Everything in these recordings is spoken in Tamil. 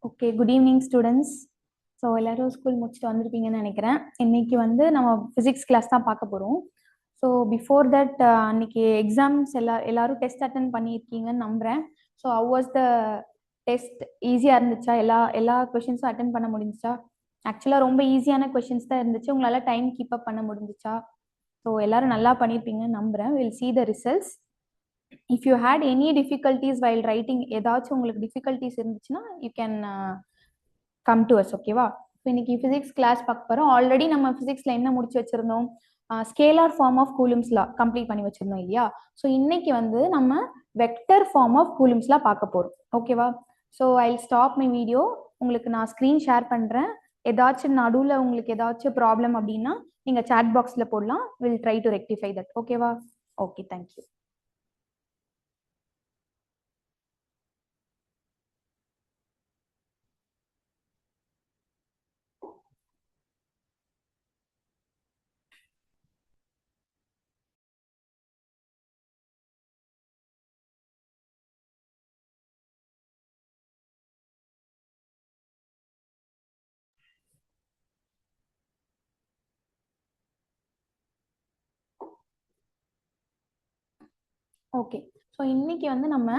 Okay, good evening students. So எல்லாரும் ஸ்கூல் முடிச்சுட்டு வந்திருப்பீங்கன்னு நினைக்கிறேன். இன்னைக்கு வந்து நம்ம ஃபிசிக்ஸ் கிளாஸ் தான் பார்க்க போகிறோம். ஸோ பிஃபோர் தட் அன்னைக்கு எக்ஸாம்ஸ் எல்லாரும் டெஸ்ட் அட்டன் பண்ணியிருக்கீங்கன்னு நம்புகிறேன். So how was the test? ஈஸியாக இருந்துச்சா? எல்லா கொஷின்ஸும் அட்டன் பண்ண முடிஞ்சிச்சா? ஆக்சுவலாக ரொம்ப ஈஸியான கொஷின்ஸ் தான் இருந்துச்சு. உங்களால் டைம் கீப் அப் பண்ண முடிஞ்சிச்சா? ஸோ எல்லாரும் நல்லா பண்ணியிருப்பீங்கன்னு நம்புகிறேன். Will see the results. If you had any difficulties while writing, ஏதாச்சும் உங்களுக்கு difficulties இருந்துச்சுன்னா you can come to us. ஓகேவா? இன்னைக்கு பிசிக்ஸ் கிளாஸ் பார்க்க போறோம். ஆல்ரெடி நம்ம பிசிக்ஸ்ல என்ன முடிச்சு வச்சிருந்தோம்? ஸ்கேலார் ஃபார்ம் ஆஃப் கூலும்ஸ்ல கம்ப்ளீட் பண்ணி வச்சிருந்தோம் இல்லையா? ஸோ இன்னைக்கு வந்து நம்ம வெக்டர் ஃபார்ம் ஆஃப் கூலும்ஸ்ல பார்க்க போறோம். ஓகேவா? So I stop my video. உங்களுக்கு நான் ஸ்க்ரீன் ஷேர் பண்றேன். ஏதாச்சும் நடுவில் உங்களுக்கு ஏதாச்சும் ப்ராப்ளம் அப்படின்னா நீங்க சாட் பாக்ஸ்ல போடலாம். Will try to rectify that. ஓகேவா? Okay, thank you. ஓகே, ஸோ இன்னைக்கு வந்து நம்ம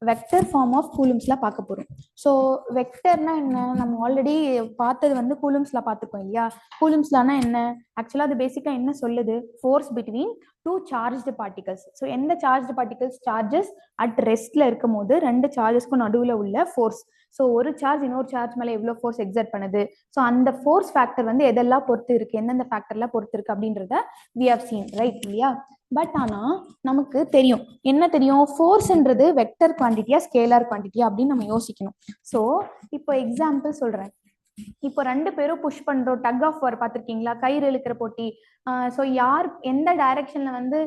வெக்டர் ஃபார்ம் ஆஃப் கூலும்ஸ்ல பார்க்க போறோம். ஸோ வெக்டர்னா என்ன? நம்ம ஆல்ரெடி பார்த்தது வந்து கூலும்ஸ்ல பார்த்துக்கோம் இல்லையா? கூலும்ஸ்லானா என்ன? ஆக்சுவலா அது பேசிக்கா என்ன சொல்லுது? Force between two charged particles. So எந்த சார்ஜ்டு பார்ட்டிகல்ஸ்? சார்ஜஸ் அட் ரெஸ்ட்ல இருக்கும் போது ரெண்டு சார்ஜஸ்க்கும் நடுவில் உள்ள ஃபோர்ஸ். ஸோ ஒரு சார்ஜ் இன்னொரு சார்ஜ் மேலே எவ்வளோ ஃபோர்ஸ் எக்ஸர்ட் பண்ணுது? ஸோ அந்த ஃபோர்ஸ் ஃபேக்டர் வந்து எதெல்லாம் பொறுத்து இருக்கு, எந்தெந்த ஃபேக்டர்லாம் பொறுத்து இருக்கு அப்படின்றத வி ஹவ் சீன், ரைட் இல்லையா? பட் ஆனா நமக்கு தெரியும், என்ன தெரியும்? ஃபோர்ஸ்ன்றது வெக்டர் குவான்டிட்டியா ஸ்கேலார் குவான்டிட்டியா அப்படின்னு நம்ம யோசிக்கணும். ஸோ இப்போ எக்ஸாம்பிள் சொல்றேன். இப்போ ரெண்டு பேரும் புஷ் பண்றோம், டக் ஆஃப் வார் பார்த்துருக்கீங்களா? கயிறு இழுக்கிற போட்டி. ஸோ யார் எந்த டைரக்ஷன்ல வந்து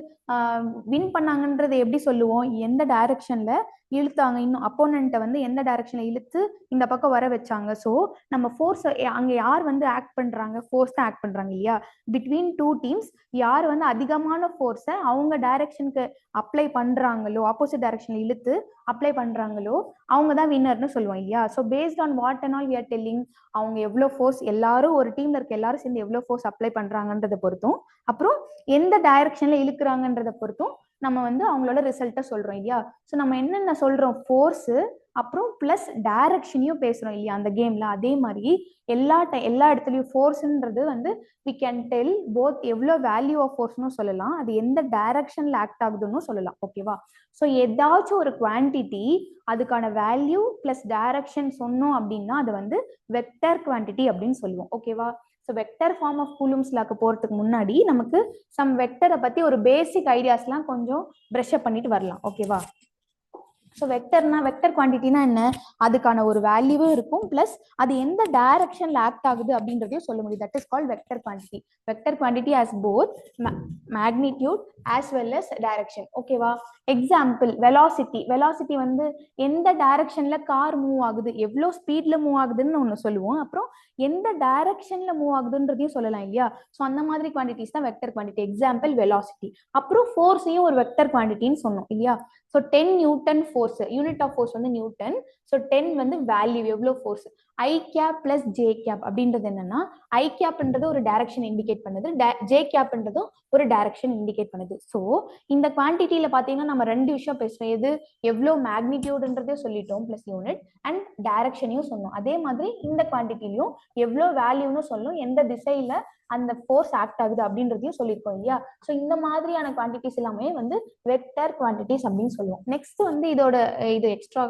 வின் பண்ணாங்கன்றது எப்படி சொல்லுவோம்? எந்த டைரக்ஷன்ல இழுத்தாங்க, இன்னும் அப்போனண்ட்டை வந்து எந்த டைரக்ஷன்ல இழுத்து இந்த பக்கம் வர வச்சாங்க. ஸோ நம்ம ஃபோர்ஸ் அங்க யார் வந்து ஆக்ட் பண்றாங்க? ஃபோர்ஸ் தான் ஆக்ட் பண்றாங்க இல்லையா? பிட்வீன் டூ டீம்ஸ் யார் வந்து அதிகமான ஃபோர்ஸை அவங்க டைரக்ஷனுக்கு அப்ளை பண்றாங்களோ, ஆப்போசிட் டைரக்ஷன்ல இழுத்து அப்ளை பண்றாங்களோ அவங்க தான் வின்னர்னு சொல்லுவோம் இல்லையா? So based on what and all we are telling, அவங்க எவ்வளோ ஃபோர்ஸ், எல்லாரும் ஒரு டீம்ல இருக்க எல்லாரும் சேர்ந்து எவ்வளோ ஃபோர்ஸ் அப்ளை பண்றாங்கன்றதை பொறுத்தும், அப்புறம் எந்த டைரக்ஷன்ல இழுக்கிறாங்கன்றதை பொறுத்தும் நம்ம வந்து அவங்களோட ரிசல்ட்டை சொல்றோம் இல்லையா? ஸோ நம்ம என்னென்ன சொல்றோம்? ஃபோர்ஸ் அப்புறம் பிளஸ் டைரக்ஷனையும் பேசுறோம் இல்லையா அந்த கேம்ல? அதே மாதிரி எல்லா இடத்துலயும் ஃபோர்ஸ்ன்றது வந்து வி கேன் டெல் போத் எவ்வளோ வேல்யூ ஆஃப் ஃபோர்ஸ்னு சொல்லலாம், அது எந்த டைரக்ஷன்ல ஆக்ட் ஆகுதுன்னு சொல்லலாம். ஓகேவா? ஸோ ஏதாச்சும் ஒரு குவான்டிட்டி அதுக்கான வேல்யூ பிளஸ் டைரக்ஷன் சொன்னோம் அப்படின்னா அது வந்து வெக்டர் குவான்டிட்டி அப்படின்னு சொல்லுவோம். ஓகேவா? ஸோ வெக்டர் ஃபார்ம் ஆஃப் கூலும்ஸ்லாக்கு போறதுக்கு முன்னாடி நமக்கு சம் வெக்டரை பத்தி ஒரு பேசிக் ஐடியாஸ்லாம் கொஞ்சம் ப்ரஷ் அப் பண்ணிட்டு வரலாம். ஓகேவா? ஸோ வெக்டர்னா, வெக்டர் குவான்டிட்டினா என்ன? அதுக்கான ஒரு வேல்யூவும் இருக்கும், பிளஸ் அது எந்த டைரக்ஷன்ல ஆக்ட் ஆகுது அப்படின்றதையும் சொல்ல முடியும். That is called vector quantity. Vector quantity has both magnitude as well as direction. ஓகேவா? Example velocity. வெலாசிட்டி வந்து எந்த டைரக்ஷன்ல கார் மூவ் ஆகுது, எவ்வளோ ஸ்பீட்ல மூவ் ஆகுதுன்னு ஒன்று சொல்லுவோம், அப்புறம் எந்த டைரக்ஷன்ல மூவ் ஆகுதுன்றதையும் சொல்லலாம் இல்லையா? ஸோ அந்த மாதிரி குவான்டிட்டிஸ் தான் வெக்டர் குவான்டிட்டி. Example velocity. அப்புறம் ஃபோர்ஸையும் ஒரு வெக்டர் குவான்டிட்டின்னு சொன்னோம் இல்லையா? So 10 newton force, unit of force வந்து நியூட்டன். ஸோ 10 வந்து வேல்யூ, எவ்வளோ force. I cap plus J cap அப்படின்றது என்னன்னா, ஐ கேப்ன்றது ஒரு டைரக்ஷன் இண்டிகேட் பண்ணுது, ஜே கேப்ன்றதும் ஒரு டைரக்ஷன் இண்டிகேட் பண்ணுது. ஸோ இந்த குவான்டிட்டியில பார்த்தீங்கன்னா நம்ம ரெண்டு விஷயம் பேசுறோம். எது? எவ்வளோ மேக்னிடியூட்ன்றதே சொல்லிட்டோம் பிளஸ் யூனிட், அண்ட் டைரக்ஷனையும் சொன்னோம். அதே மாதிரி இந்த குவான்டிட்டிலையும் எவ்வளோ வேல்யூன்னு சொல்லும், எந்த திசையில அந்த ஃபோர்ஸ் ஆக்ட் ஆகுது அப்படின்றதையும் சொல்லியிருக்கோம் இல்லையா? ஸோ இந்த மாதிரியான குவான்டிட்டிஸ் எல்லாமே வந்து வெக்டர் குவான்டிட்டிஸ் அப்படின்னு சொல்லுவோம். நெக்ஸ்ட் வந்து இது எக்ஸ்ட்ரா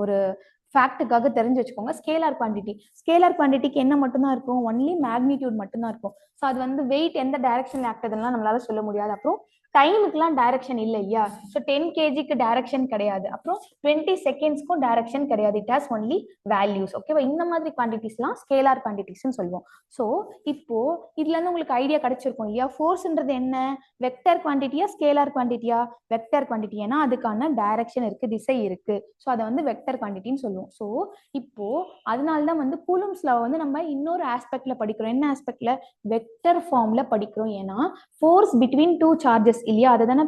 ஒரு ஃபேக்டுக்காக தெரிஞ்சு வச்சுக்கோங்க. Scalar quantity. ஸ்கேலார் குவான்டிட்டிக்கு என்ன மட்டும்தான் இருக்கும்? ஒன்லி மேக்னிடியூட் மட்டும்தான் இருக்கும். ஸோ அது வந்து வெயிட் எந்த டைரக்ஷன்ல ஆக்ட் ஆகுதுலாம் நம்மளால சொல்ல முடியாது. அப்புறம் டைமுக்குலாம் டைரக்ஷன் இல்லை இல்லையா? ஸோ 10 kgக்கு டைரக்ஷன் கிடையாது, அப்புறம் 20 செகண்ட்ஸ்க்கும் டைரக்ஷன் கிடையாது. It has only values. ஓகேவா? இந்த மாதிரி குவான்டிட்டிஸ்லாம் ஸ்கேலார் குவான்டிட்டிஸ்ன்னு சொல்லுவோம். ஸோ இப்போ இதுல இருந்து உங்களுக்கு ஐடியா கிடைச்சிருக்கும் இல்லையா? ஃபோர்ஸ்ன்றது என்ன? வெக்டர் குவான்டிட்டியா ஸ்கேலார் குவான்டிட்டியா? Vector quantity. ஏன்னா அதுக்கான டைரக்ஷன் இருக்கு, திசை இருக்கு. ஸோ அதை வந்து வெக்டர் குவான்டிட்டின்னு சொல்லுவோம். ஸோ இப்போ அதனால்தான் வந்து கூலும்ஸ் லா வந்து நம்ம இன்னொரு ஆஸ்பெக்ட்ல படிக்கிறோம். என்ன ஆஸ்பெக்ட்ல? வெக்டர் ஃபார்ம்ல படிக்கிறோம். ஏன்னா ஃபோர்ஸ் பிட்வீன் டூ சார்ஜஸ் இல்லையா? அதை தானே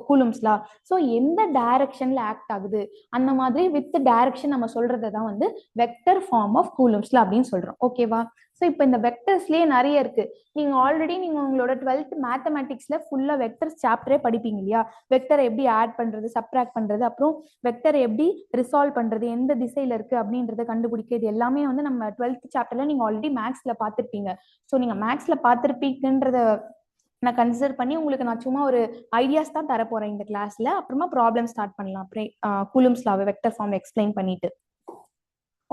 கூலும்ஸ்லா. ஸோ எந்த டைரக்ஷன்ல ஆக்ட் ஆகுது அந்த மாதிரி வித் டைரக்ஷன் நம்ம சொல்றதை தான் வந்து வெக்டர் ஃபார்ம் ஆஃப் கூலும்ஸ்ல அப்படின்னு சொல்றோம். ஓகேவா? ஸோ இப்போ இந்த வெக்டர்ஸ்லயே நிறைய இருக்கு. நீங்க ஆல்ரெடி நீங்க உங்களோட 12th மேத்தமெட்டிக்ஸ்ல ஃபுல்லா வெக்டர்ஸ் சாப்டரே படிப்பீங்க இல்லையா? வெக்டரை எப்படி ஆட் பண்றது, சப்ட்ராக்ட் பண்றது, அப்புறம் வெக்டரை எப்படி ரிசால்வ் பண்றது, எந்த திசையில இருக்கு அப்படின்றத கண்டுபிடிக்கிறது எல்லாமே வந்து நம்ம 12th சாப்டர்ல நீங்க ஆல்ரெடி மேக்ஸ்ல பார்த்துருப்பீங்க. ஸோ நீங்க மேக்ஸ்ல பார்த்துருப்பீங்கன்றத நான் கன்சிடர் பண்ணி உங்களுக்கு நான் சும்மா ஒரு ஐடியாஸ் தான் தர போறேன் இந்த கிளாஸ்ல. அப்புறமா ப்ராப்ளம் ஸ்டார்ட் பண்ணலாம். அப்புறம் கூலும்ஸ் லாவை வெக்டர் ஃபார்ம் எக்ஸ்பிளைன் பண்ணிட்டு.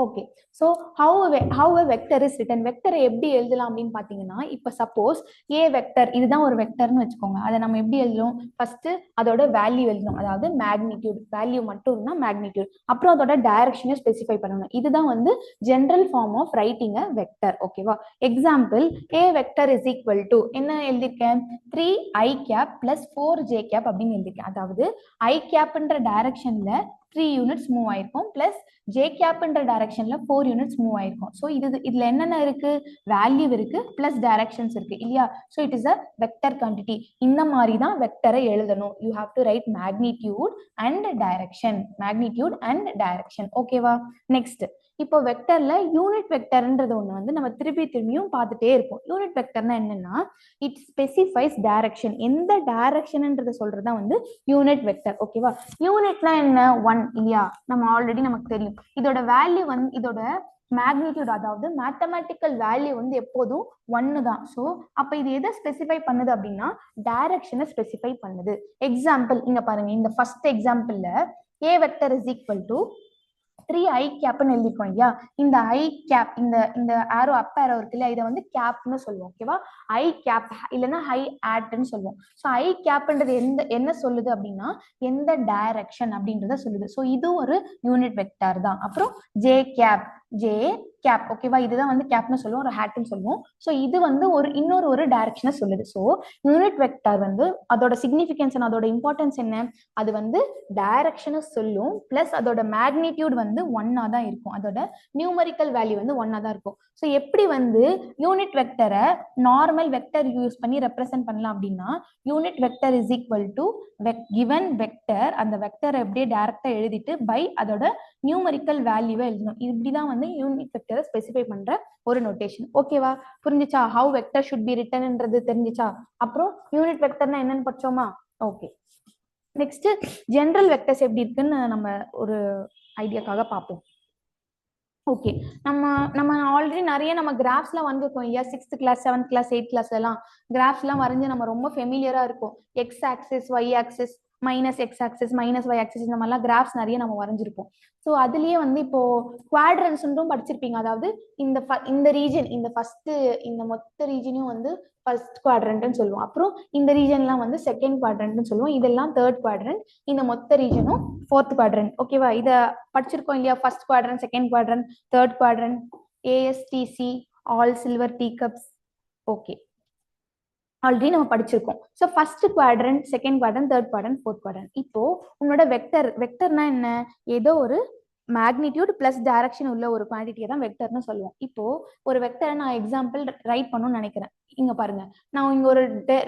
Okay. So how a vector is written. வெக்டரை எப்படி எழுதலாம் அப்படின்னு பார்த்தீங்கன்னா, இப்போ சப்போஸ் ஏ வெக்டர் இதுதான் ஒரு வெக்டர்னு வச்சுக்கோங்க. அதை நம்ம எப்படி எழுதணும்? ஃபர்ஸ்ட் அதோட வேல்யூ எழுதணும். அதாவது மேக்னிடியூட் வேல்யூ மட்டும் இருந்தால் மேக்னிடியூட். அப்புறம் அதோட டைரக்ஷனை ஸ்பெசிஃபை பண்ணணும். இதுதான் வந்து general form of writing a vector. ஓகேவா? Example A vector is equal to என்ன எழுதியிருக்கேன்? 3i gap plus 4j gap அப்படின்னு எழுதியிருக்கேன். அதாவது ஐ கேப்ன்ற டைரக்ஷன்ல 3 யூனிட்ஸ் மூவ் ஆயிருக்கும் பிளஸ் ஜே கேப்ன்ற டைரக்ஷன்ல 4 யூனிட்ஸ் மூவ் ஆயிருக்கும். ஸோ இதுல என்னென்ன இருக்கு? வேல்யூ இருக்கு பிளஸ் டைரக்ஷன்ஸ் இருக்கு இல்லையா? So it is a vector quantity. இந்த மாதிரி தான் வெக்டரை எழுதணும். You have to right magnitude and direction. Magnitude and direction. ஓகேவா? நெக்ஸ்ட் இப்போ வெக்டர்ல யூனிட் வெக்டர்ன்றது ஒண்ணு வந்து நம்ம திரும்பியும் பார்த்துட்டே இருப்போம். யூனிட் வெக்டர்னா என்னன்னா, இட் ஸ்பெசிஃபைஸ் டைரக்ஷன். எந்த டைரக்ஷன்ன்றத சொல்றதா வந்து யூனிட் வெக்டர். ஓகேவா? யூனிட்னா என்ன? 1 இல்லையா? நம்ம ஆல்ரெடி நமக்கு தெரியும். இதோட வேல்யூ வந்து இதோட மேக்னிடியூட் அதாவது மேத்தமெட்டிக்கல் வேல்யூ வந்து எப்போதும் 1 தான். ஸோ அப்ப இது எதை ஸ்பெசிஃபை பண்ணுது அப்படின்னா டைரக்ஷனை ஸ்பெசிஃபை பண்ணுது. எக்ஸாம்பிள் இங்க பாருங்க. இந்த ஃபர்ஸ்ட் எக்ஸாம்பிள்ல A vector is equal to 3i கேப்னு எழுதிருக்கோம் இல்லையா? இந்த ஐ கேப் இந்த ஆரோ அப் ஆரோ இருக்கு இல்லையா? இதை வந்து கேப்னு சொல்லுவோம். ஓகேவா? ஐ கேப் இல்லைன்னா ஹை ஆட்னு சொல்லுவோம். ஸோ ஐ கேப்ன்றது என்ன சொல்லுது அப்படின்னா எந்த டைரக்ஷன் அப்படின்றத சொல்லுது. ஸோ இது ஒரு யூனிட் வெக்டார் தான். அப்புறம் ஜே கேப் ஓகேவா? இதுதான் வந்து கேப்னு சொல்லுவோம், ஒரு ஹேட்னு சொல்லுவோம். ஸோ இது வந்து இன்னொரு ஒரு டைரக்ஷனை சொல்லுது. ஸோ யூனிட் வெக்டார் வந்து அதோட சிக்னிஃபிகன்ஸ் அதோட இம்பார்ட்டன்ஸ் என்ன? அது வந்து டைரக்ஷனை சொல்லும் பிளஸ் அதோட மேக்னிடியூட் வந்து 1 தான் இருக்கும். அதோட நியூமரிக்கல் வேல்யூ வந்து 1 தான் இருக்கும். ஸோ எப்படி வந்து யூனிட் வெக்டரை நார்மல் வெக்டர் யூஸ் பண்ணி ரெப்ரசென்ட் பண்ணலாம் அப்படின்னா unit vector is equal to given vector. அந்த வெக்டரை எப்படியே டைரக்டா எழுதிட்டு பை அதோட நியூமரிக்கல் வேல்யூவை எழுதணும். இப்படிதான் வந்து யூனிட் வெக்டரை ஸ்பெசிஃபை பண்ற ஒரு நோட்டேஷன். ஓகேவா? புரிஞ்சுச்சா? ஹவு வெக்டர் ஷுட் பி ரிட்டன்ன்றது தெரிஞ்சுச்சா? அப்புறம் யூனிட் வெக்டர்னா என்னன்னு படிச்சோமா? ஓகே. நெக்ஸ்ட் ஜெனரல் வெக்டர்ஸ் எப்படி இருக்குன்னு நம்ம ஒரு ஐடியாக்காக பார்ப்போம். ஓகே. நம்ம ஆல்ரெடி நிறைய நம்ம கிராஃப்ஸ்லாம் வந்திருக்கோம் இல்லையா? 6th class 7th class 8th class எல்லாம் கிராஃப்ஸ்லாம் வரைஞ்சு நம்ம ரொம்ப ஃபெமிலியரா இருக்கும். X axis Y axis minus X axis minus Y axis இந்த மாதிரிலாம் கிராஃப்ஸ் நிறைய நம்ம வரைஞ்சிருப்போம். ஸோ அதுலயே வந்து இப்போ குவாட்ரன்ஸ்ன்றும் படிச்சிருப்பீங்க. அதாவது இந்த ரீஜன் இந்த மொத்த ரீஜனையும் வந்து ஃபர்ஸ்ட் குவாட்ரண்ட்னு சொல்லுவோம். அப்புறம் இந்த ரீஜன்லாம் வந்து செகண்ட் குவாட்ரண்ட்னு சொல்லுவோம். இதெல்லாம் தேர்ட் குவாட்ரண்ட். இந்த மொத்த ரீஜனும் ஃபோர்த் குவாட்ரண்ட். ஓகேவா? இத படிச்சிருக்கோம் இல்லையா? First quadrant, second quadrant, third quadrant, ASTC all silver tea cups. Okay, already நம்ம படிச்சிருக்கோம். So first quadrant, second quadrant, third quadrant, fourth quadrant. இப்போ உங்களோட வெக்டர்னா என்ன? ஏதோ ஒரு மேக்னிடியூட் பிளஸ் டைரக்ஷன் உள்ள ஒரு குவான்டிட்டியை தான் வெக்டர்னு சொல்லுவோம். இப்போ ஒரு வெக்டரை நான் எக்ஸாம்பிள் ரைட் பண்ணணும்னு நினைக்கிறேன். இங்க பாருங்க, நான் இங்க ஒரு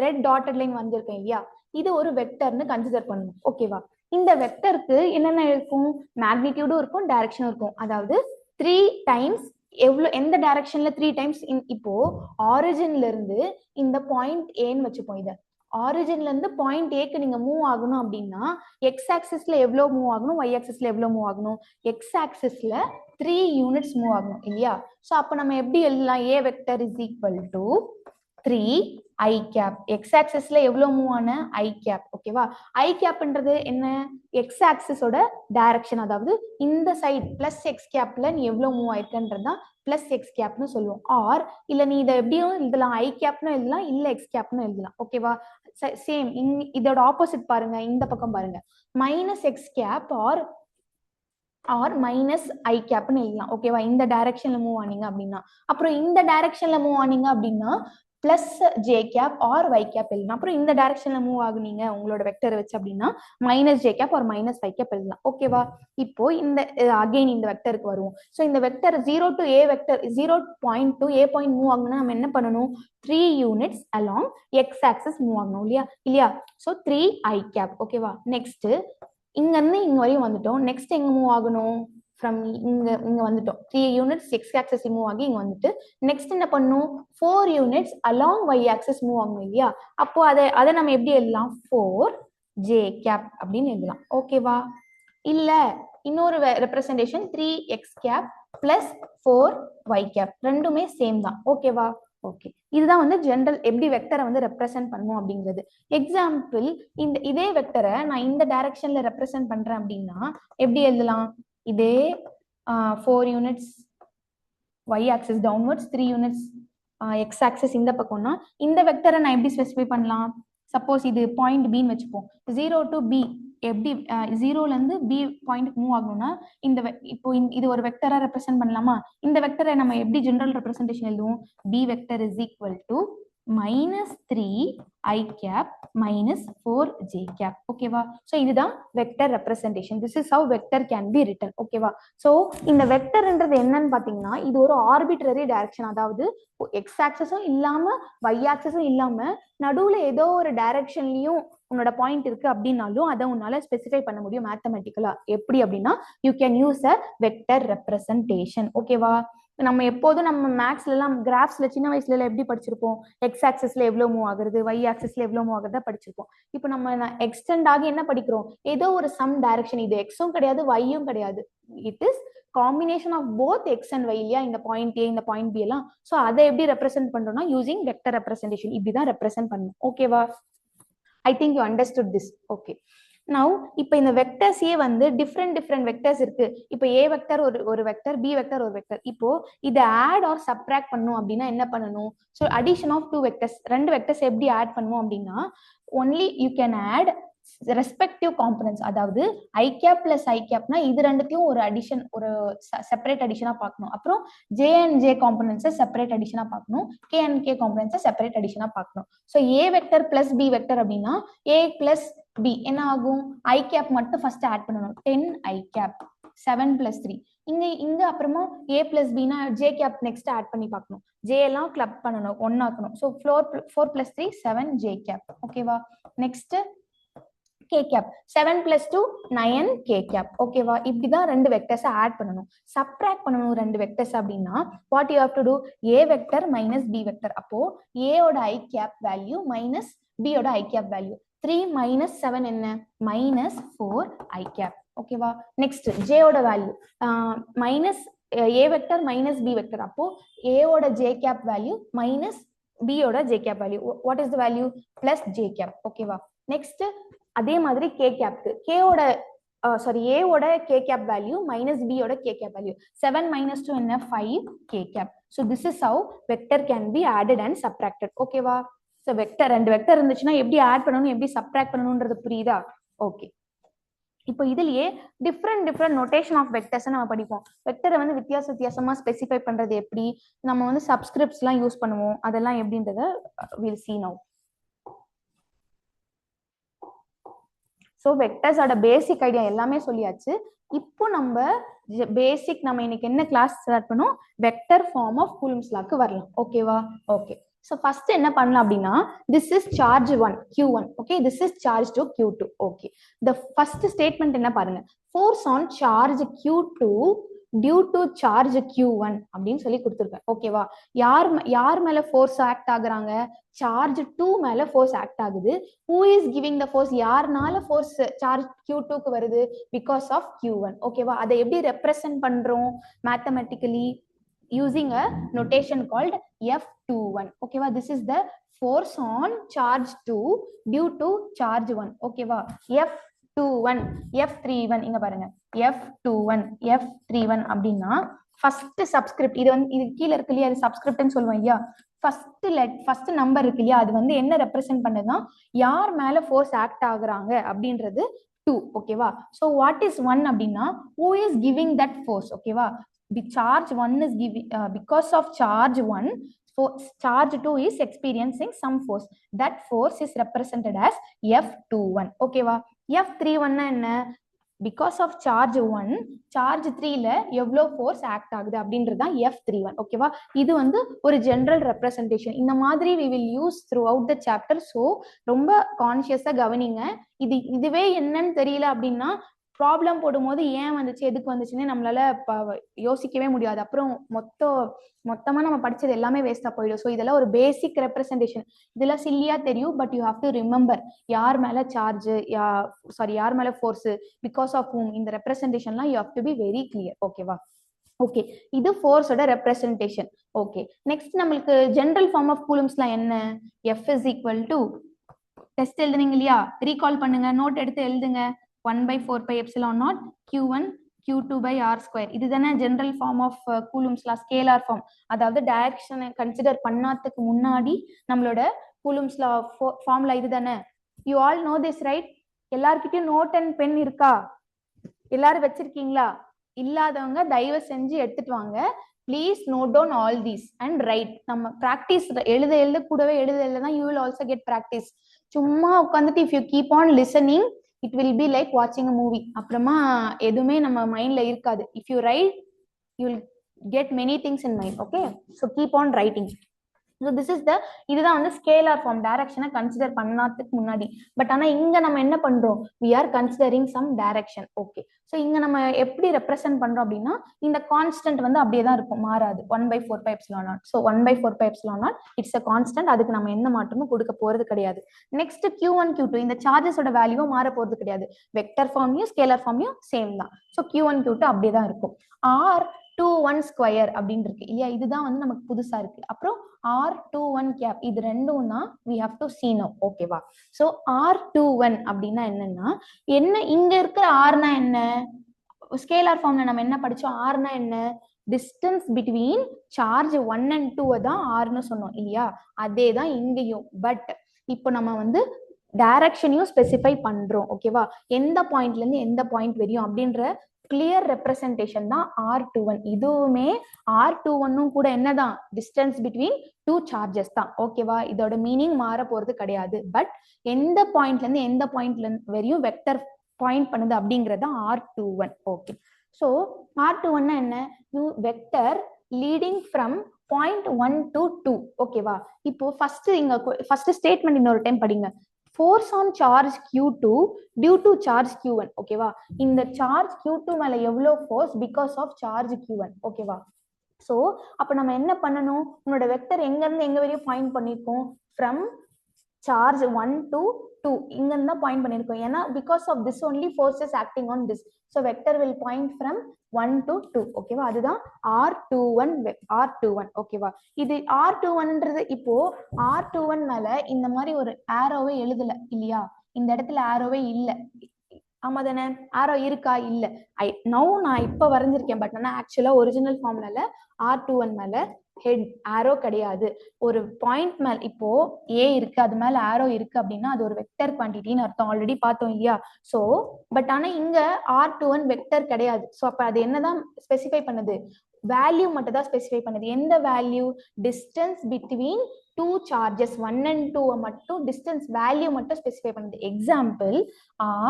ரெட் டாட்டட் லைன் வந்திருக்கேன் இல்லையா? இது ஒரு வெக்டர்னு கன்சிடர் பண்ணணும். ஓகேவா? இந்த வெக்டருக்கு என்னென்ன இருக்கும்? மேக்னிடியூடும் இருக்கும், டைரக்ஷனும் இருக்கும். அதாவது 3 டைம்ஸ் எந்த டைரக்ஷன்ல 3 டைம்ஸ். இப்போ ஆரிஜின்ல இருந்து இந்த பாயிண்ட் ஏன்னு வச்சுப்போம். இதை ஆரிஜின்ல இருந்து பாயிண்ட் ஏக்கு நீங்க மூவ் ஆகணும் அப்படின்னா எக்ஸ் ஆக்சிஸ்ல எவ்வளவு மூவ் ஆகணும், ஒய் ஆக்சிஸ்ல எவ்வளவு மூவ் ஆகணும்? எக்ஸ் ஆக்சிஸ்ல 3 யூனிட்ஸ் மூவ் ஆகணும் இல்லையா? சோ அப்ப நம்ம எப்படி எழுதலாம்? A vector is equal to 3i cap. X ஆக்சிஸ்ல எவ்வளவு மூவ் ஆன? I cap. ஓகேவா? ஐ கேப்ன்றது என்ன? எக்ஸ் ஆக்சிஸோட டைரக்ஷன். அதாவது இந்த சைடு பிளஸ் எக்ஸ் கேப்ல நீ எவ்வளவு மூவ் ஆயிருக்கன்றதுதான் பிளஸ் எக்ஸ் கேப்னு சொல்லுவோம். ஆர் இல்ல நீ இதை எப்படியும் எழுதலாம், ஐ கேப்னு எழுதலாம், இல்ல எக்ஸ் கேப்னு எழுதலாம். ஓகேவா? சேம் இதோட ஆப்போசிட் பாருங்க, இந்த பக்கம் பாருங்க, minus X cap or minus I கேப்னு எழுதலாம். ஓகேவா? இந்த டைரக்ஷன்ல மூவ் ஆனீங்க அப்படின்னா. அப்புறம் இந்த டைரக்ஷன்ல மூவ் ஆனீங்க அப்படின்னா plus J cap or Y cap எழுதலாம். அப்புறம் இந்த டைரக்ஷன்ல மூவ் ஆகுனீங்க உங்களோட வெக்டர் வச்சு அப்படின்னா minus J cap or minus Y cap எழுதலாம். ஓகேவா? இப்போ இந்த அகைன் இந்த வெக்டருக்கு வருவோம். ஸோ இந்த vector 0 to a vector 0 point to A point move ஆகணும்னா நம்ம என்ன பண்ணணும்? 3 units along X access move ஆகணும் இல்லையா? ஸோ 3 ஐ கேப். ஓகேவா? நெக்ஸ்ட் இங்க இருந்து இங்க வரையும் வந்துட்டோம். நெக்ஸ்ட் எங்க மூவ் ஆகணும்? ஃப்ரம் இங்க வந்துட்டோம். 3 யூனிட்ஸ் எக்ஸ் ஆக்சஸ் மூவ் ஆகி இங்க வந்துட்டு நெக்ஸ்ட் என்ன பண்ணும்? 4 units along Y axis move ஆகணும் இல்லையா? அப்போ அதை நம்ம எப்படி எழுதலாம்? 4 ஜே கேப் அப்படின்னு எழுதலாம். ஓகேவா? இல்ல இன்னொரு representation 3 X cap plus 4 Y cap, ரெண்டுமே சேம் தான். ஓகேவா? ஓகே, இதுதான் வந்து ஜெனரல் எப்படி வெக்டரை வந்து ரெப்ரசென்ட் பண்ணும் அப்படிங்கிறது. எக்ஸாம்பிள், இதே வெக்டரை நான் இந்த டைரக்ஷன்ல ரெப்ரசென்ட் பண்றேன் அப்படின்னா எப்படி எழுதலாம்? இதே 4 units Y axis downwards, 3 units X axis இந்த பக்கம்னா இந்த வெக்டரை நான் எப்படி ஸ்பெசிஃபை பண்ணலாம்? சப்போஸ் இது பாயிண்ட் பின்னு வச்சுப்போம். 0 to b எப்படி 0ல இருந்து பி பாயிண்ட்க்கு மூவ் ஆகணும்னா இப்போ இது ஒரு வெக்டரா ரெப்ரசென்ட் பண்ணலாமா? இந்த வெக்டரை நம்ம எப்படி ஜெனரல் ரெப்ரசன்டேஷன் எழுதுவோம்? B vector is equal to -3 i cap minus 4 j cap. ஓகேவா? ஸோ இதுதான் vector representation. This is how vector can be written. ஓகேவா? ஸோ இந்த வெக்டர்ன்றது என்னன்னு பாத்தீங்கன்னா இது ஒரு ஆர்பிட்ரரி டைரக்ஷன், அதாவது எக்ஸ் ஆக்சஸும் இல்லாம ஒய் ஆக்சஸும் இல்லாம நடுவுல ஏதோ ஒரு டைரக்ஷன்லயும் உன்னோட பாயிண்ட் இருக்கு அப்படின்னாலும் அதை உன்னால ஸ்பெசிஃபை பண்ண முடியும் மேத்தமெட்டிக்கலா. எப்படி அப்படின்னா you can use a vector representation. ஓகேவா? நம்ம எப்போதும் நம்ம மேக்ஸ்ல எல்லாம் கிராஃப்ஸ்ல சின்ன வயசுல எல்லாம் எப்படி படிச்சிருப்போம்? எக்ஸ் ஆக்சிஸ்ல எவ்வளவு மூவ் ஆகுறது, ஒய் ஆக்சிஸ்ல எவ்வளவு மூவ் ஆகுறதா படிச்சிருப்போம். இப்போ நம்ம எக்ஸ்டெண்ட் ஆகி என்ன படிக்கிறோம்? ஏதோ ஒரு சம் டைரக்ஷன், இது எக்ஸும் கிடையாது ஒய்யும் கிடையாது, it is combination of both X and Y இல்லையா? இந்த பாயிண்ட் ஏ இந்த பாயிண்ட் பி எல்லாம். ஸோ அதை எப்படி ரெப்ரசென்ட் பண்றோம்னா யூசிங் வெக்டர் ரெப்ரசன்டேஷன். இப்படிதான் ரெப்ரசென்ட் பண்ணணும். ஓகேவா? I think you understood this. Okay. Now இப்போ இந்த வெக்டர்ஸே வந்து டிஃப்ரெண்ட் வெக்டர்ஸ் இருக்கு. இப்போ ஏ வெக்டர் ஒரு வெக்டர், பி வெக்டர் ஒரு வெக்டர். இப்போ இதை ஆட் ஆர் சப்ட்ராக்ட் பண்ணணும் அப்படின்னா என்ன பண்ணணும்? So addition of 2 vectors, 2 vectors எப்படி ஆட் பண்ணுவோம் அப்படின்னா only you can add respective components. அதாவது ஐ கேப் பிளஸ் ஐ கேப்னா இது ரெண்டுத்தையும் ஒரு அடிஷன், ஒரு செப்பரேட் அடிஷனா பார்க்கணும். அப்புறம் ஜே அண்ட் ஜே காம்பனன்ட்ஸை செப்பரேட் அடிஷனா பார்க்கணும். கே அண்ட் கே காம்பனன்ட்ஸை செப்பரேட் அடிஷனா பார்க்கணும். So A vector plus B vector அப்படின்னா ஏ பிளஸ் பி என்ன ஆகும்? ஐ கேப் மட்டும் ஃபர்ஸ்ட் ஆட் பண்ணணும். 10 ஐ கேப் 7 பிளஸ் 3. இங்க அப்புறமா ஏ பிளஸ் பினா ஜே கேப் நெக்ஸ்ட் ஆட் பண்ணி பார்க்கணும். ஜே எல்லாம் கிளப் பண்ணணும், ஒன்னாக்கணும். So 4 plus 3 7 J cap. ஓகேவா? Next k cap 7 plus 2 9 k cap. ஓகேவா? இப்படிதான் 2 வெக்டர்ஸ் ஆட் பண்ணணும். சப்ட்ராக்ட் பண்ணணும் 2 வெக்டர்ஸ் அப்படின்னா what you have to do? a vector minus b vector. அப்போ a ஓட i cap value minus b ஓட i cap வேல்யூ. 3 minus 7 என்ன? minus 4 i cap. ஓகேவா? நெக்ஸ்ட் j ஓட value minus a vector minus b vector. அப்போ a ஓட j cap value minus b ஓட j cap value. what is the value? plus j cap. ஓகேவா? நெக்ஸ்ட் அதே மாதிரி கே கேப்க்கு கேவோட ஏவோட கே கேப் வேல்யூ மைனஸ் பியோட கே கேப் வேல்யூ. 7 minus 2 என்ன? 5 K cap. So this is how vector can be added and subtracted. ஓகேவா? ஸோ வெக்டர் 2 வெக்டர் இருந்துச்சுன்னா எப்படி ஆட் பண்ணணும், எப்படி சப்ட்ராக்ட் பண்ணணும்ன்றது புரியுதா? ஓகே. இப்போ இதுலயே டிஃப்ரெண்ட் நோட்டேஷன் ஆஃப் வெக்டர்ஸ் நம்ம படிப்போம். வெக்டரை வந்து வித்தியாசமா ஸ்பெசிஃபை பண்றது எப்படி, நம்ம வந்து சப்ஸ்கிரிப்ட்ஸ் எல்லாம் யூஸ் பண்ணுவோம், அதெல்லாம் எப்படின்றத வில் see now. ஸோ வெக்டர்ஸோட பேசிக் ஐடியா எல்லாமே சொல்லியாச்சு. இப்போ நம்ம இன்னைக்கு என்ன கிளாஸ் ஸ்டார்ட் பண்ணோம்? வெக்டர் ஃபார்ம் ஆஃப் கூலும்ஸ் லாக்கு வரலாம். ஓகேவா? ஓகே. ஸோ ஃபர்ஸ்ட் என்ன பண்ணலாம் அப்படின்னா this is charge 1 Q1. Okay, this is charge two Q2. Okay, the first statement என்ன பாருங்க, force on charge Q2 due to charge Q1 அப்படின்னு சொல்லி கொடுத்துருக்கேன். ஓகேவா? யார் மேல ஃபோர்ஸ் ஆக்ட் ஆகுறாங்க? சார்ஜ் 2 மேல ஃபோர்ஸ் ஆக்ட் ஆகுது. who is giving the force? யாருனால ஃபோர்ஸ் சார்ஜ் Q2க்கு வருது? because of Q1. ஓகேவா? அதை எப்படி ரெப்ரசன்ட் பண்றோம் mathematically? using a notation called F21. ஓகேவா? this is the force on charge 2 due to charge 1. ஓகேவா? F21 F31 இங்க பாருங்க, F21 F31 அப்படின்னா ஃபர்ஸ்ட் சப்ஸ்கிரிப்ட், இது கீழே இருக்கு இல்லையா, அது சப்ஸ்கிரிப்ட்னு சொல்லுவோம் இல்லையா. ஃபர்ஸ்ட் நம்பர் இருக்கு இல்லையா, அது வந்து என்ன ரெப்ரசென்ட் பண்ணுதுன்னா யார் மேல ஃபோர்ஸ் ஆக்ட் ஆகுறாங்க அப்படின்றது 2. ஓகேவா? ஸோ வாட் இஸ் 1 அப்படின்னா who is giving that force. ஓகேவா? the charge 1 is giving because of charge 1 So charge 2 is experiencing some force. That force is represented as F21. Okay va? F31 na enna? Because of charge 1, charge 3 ல எவ்வளோ ஃபோர்ஸ் ஆக்ட் ஆகுது அப்படின்றது தான் F31. ஓகேவா? இது வந்து ஒரு ஜெனரல் ரெப்ரசன்டேஷன். இந்த மாதிரி we will use throughout the chapter. So ரொம்ப கான்சியஸா கவனிங்க. இதுவே என்னன்னு தெரியல அப்படின்னா ப்ராப்ளம் போடும்போது ஏன் வந்துச்சு எதுக்கு வந்துச்சுன்னு நம்மளால யோசிக்கவே முடியாது. அப்புறம் மொத்தமா நம்ம படிச்சது எல்லாமே வேஸ்டா போயிடும். ஸோ இதெல்லாம் ஒரு பேசிக் ரெப்ரசன்டேஷன். இதெல்லாம் சில்லியா தெரியும், but you have to remember யார் மேல சார்ஜ், யார் மேல ஃபோர்ஸ், பிகாஸ் ஆஃப் ஹூம். இந்த ரெப்ரசன்டேஷன்லாம் you have to be very clear. ஓகேவா? ஓகே, இது ஃபோர்ஸோட ரெப்ரசன்டேஷன். ஓகே, நெக்ஸ்ட் நம்மளுக்கு ஜெனரல் ஃபார்ம் ஆஃப் கூலம்ஸ்லாம் என்ன? F is equal to, test எழுதுனீங்க இல்லையா? ரீகால் பண்ணுங்க, நோட் எடுத்து எழுதுங்க. 1/4 pi epsilon naught Q1 Q2 by R square. இதுதானே general form of Coulomb's law, scalar form. அதாவது டைரக்ஷனை கன்சிடர் பண்ணாததுக்கு முன்னாடி நம்மளோட கூலும்ஸ்லா ஃபார்முலா இதுதானே. You all know this right? எல்லார்கிட்டயும் நோட் அண்ட் பென் இருக்கா? எல்லாரும் வச்சிருக்கீங்களா? இல்லாதவங்க தயவு செஞ்சு எடுத்துட்டு வாங்க. Please note down all these and write. நம்ம ப்ராக்டிஸ் எழுத கூடவே எழுத தான் you will also get practice. சும்மா உட்காந்துட்டு if you keep on listening, it will be like watching a movie. அப்புறமா எதுவுமே நம்ம மைண்ட்ல இருக்காது. if you write, you will get many things in mind. okay, so keep on writing. so this is the, இதுதான் வந்து ஸ்கேலார் ஃபார்ம், டைரக்ஷனை கன்சிடர் பண்ணாததுக்கு முன்னாடி. பட் ஆனா இங்க நம்ம என்ன பண்றோம்? we are considering some direction. okay, so இங்க நம்ம எப்படி ரெப்ரசென்ட் பண்றோம் அப்படின்னா, இந்த கான்ஸ்டன்ட் வந்து அப்படியே தான் இருக்கும், மாறாது. 1/4 pi epsilon naught. so 1/4 pi epsilon naught, it's a constant. அதுக்கு நம்ம எந்த மாற்றமும் கொடுக்க போறது கிடையாது. நெக்ஸ்ட் Q1 Q2, இந்த சார்ஜஸோட வேல்யூவும் மாற போறது கிடையாது. வெக்டர் ஃபார்ம்லயும் ஸ்கேலார் ஃபார்ம்லயும் சேம் தான். so Q1 Q2 அப்படியே தான் இருக்கும். R21 ஸ்கொயர் அப்படின்னு இருக்கு இல்லையா? இதுதான் வந்து நமக்கு புதுசா இருக்கு. அப்புறம் R21 கேப், இது ரெண்டும் தான் we have to see now. ஓகேவா? so R21 அப்படின்னா என்னன்னா, என்ன இங்க இருக்கிற ஆர்னா என்ன? ஸ்கேலார் ஃபார்ம்ல நம்ம என்ன படிச்சோம்? ஆர்னா என்ன? டிஸ்டன்ஸ் பிட்வீன் சார்ஜ் 1 and 2 தான் ஆர்னு சொன்னோம் இல்லையா? அதே தான் இங்கேயும். பட் இப்போ நம்ம வந்து டைரக்ஷனையும் ஸ்பெசிஃபை பண்றோம். ஓகேவா? எந்த பாயிண்ட்ல இருந்து எந்த பாயிண்ட் வரையும் அப்படின்ற கிளியர் ரெப்ரசன்டேஷன் தான் R21. இதுவுமே R21 கூட என்னதான்? டிஸ்டன்ஸ் பிட்வீன் 2 சார்ஜஸ் தான். ஓகேவா? இதோட மீனிங் மாற போறது கிடையாது. பட் எந்த பாயிண்ட்ல இருந்து எந்த பாயிண்ட்ல வரையும் வெக்டர் பாயிண்ட் பண்ணுது அப்படிங்கறது R21. ஓகே, சோ R21 என்ன? Vector leading from point 1 to 2. ஓகேவா? இப்போ ஃபர்ஸ்ட் ஸ்டேட்மெண்ட் இன்னொரு டைம் படிங்க. force on charge Q2 due to charge Q1. ஓகேவா? இந்த சார்ஜ் Q2 மேல எவ்வளவு force? Because of charge Q1. ஓகேவா? சோ அப்ப நம்ம என்ன பண்ணணும்? உன்னோட வெக்டர் எங்க இருந்து எங்க வரையும் பாயிண்ட் பண்ணிருக்கோம்? ஃப்ரம் சார்ஜ் 1 to 2 இங்க இருந்தா பாயிண்ட் பண்ணிருக்கோம். ஏன்னா because of this only force is acting on this. so vector will point from 1 to 2. ஓகேவா? அதுதான் R21. ஓகேவா? இது R21ன்றது இப்போ R21 மேல இந்த மாதிரி ஒரு ஆரோவே எழுதல இல்லையா? இந்த இடத்துல ஆரோவே இல்ல. ஆமா தானே? ஆரோ இருக்கா? இல்ல. நான் இப்ப வரைஞ்சிருக்கேன். பட் ஆனா ஆக்சுவலா ஒரிஜினல் ஃபார்ம்ல R21 மேல ஹெட் ஆரோ கிடையாது. ஒரு பாயிண்ட் மேல இப்போ ஏ இருக்கு, அது மேல ஆரோ இருக்கு அப்படின்னா அது ஒரு வெக்டர் குவான்டிட்டின்னு அர்த்தம். ஆல்ரெடி பார்த்தோம் இல்லையா? சோ பட் ஆனா இங்க R21 வெக்டர் கிடையாது. சோ அப்ப அது என்னதான் ஸ்பெசிஃபை பண்ணுது? வேல்யூ மட்டும் தான் ஸ்பெசிஃபை பண்ணுது. எந்த value? Distance between 2 charges 1 and 2 மட்டும் டிஸ்டன்ஸ் வேல்யூ மட்டும் ஸ்பெசிஃபை பண்ணுது. Example,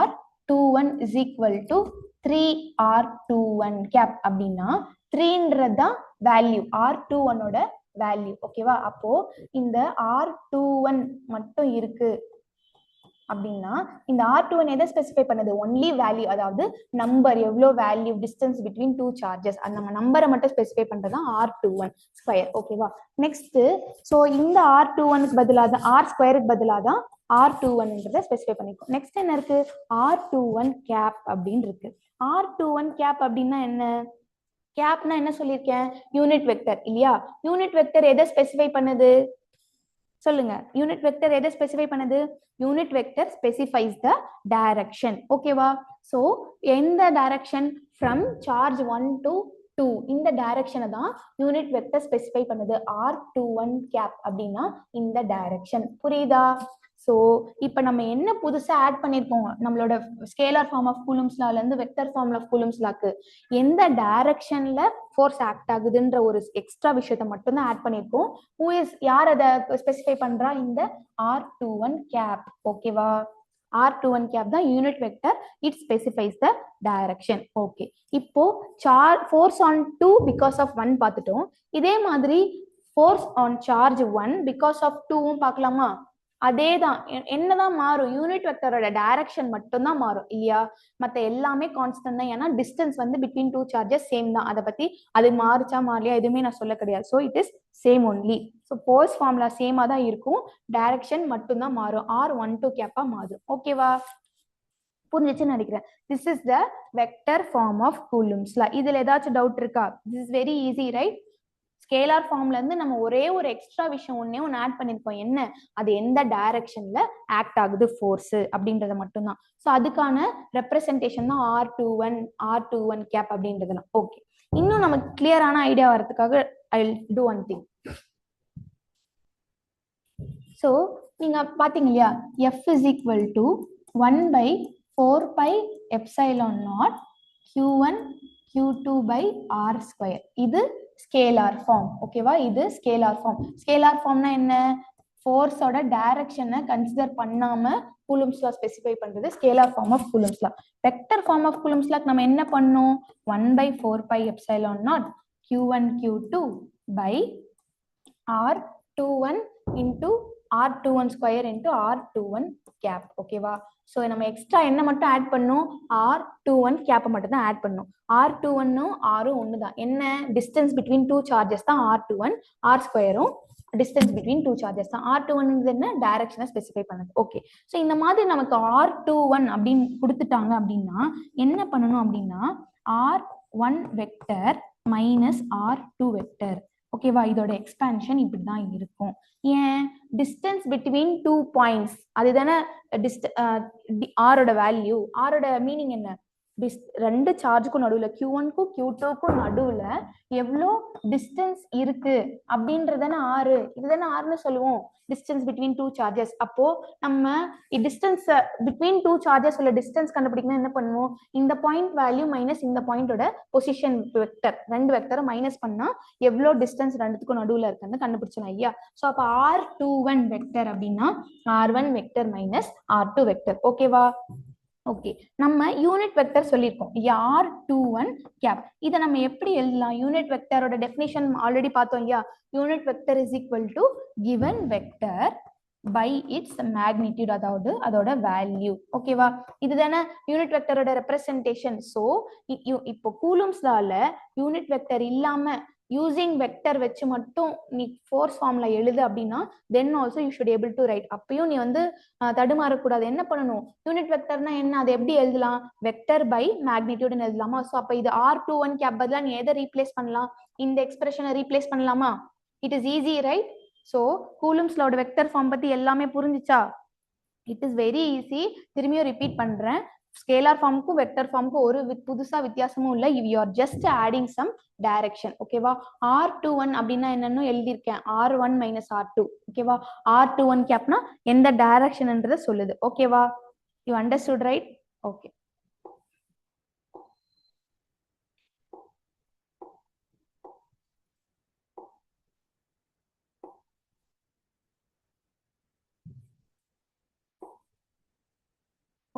R21 is equal to 3R21 கேப் அப்படின்னா 3ன்றதான் வேல்யூ, R21 ஓட வேல்யூ. ஓகேவா? அப்போ இந்த R21 மட்டும் இருக்கு அப்படின்னா இந்த R21 எதை ஸ்பெசிஃபை பண்ணுது? ஒன்லி வேல்யூ, அதாவது நம்பர், எவ்வளோ வேல்யூ டிஸ்டன்ஸ் பிட்வீன் 2 சார்ஜஸ், அந்த நம்ம நம்பரை மட்டும் ஸ்பெசிஃபை பண்றதுதான் R21 ஸ்கொயர். ஓகேவா? நெக்ஸ்ட், சோ இந்த R21க்கு பதிலாக தான் R ஸ்கொயருக்கு பதிலாக தான் R21ன்றதை ஸ்பெசிஃபை பண்ணிருக்கோம். நெக்ஸ்ட் என்ன இருக்கு? R21 கேப் அப்படின்னு இருக்கு. R21 கேப் அப்படின்னா என்ன? கேப்னா என்ன சொல்லியிருக்கேன்? யூனிட் வெக்டர் இல்லையா? யூனிட் வெக்டர் எதை ஸ்பெசிஃபை பண்ணுது? சொல்லுங்க. யூனிட் வெக்டர் எதை ஸ்பெசிஃபை பண்ணுது? Unit vector specifies the direction. ஓகேவா? சோ எந்த டைரக்ஷன்? ஃப்ரம் சார்ஜ் 1 to 2 இந்த டைரக்ஷனை தான் யூனிட் வெக்டர் ஸ்பெசிஃபை பண்ணுது. R21 கேப் அப்படின்னா இந்த டைரக்ஷன். புரியுதா? ஸோ இப்போ நம்ம என்ன புதுசா ஆட் பண்ணிருக்கோம் நம்மளோட ஸ்கேலார் ஃபார்ம் ஆஃப் கூலும்ஸ் லால இருந்து வெக்டர் ஃபார்ம் ஆஃப் கூலும்ஸ் லாக்கு எந்த டைரக்ஷன்ல ஃபோர்ஸ் ஆக்ட் ஆகுதுன்ற ஒரு எக்ஸ்ட்ரா விஷயத்த மட்டும் தான் ஆட் பண்ணிருக்கோம். யார் அதை ஸ்பெசிஃபை பண்றா? இந்த R21 கேப். ஓகேவா? R21 கேப் தான் unit vector. It specifies the direction. Okay, இப்போ ஃபோர்ஸ் ஆன் 2 பிகாஸ் ஆஃப் 1 பார்த்துட்டோம். இதே மாதிரி force on charge 1 because of 2வும் பார்க்கலாமா? அதே தான். என்னதான் மாறும்? யூனிட் வெக்டரோட டைரக்ஷன் மட்டும் தான் மாறும் இல்லையா? மற்ற எல்லாமே கான்ஸ்டன்ட் தான். ஏன்னா டிஸ்டன்ஸ் வந்து பிட்வீன் டூ சார்ஜஸ் சேம் தான். அதை பத்தி அது மாறுச்சா மாறலையா எதுவுமே நான் சொல்ல கிடையாது. So it is same only. So force formula சேமா தான் இருக்கும், டைரக்ஷன் மட்டும் தான் மாறும். R12 கேப்பா மாறும். ஓகேவா? புரிஞ்சிச்சுன்னு நினைக்கிறேன். This is the vector form of Coulomb's law. இதுல ஏதாச்சும் டவுட் இருக்கா? This is very easy right? Scalar ஃபார்ம்ல இருந்து நம்ம ஒரே ஒரு எக்ஸ்ட்ரா விஷயம் ஒன்னே ஒன்று ஆட் பண்ணிருக்கோம். என்ன? அது எந்த டைரக்ஷன்ல ஆக்ட் ஆகுது ஃபோர்ஸ் அப்படின்றத மட்டும்தான். ஸோ அதுக்கான ரெப்ரசன்டேஷன் தான் R21 கேப் அப்படின்றதுலாம். ஓகே, இன்னும் நமக்கு கிளியரான ஐடியா வரதுக்காக I will do one thing. So நீங்க பாத்தீங்க இல்லையா, F is equal to 1/4πε0 Q1 Q2 by R square. இது ஸ்கேலார் ஃபார்ம். ஓகேவா? இது ஸ்கேலார் ஃபார்ம். ஸ்கேலார் ஃபார்ம்னா என்ன? ஃபோர்ஸோட டைரக்ஷனை கன்சிடர் பண்ணாம கூலும்ஸ் லா ஸ்பெசிஃபை பண்றது scalar form of Coulomb's law. Vector form of Coulomb's லாக்கு நம்ம என்ன பண்ணோம்? 1/4πε0 Q1 Q2 by R21 into R21 square into R21 cap. ஓகேவா? ஸோ நம்ம எக்ஸ்ட்ரா என்ன மட்டும் ஆட் பண்ணோம்? R21 கேப்பை மட்டும் தான் ஆட் பண்ணோம். R21 ஆரும் ஒன்று தான். என்ன? டிஸ்டன்ஸ் பிட்வீன் டூ சார்ஜஸ் தான் R21. R ஸ்கொயரும் டிஸ்டன்ஸ் பிட்வீன் டூ சார்ஜஸ் தான். R21 என்ன? டைரக்ஷனை ஸ்பெசிஃபை பண்ணுது. ஓகே, ஸோ இந்த மாதிரி நமக்கு R21 அப்படின்னு கொடுத்துட்டாங்க அப்படின்னா என்ன பண்ணணும் அப்படின்னா R1 vector minus R2 vector. ஓகேவா? இதோட எக்ஸ்பான்ஷன் இப்படிதான் இருக்கும். ஏன்? டிஸ்டன்ஸ் பிட்வீன் டூ பாயிண்ட்ஸ் அதுதானே ஆரோட வேல்யூ. ஆரோட மீனிங் என்ன? ரெண்டு சார்ஜுக்கும் நடுவுல Q1க்கும் Q2க்கும் நடுவுல எவ்வளோ டிஸ்டன்ஸ் இருக்கு அப்படின்றதானே ஆறு. இதுதானே ஆறுன்னு சொல்லுவோம், டிஸ்டன்ஸ் பிட்வீன் டூ சார்ஜஸ். அப்போ நம்ம டிஸ்டன்ஸ் பிட்வீன் டூ சார்ஜஸ் உள்ள டிஸ்டன்ஸ் கண்டுபிடிக்கணும். என்ன பண்ணுவோம்? இந்த பாயிண்ட் வேல்யூ மைனஸ் இந்த பாயிண்டோட பொசிஷன் வெக்டர், ரெண்டு வெக்டரை மைனஸ் பண்ணா எவ்வளோ டிஸ்டன்ஸ் ரெண்டுத்துக்கும் நடுவுல இருக்குன்னு கண்டுபிடிச்சலாம் ஐயா. ஸோ அப்போ R21 வெக்டர் அப்படின்னா R1 vector minus R2 vector. ஓகேவா? ஓகே, நம்ம யூனிட் வெக்டர் சொல்லியிருக்கோம் R21 கேப். இதை நம்ம எப்படி எழுதலாம்? யூனிட் வெக்டரோட டெஃபினிஷன் ஆல்ரெடி பார்த்தோம் இல்லையா? Unit vector is equal to given vector by its magnitude, அதாவது அதோட வேல்யூ. ஓகேவா? இதுதானே யூனிட் வெக்டரோட ரெப்ரசன்டேஷன். ஸோ இப்போ கூலும்ஸ் லால யூனிட் வெக்டர் இல்லாம யூசிங் வெக்டர் வச்சு மட்டும் நீ ஃபோர்ஸ் ஃபார்ம்ல எழுது அப்படின்னா then also you should able to write. அப்பயும் நீ வந்து தடுமாறக்கூடாது. என்ன பண்ணணும்? யூனிட் வெக்டர்னா என்ன? அதை எப்படி எழுதலாம்? வெக்டர் பை மேக்னிடியூட்னு எழுதலாமா? ஸோ அப்போ இது R21 கேப் பதிலா நீ எதை ரீப்ளேஸ் பண்ணலாம்? இந்த எக்ஸ்பிரஷனை ரீப்ளேஸ் பண்ணலாமா? It is easy right? So Coulomb's லாவோட வெக்டர் ஃபார்ம் பத்தி எல்லாமே புரிஞ்சிச்சா? It is very easy. திரும்பியும் ரிப்பீட் பண்றேன், ஸ்கேலார் ஃபார்முக்கும் வெக்டர் ஃபார்முக்கும் ஒரு புதுசா வித்தியாசமும் இல்லை. You are just adding some direction. ஓகேவா? R21 அப்படின்னா என்னன்னு எழுதியிருக்கேன், R1 மைனஸ் R2. ஓகேவா? R21 கேப்னா எந்த டைரக்ஷன்ன்றதை சொல்லுது. ஓகேவா? You understood right? Okay.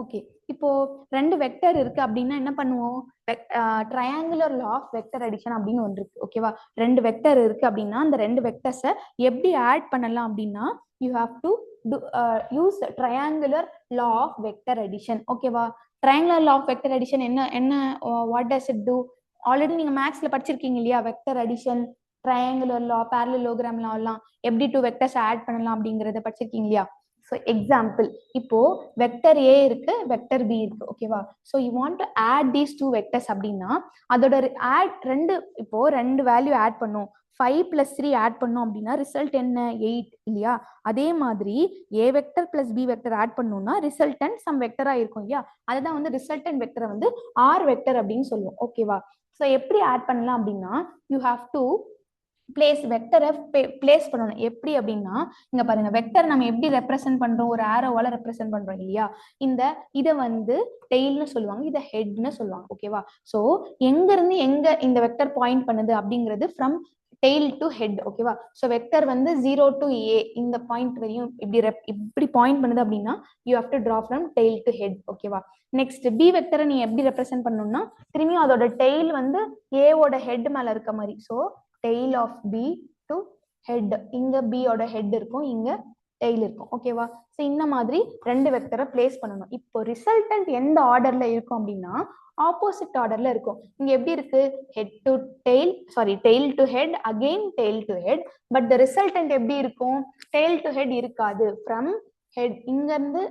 Okay, இப்போ ரெண்டு வெக்டர் இருக்கு அப்படின்னா என்ன பண்ணுவோம்? Triangular law of vector addition அப்படின்னு ஒன்று இருக்கு. ஓகேவா? ரெண்டு வெக்டர் இருக்கு அப்படின்னா அந்த ரெண்டு வெக்டர்ஸை எப்படி ஆட் பண்ணலாம் அப்படின்னா you have to use triangular law of vector addition. ஓகேவா? Triangular law of vector addition என்ன what does it do? Already நீங்க மேக்ஸ்ல படிச்சிருக்கீங்க இல்லையா? Vector addition, triangular law, parallelogram law எல்லாம் எப்படி டூ வெக்டர்ஸ் ஆட் பண்ணலாம் அப்படிங்கறத படிச்சிருக்கீங்க இல்லையா? ஸோ எக்ஸாம்பிள், இப்போ வெக்டர் ஏ இருக்கு, வெக்டர் பி இருக்கு. ஓகேவா? So you want to add these two vectors அப்படின்னா அதோட இப்போ ரெண்டு வேல்யூ ஆட் பண்ணும். 5 + 3 ஆட் பண்ணோம் அப்படின்னா ரிசல்ட் என்ன? 8 இல்லையா? அதே மாதிரி A vector plus B vector add பண்ணோம்னா ரிசல்டன்ட் சம் வெக்டரா இருக்கும் இல்லையா? அதுதான் வந்து ரிசல்டன்ட் வெக்டரை வந்து ஆர் வெக்டர் அப்படின்னு சொல்லுவோம். ஓகேவா? ஸோ எப்படி ஆட் பண்ணலாம் அப்படின்னா யூ ஹாவ் டு பிளேஸ் வெக்டரை பிளேஸ் பண்ணணும். எப்படி அப்படின்னா இங்க பாருங்க, வெக்டர் நம்ம எப்படி ரெப்ரசென்ட் பண்றோம், ஒரு ஆரோவால ரெப்ரசென்ட் பண்றோம் இல்லையா. இதை வந்து டெய்ல்னு சொல்லுவாங்க, இதை ஹெட்னு சொல்லுவாங்க. ஓகேவா. ஸோ எங்க இருந்து எங்க இந்த வெக்டர் பாயிண்ட் பண்ணுது அப்படிங்கிறது ஃப்ரம் டெய்ல் டு ஹெட். ஓகேவா. ஸோ வெக்டர் வந்து 0 to a இந்த பாயிண்ட் வரையும் இப்படி பாயிண்ட் பண்ணுது அப்படின்னா you have to draw from tail to head. ஓகேவா. நெக்ஸ்ட் பி வெக்டரை நீ எப்படி ரெப்ரசென்ட் பண்ணணும்னா திரும்பியும் அதோட டெய்ல் வந்து ஏவோட ஹெட் மேல இருக்க மாதிரி. So tail of B to head, இங்க பி ஓட ஹெட் இருக்கும், இங்க டெய்ல் இருக்கும். ஓகேவா. ஸோ இந்த மாதிரி ரெண்டு வெக்டரை பிளேஸ் பண்ணணும். இப்போ ரிசல்டன்ட் எந்த ஆர்டர்ல இருக்கும் அப்படின்னா ஆப்போசிட் ஆர்டர்ல இருக்கும். இங்க எப்படி இருக்கு, head to tail, sorry tail to head, again tail to head. But the resultant எப்படி இருக்கும், டெய்ல் டு ஹெட் இருக்காது. ஃப்ரம் ஹெட் இங்க இருந்து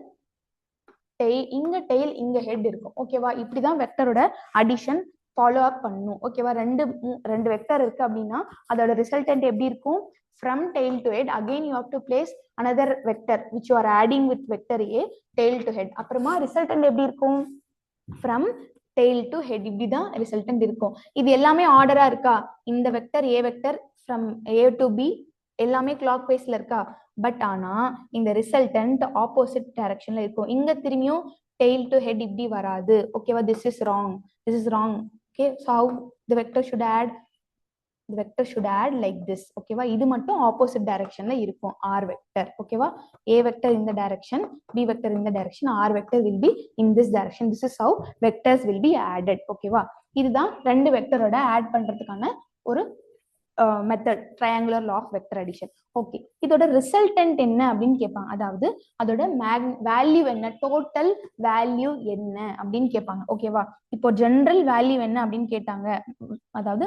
இங்க டெய்ல் இங்க ஹெட் இருக்கும். ஓகேவா. இப்படிதான் வெக்டரோட அடிஷன் ஃபாலோ அப் பண்ணணும். ஓகேவா. ரெண்டு வெக்டர் இருக்கு அப்படின்னா அதோட ரிசல்டன்ட் எப்படி இருக்கும், from tail to head, again you have to place another vector which you are adding with vector a, tail to head. அப்புறமா ரிசல்டன்ட் எப்படி இருக்கும், from tail to head. இப்படிதான் ரிசல்டன்ட் இருக்கும். இது எல்லாமே ஆர்டரா இருக்கா, இந்த vector a vector from a to b எல்லாமே கிளாக் வைஸ்ல இருக்கா. பட் ஆனா இந்த ரிசல்டன்ட் ஆப்போசிட் டைரக்ஷன்ல இருக்கும். இங்க திரும்பியும் tail to head இப்படி வராது. ஓகேவா. this is wrong. Okay, so how the vector should add like this. ஓகேவா. இது மட்டும் ஆப்போசிட் டைரக்ஷன்ல இருக்கும் r வெக்டர். ஓகேவா. a வெக்டர் இந்த டைரக்ஷன், b வெக்டர் இந்த direction, r vector will be in this direction. This is how vectors will be added. ஓகேவா. இதுதான் ரெண்டு வெக்டரோட ஆட் பண்றதுக்கான ஒரு method, triangular law of vector addition. Okay. இதோட ரிசல்டன்ட் என்ன அப்படின்னு கேட்பாங்க. அதாவது அதோட வேல்யூ என்ன, டோட்டல் வேல்யூ என்ன அப்படின்னு கேட்பாங்க. ஓகேவா. இப்போ ஜெனரல் வேல்யூ என்ன அப்படின்னு கேட்டாங்க, அதாவது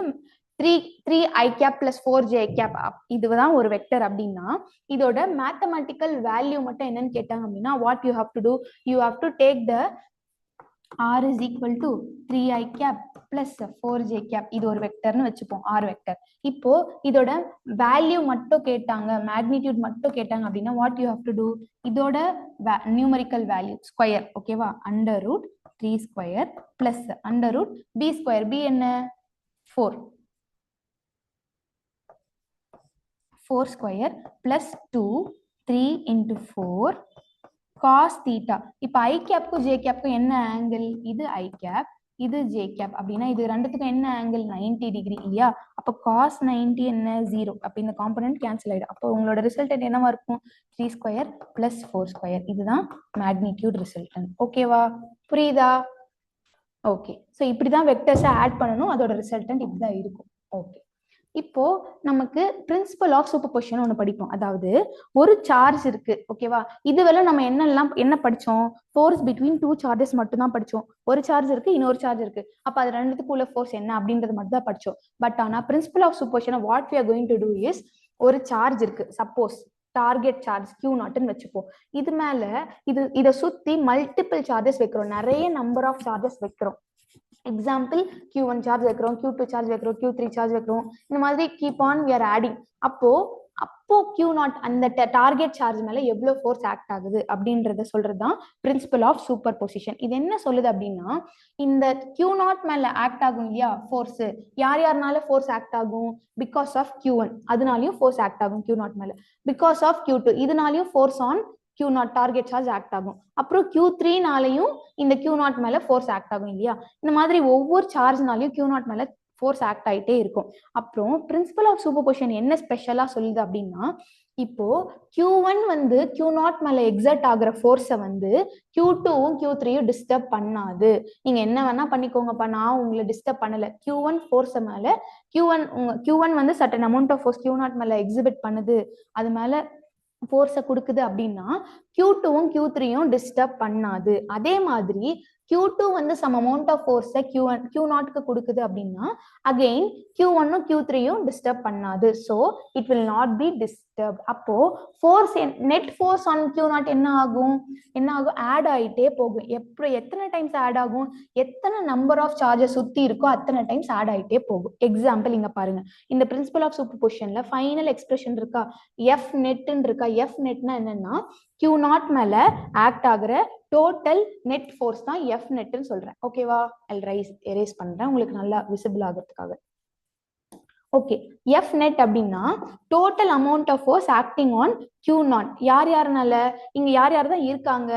3 i cap plus 4 j cap இதுதான் ஒரு வெக்டர் அப்படின்னா இதோட மேத்தமெட்டிக்கல் வேல்யூ மட்டும் என்னன்னு கேட்டாங்க அப்படின்னா what you have to do, you have to take the r is equal to 3i cap plus 4j cap. இது ஒரு வெக்டர்னு வச்சுப்போம், r வெக்டர். இப்போ இதோட வேல்யூ மட்டும் கேட்டாங்க, மேக்னிடியூட் மட்டும் கேட்டாங்க அப்படின்னா what you have to do, இதோட நியூமரிக்கல் வேல்யூ ஸ்கொயர். ஓகேவா. Under root 3 square plus under root b square. b என்ன, 4 square plus 2 3 into 4 cos theta. இப்போ i கேப்க்கும் j கேப்க்கும் என்ன ஆங்கிள், இது i கேப், இது j கேப் அப்படின்னா இது ரெண்டுத்துக்கும் என்ன ஆங்கிள், 90 டிகிரி இல்லையா. அப்போ cos 90 என்ன, 0. அப்போ இந்த காம்பனன்ட் கேன்சல் ஆயிடும். அப்போ உங்களோட ரிசல்டன்ட் என்னவா இருக்கும், 3 ஸ்கொயர் பிளஸ் 4 ஸ்கொயர். இதுதான் மேக்னிடியூட் ரிசல்டன்ட். ஓகேவா. புரியுதா. ஓகே. ஸோ இப்படிதான் வெக்டர்ஸை ஆட் பண்ணணும், அதோட ரிசல்டன்ட் இப்படிதான் இருக்கும். ஓகே. இப்போ நமக்கு பிரின்சிபல் ஆஃப் சூப்பர்பொசிஷன் ஒன்று படிப்போம். அதாவது ஒரு சார்ஜ் இருக்கு. ஓகேவா. இதுவரை நம்ம என்ன படிச்சோம், ஃபோர்ஸ் பிட்வீன் 2 சார்ஜஸ் மட்டும் தான் படிச்சோம். ஒரு சார்ஜ் இருக்கு, இன்னொரு சார்ஜ் இருக்கு. அப்ப அது ரெண்டுத்துக்கு உள்ள ஃபோர்ஸ் என்ன அப்படின்றது மட்டும் தான் படிச்சோம். பட் ஆனா principle of superposition what we are going to do is, ஒரு சார்ஜ் இருக்கு, சப்போஸ் டார்கெட் சார்ஜ் Q0 வச்சுப்போம். இது மேல இதை சுத்தி மல்டிபிள் சார்ஜஸ் வைக்கிறோம், நிறைய நம்பர் ஆஃப் சார்ஜஸ் வைக்கிறோம். எக்ஸாம்பிள் Q1 சார்ஜ் வைக்கிறோம், Q2 சார்ஜ் வைக்கிறோம், Q3 சார்ஜ் வைக்கிறோம். இந்த மாதிரி keep on we are adding. அப்போ Q0 அந்த டார்கெட் சார்ஜ் மேல எவ்வளவு ஃபோர்ஸ் ஆக்ட் ஆகுது அப்படின்றத சொல்றதுதான் பிரின்சிபல் ஆஃப் சூப்பர் பொசிஷன். இது என்ன சொல்லுது அப்படின்னா, இந்த Q0 மேல ஆக்ட் ஆகும் இல்லையா ஃபோர்ஸ், யாருனால ஃபோர்ஸ் ஆக்ட் ஆகும், பிகாஸ் ஆஃப் Q1 அதனாலயும் ஃபோர்ஸ் ஆக்ட் ஆகும் Q0 மேல, பிகாஸ் ஆஃப் Q2 இதனாலயும் force on Q0 target charge act ஆகும். அப்புறம் Q3நாலையும் இந்த Q0 மேல ஃபோர்ஸ் ஆக்ட் ஆகும் இல்லையா. இந்த மாதிரி ஒவ்வொரு சார்ஜ்னாலையும் Q0 மேல ஃபோர்ஸ் ஆக்ட் ஆயிட்டே இருக்கும். அப்புறம் பிரின்சிபல் ஆஃப் சூப்பர்பொசிஷன் என்ன ஸ்பெஷலா சொல்லுது அப்படின்னா, இப்போ Q1 வந்து Q0 மேல எக்ஸர்ட் ஆகுற ஃபோர்ஸை வந்து Q2வும் Q3யும் டிஸ்டர்ப் பண்ணாது. நீங்க என்ன வேணா பண்ணிக்கோங்கப்பா, நான் உங்களை டிஸ்டர்ப் பண்ணல. Q1 ஃபோர்ஸ் மேல Q1 வந்து certain amount of force Q0 மேல எக்ஸிபிட் பண்ணுது, அது மேல ஃபோர்ஸை கொடுக்குது அப்படின்னா Q2வும் Q3யும் டிஸ்டர்ப் பண்ணாது. அதே மாதிரி Q2 வந்து சம் அமௌண்ட் ஆஃப் ஃபோர்ஸை Q0க்கு கொடுக்குது அப்படின்னா அகெயின் Q1ம் Q3யும் டிஸ்டர்ப் பண்ணாது. So it will not be disturb. அப்போ force net force on Q0 என்ன ஆகும் ஆட் ஆயிட்டே போகும். எத்தனை டைம்ஸ் ஆட் ஆகும், எத்தனை நம்பர் ஆஃப் சார்ஜஸ் சுத்தி இருக்கோ அத்தனை டைம்ஸ் ஆட் ஆயிட்டே போகும். எக்ஸாம்பிள் இங்க பாருங்க, இந்த பிரின்சிபல் ஆஃப் சூப்பர்பொசிஷன்ல ஃபைனல் எக்ஸ்பிரஷன் இருக்கா, F நெட்னு இருக்கா. F நெட்னா என்னன்னா Q0 மேல ஆக்ட் ஆகுற டோட்டல் நெட் ஃபோர்ஸ் தான் F நெட்னு சொல்றேன். ஓகேவா. எரேஸ் பண்றேன் உங்களுக்கு நல்லா விசிபிள் ஆகிறதுக்காக. ஓகே, எஃப் நெட் அப்படின்னா total amount of force acting on Q naught. யார் யாருனால இங்க யார் யார் தான் இருக்காங்க,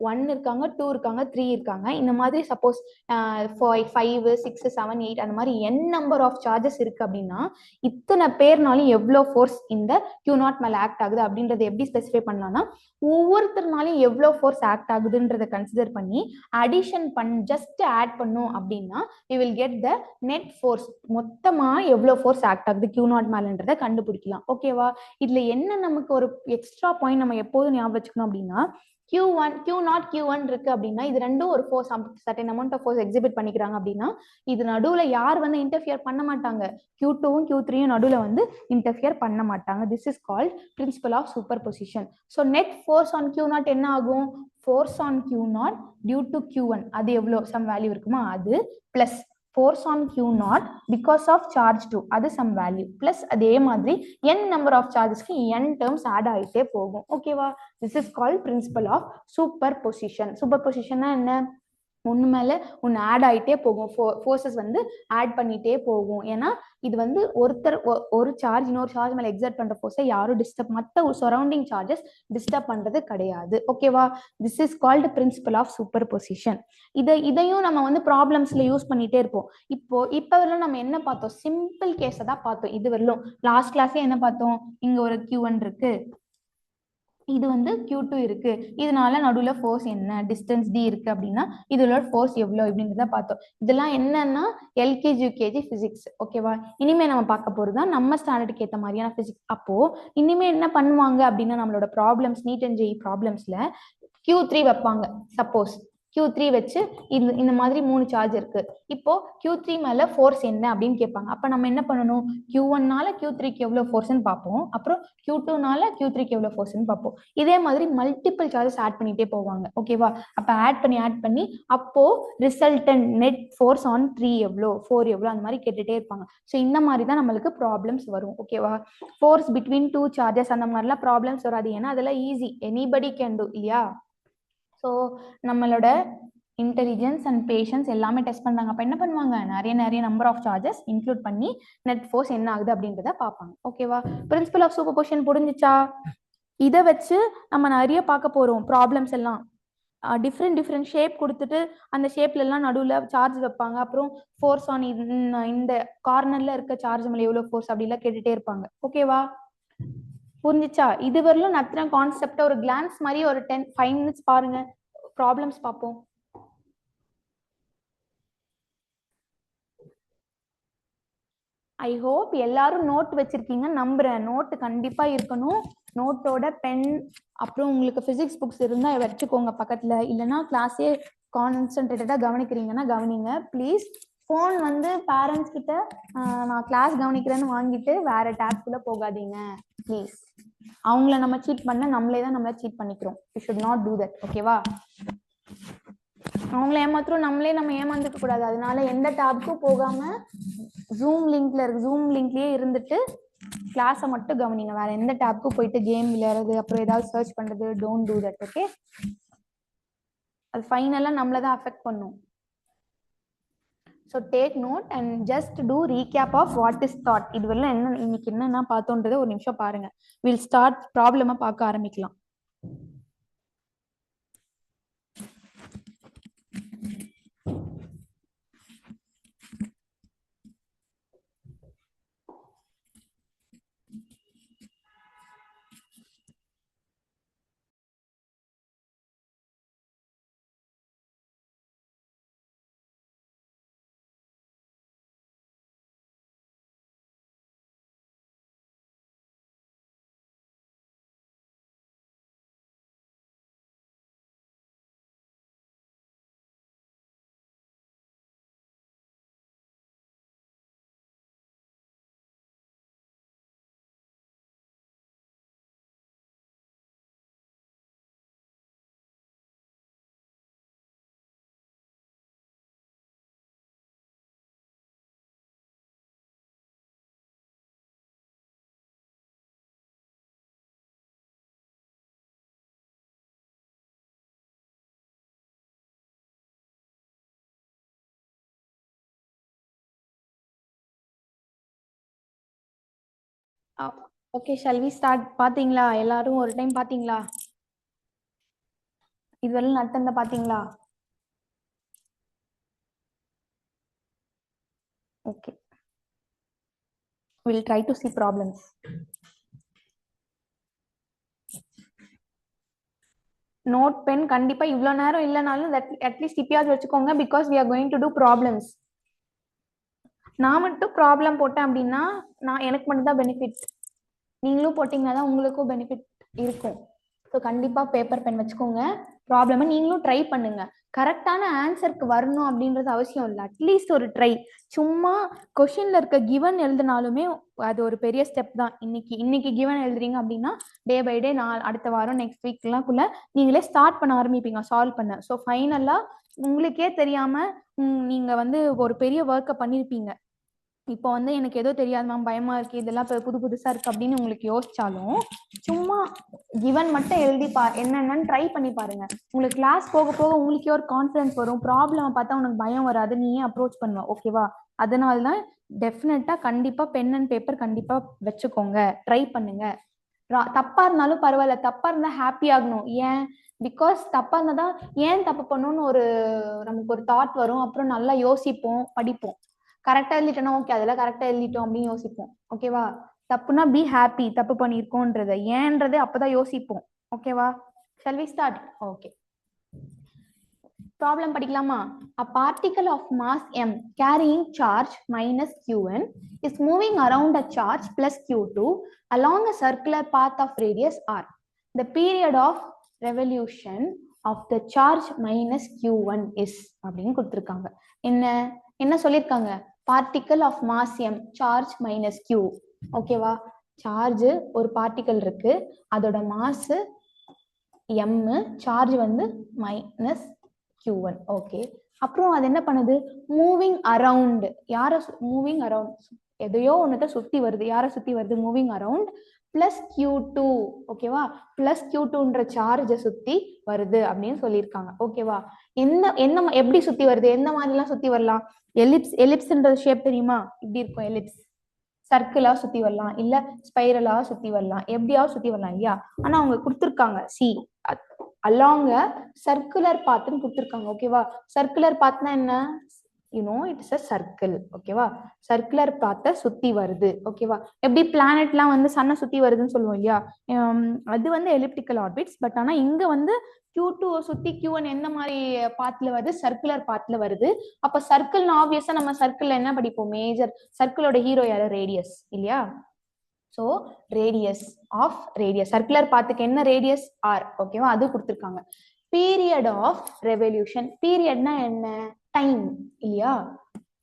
1 இருக்காங்க, 2 இருக்காங்க, 3 இருக்காங்க. இந்த மாதிரி சப்போஸ் 5 6 7 8 அந்த மாதிரி n நம்பர் ஆஃப் சார்ஜஸ் இருக்கு அப்படின்னா இத்தனை பேர்னாலும் எவ்வளோ ஃபோர்ஸ் இந்த Q நாட் மேல ஆக்ட் ஆகுது அப்படின்றத எப்படி ஸ்பெசிஃபை பண்ணலாம்னா ஒவ்வொருத்தர்னாலும் எவ்வளோ ஃபோர்ஸ் ஆக்ட் ஆகுதுன்றத கன்சிடர் பண்ணி அடிஷன் ஜஸ்ட் ஆட் பண்ணோம் அப்படின்னா we will get the net force. மொத்தமா எவ்வளவு ஃபோர்ஸ் ஆக்ட் ஆகுது Q நாட் மேலன்றதை கண்டுபிடிக்கலாம். ஓகேவா? இதுல என்ன நமக்கு ஒரு எக்ஸ்ட்ரா பாயிண்ட் நம்ம எப்போதும் ஞாபகம் வச்சுக்கணும் அப்படின்னா Q0 Q1 இருக்கு அப்படின்னா இது ரெண்டும் ஒரு force certain amount of force exhibit பண்ணிக்கிறாங்க அப்படின்னா இது நடுவுல யார் வந்து இன்டர்ஃபியர் பண்ண மாட்டாங்க, Q2வும் Q3யும் நடுவுல வந்து இன்டர்ஃபியர் பண்ண மாட்டாங்க. This is called principle of superposition. So net force on Q0 என்ன ஆகும், force on Q0 due to Q1 அது எவ்வளவு சம் வேல்யூ இருக்குமா அது plus force on Q0 because of charge 2 அது some value plus அதே மாதிரி n number of chargesக்கு n terms add ஆயிட்டே போகும். ஓகேவா? this is called principle of superposition. superposition என்ன, ஒன்று மேலே ஒன்று ஆட் ஆகிட்டே போகும், ஃபோர்ஸஸ் வந்து ஆட் பண்ணிகிட்டே போகும். ஏன்னா இது வந்து ஒருத்தர் ஒரு சார்ஜ் இன்னொரு சார்ஜ் மேலே எக்ஸர்ட் பண்ணுற ஃபோர்ஸை யாரும் மற்ற சரௌண்டிங் சார்ஜஸ் டிஸ்டர்ப் பண்ணுறது கிடையாது. ஓகேவா? This is called principle of superposition. இதையும் நம்ம வந்து ப்ராப்ளம்ஸில் யூஸ் பண்ணிகிட்டே இருப்போம். இப்போ வரலும் நம்ம என்ன பார்த்தோம், சிம்பிள் கேஸை தான் பார்த்தோம். இது வரலும் லாஸ்ட் கிளாஸே என்ன பார்த்தோம், இங்கே ஒரு Q1 இருக்கு, இது வந்து Q2 இருக்கு, இதனால நடுவுல ஃபோர்ஸ் என்ன, டிஸ்டன்ஸ் D இருக்கு அப்படின்னா இதோட ஃபோர்ஸ் எவ்வளவு அப்படின்றத பார்த்தோம். இதெல்லாம் என்னன்னா எல்கேஜி யூகேஜி பிசிக்ஸ். ஓகேவா? இனிமே நம்ம பார்க்க போறதுதான் நம்ம ஸ்டாண்டர்டுக்கு ஏற்ற மாதிரியான பிசிக்ஸ். அப்போ இனிமே என்ன பண்ணுவாங்க அப்படின்னா நம்மளோட ப்ராப்ளம்ஸ் நீட் அண்ட் ஜேஇ ப்ராப்ளம்ஸ்ல Q3 வைப்பாங்க. சப்போஸ் Q3 வச்சு இந்த மாதிரி 3 சார்ஜ் இருக்கு, இப்போ Q3 மேல ஃபோர்ஸ் என்ன அப்படின்னு கேட்பாங்க. அப்ப நம்ம என்ன பண்ணணும், Q1னால Q3க்கு எவ்வளவு ஃபோர்ஸ்ன்னு பார்ப்போம், அப்புறம் Q2னால Q3க்கு எவ்வளவு ஃபோர்ஸ்ன்னு பார்ப்போம். இதே மாதிரி மல்டிபிள் சார்ஜஸ் ஆட் பண்ணிட்டே போவாங்க. ஓகேவா? அப்ப ஆட் பண்ணி அப்போ ரிசல்டன்ட் நெட் ஃபோர்ஸ் ஆன் 3 எவ்வளோ, 4 எவ்வளோ, அந்த மாதிரி கேட்டுட்டே இருப்பாங்க. ஸோ இந்த மாதிரி தான் நம்மளுக்கு ப்ராப்ளம்ஸ் வரும். ஓகேவா? ஃபோர்ஸ் பிட்வீன் 2 சார்ஜஸ் அந்த மாதிரிலாம் ப்ராப்ளம்ஸ் வராது, ஏன்னா அதெல்லாம் ஈஸி, எனிபடி கேன் டூ இல்லையா? ஸோ நம்மளோட இன்டெலிஜென்ஸ் அண்ட் பேஷன்ஸ் எல்லாமே டெஸ்ட் பண்ணுறாங்க. அப்போ என்ன பண்ணுவாங்க, நிறைய நம்பர் ஆஃப் சார்ஜஸ் இன்க்ளூட் பண்ணி நெட் ஃபோர்ஸ் என்ன ஆகுது அப்படின்றத பார்ப்பாங்க. ஓகேவா? பிரின்சிபல் ஆஃப் சூப்பர் பொசிஷன் புரிஞ்சிச்சா? இதை வச்சு நம்ம நிறைய பார்க்க போகிறோம் ப்ராப்ளம்ஸ் எல்லாம். டிஃப்ரெண்ட் ஷேப் கொடுத்துட்டு அந்த ஷேப்ல எல்லாம் நடுவில் சார்ஜ் வைப்பாங்க. அப்புறம் ஃபோர்ஸ் ஆன் இந்த கார்னர்ல இருக்க சார்ஜ் மேலே எவ்வளோ ஃபோர்ஸ் அப்படிலாம் கேட்டுட்டே இருப்பாங்க. ஓகேவா? புரிஞ்சிச்சா? இது வரலும் நத்தின கான்செப்ட் ஒரு கிளான்ஸ் மாதிரி ஒரு 5 மினிட்ஸ் பாருங்க, ப்ராப்ளம்ஸ் பார்ப்போம். ஐ ஹோப் எல்லாரும் நோட் வச்சிருக்கீங்க நம்புறேன். நோட்டு கண்டிப்பா இருக்கணும். நோட்டோட பென் அப்புறம் உங்களுக்கு பிசிக்ஸ் புக்ஸ் இருந்தா வச்சுக்கோங்க பக்கத்துல. இல்லைன்னா கிளாஸே கான்சென்ட்ரேட்டடா கவனிக்கிறீங்கன்னா கவனிங்க ப்ளீஸ். ஃபோன் வந்து பேரண்ட்ஸ் கிட்ட நான் கிளாஸ் கவனிக்கிறேன்னு வாங்கிட்டு வேற டேப்குள்ள போகாதீங்க ப்ளீஸ். அவங்கள நம்ம சீட் பண்ண நம்மளே தான் நம்மள சீட் பண்ணிக்கிறோம். You should not do that. ஓகேவா? அவங்கள ஏமாத்துறோம், நம்ம ஏமாந்துக்க கூடாது. அதனால எந்த டேப்க்கும் போகாம ஜூம் லிங்க்லயே இருந்துட்டு கிளாஸை மட்டும் கவனிங்க. வேற எந்த டேப்க்கும் போயிட்டு கேம் விளையாடுறது அப்புறம் ஏதாவது சர்ச் பண்றது, டோன்ட் டூ தட். ஓகே? அது ஃபைனலா நம்மள தான் அஃபெக்ட் பண்ணும். So take note and just do recap of what is taught. இது வரலாம் இன்னைக்கு என்னன்னா பார்த்தோன்றதை ஒரு நிமிஷம் பாருங்க. We'll start ப்ராப்ளமா பார்க்க ஆரம்பிக்கலாம். Okay, shall we start? பாத்தீங்களா எல்லாரும் ஒரு டைம் பாத்தீங்களா? இதுவரை நடந்த பாத்தீங்களா? Okay, we'll try to see problems. Note pen கண்டிப்பா இவ்வளவு நேரம் இல்லைனாலும் அட்லீஸ்ட் இப்பயாவது வச்சுக்கோங்க, because we are going to do problems. நான் மட்டும் ப்ராப்ளம் போட்டேன் அப்படின்னா எனக்கு மட்டும் தான் பெனிஃபிட். நீங்களும் போட்டீங்கன்னா தான் உங்களுக்கும் பெனிஃபிட் இருக்கும். ஸோ கண்டிப்பா பேப்பர் பென் வச்சுக்கோங்க. ப்ராப்ளமை நீங்களும் ட்ரை பண்ணுங்க. கரெக்டான ஆன்சருக்கு வரணும் அப்படின்றது அவசியம் இல்லை. அட்லீஸ்ட் ஒரு ட்ரை. சும்மா கொஷின்ல இருக்க கிவன் எழுதினாலுமே அது ஒரு பெரிய ஸ்டெப் தான். இன்னைக்கு கிவன் எழுதுறீங்க அப்படின்னா டே பை டே அடுத்த வாரம் நெக்ஸ்ட் வீக்லாம்குள்ள நீங்களே ஸ்டார்ட் பண்ண ஆரம்பிப்பீங்க சால்வ் பண்ண. ஸோ ஃபைனலா உங்களுக்கே தெரியாம நீங்க வந்து ஒரு பெரிய ஒர்க்கை பண்ணிருப்பீங்க. இப்போ வந்து எனக்கு ஏதோ தெரியாது மேம், பயமா இருக்கு, இதெல்லாம் புதுசா இருக்கு அப்படின்னு உங்களுக்கு யோசிச்சாலும் சும்மா கிவன் மட்டும் எழுதி என்னென்னு ட்ரை பண்ணி பாருங்க. உங்களுக்கு கிளாஸ் போக போக உங்களுக்கே ஒரு கான்ஃபிடன்ஸ் வரும். ப்ராப்ளம் பார்த்தா உனக்கு பயம் வராது, நீயே அப்ரோச் பண்ணுவ. ஓகேவா? அதனாலதான் டெஃபினட்டா கண்டிப்பா பென் அண்ட் பேப்பர் கண்டிப்பா வச்சுக்கோங்க, ட்ரை பண்ணுங்க. தப்பா இருந்தாலும் பரவாயில்ல, தப்பா இருந்தா ஹாப்பி ஆகணும். ஏன்? பிகாஸ் தப்பா இருந்தாதான் ஏன் தப்பு பண்ணணும்னு நமக்கு ஒரு தாட் வரும். அப்புறம் நல்லா யோசிப்போம், படிப்போம். கரெக்டா எழுதிட்டோம்னா ஓகே, அதெல்லாம் கரெக்டா எழுதிட்டோம் அப்படின்னு யோசிப்போம். ஓகேவா? தப்புனா பி ஹாப்பி, தப்பு பண்ணிருக்கோன்றத ஏன்றதே அப்பதான் யோசிப்போம். ஓகேவா? shall we start? Okay, problem படிக்கலாமா? A particle of mass m carrying charge minus q1 is moving around a charge plus q2 along a circular path of radius r. The period of revolution of the charge minus q1 is அப்படின்னு கொடுத்திருக்காங்க. என்ன சொல்லிருக்காங்க? Particle of mass m, charge minus q. ஓகேவா? சார்ஜ் ஒரு பார்ட்டிகல் இருக்கு, அதோட மாஸ் m, சார்ஜ் வந்து மைனஸ் q1. ஓகே, அப்புறம் அது என்ன பண்ணுது? Moving around. யார மூவிங் அரவுண்ட்? எதையோ ஒன்னத சுத்தி வருது. யார சுத்தி வருது? Moving around plus q2. ஓகேவா? பிளஸ் q2ன்ற சார்ஜை சுத்தி வருது அப்படின்னு சொல்லியிருக்காங்க. ஓகேவா? என்ன எப்படி சுத்தி வருது? எந்த மாதிரி எல்லாம் சுத்தி வரலாம்? எலிப்ஸ்ன்ற ஷேப் தெரியுமா? இப்படி இருக்கும் எலிப்ஸ். சர்க்கிளா சுத்தி வரலாம், இல்ல ஸ்பைரலா சுத்தி வரலாம், எப்படியாவது சுத்தி வரலாம் இல்லையா? ஆனா அவங்க கொடுத்துருக்காங்க சி அலாங்க சர்க்குலர் பாத்துன்னு கொடுத்துருக்காங்க. ஓகேவா? சர்க்குலர் பாத்னா என்ன? It's a circle. ஓகேவா? சர்க்குலர் பாத்த சுத்தி வருது. ஓகேவா? எப்படி பிளானட்லாம் வந்து சன்னை சுத்தி வருதுன்னு சொல்லுவோம் இல்லையா? அது வந்து எலிப்டிக்கல் ஆர்பிட்ஸ். பட் ஆனா இங்க வந்து Q2 சுத்தி Q1 எந்த மாதிரி பாத்துல வருது? சர்க்குலர் பாத்துல வருது. அப்ப சர்க்கிள் ஆப்வியஸா நம்ம சர்க்கிள்ல என்ன படிப்போம்? மேஜர் சர்க்கிளோட ஹீரோ யாரு? ரேடியஸ் இல்லையா? So radius of radius, circular பாத்துக்கு என்ன ரேடியஸ்? ஆர். ஓகேவா? அது கொடுத்துருக்காங்க. Period of revolution. பீரியட்னா என்ன? டைம் இல்லையா?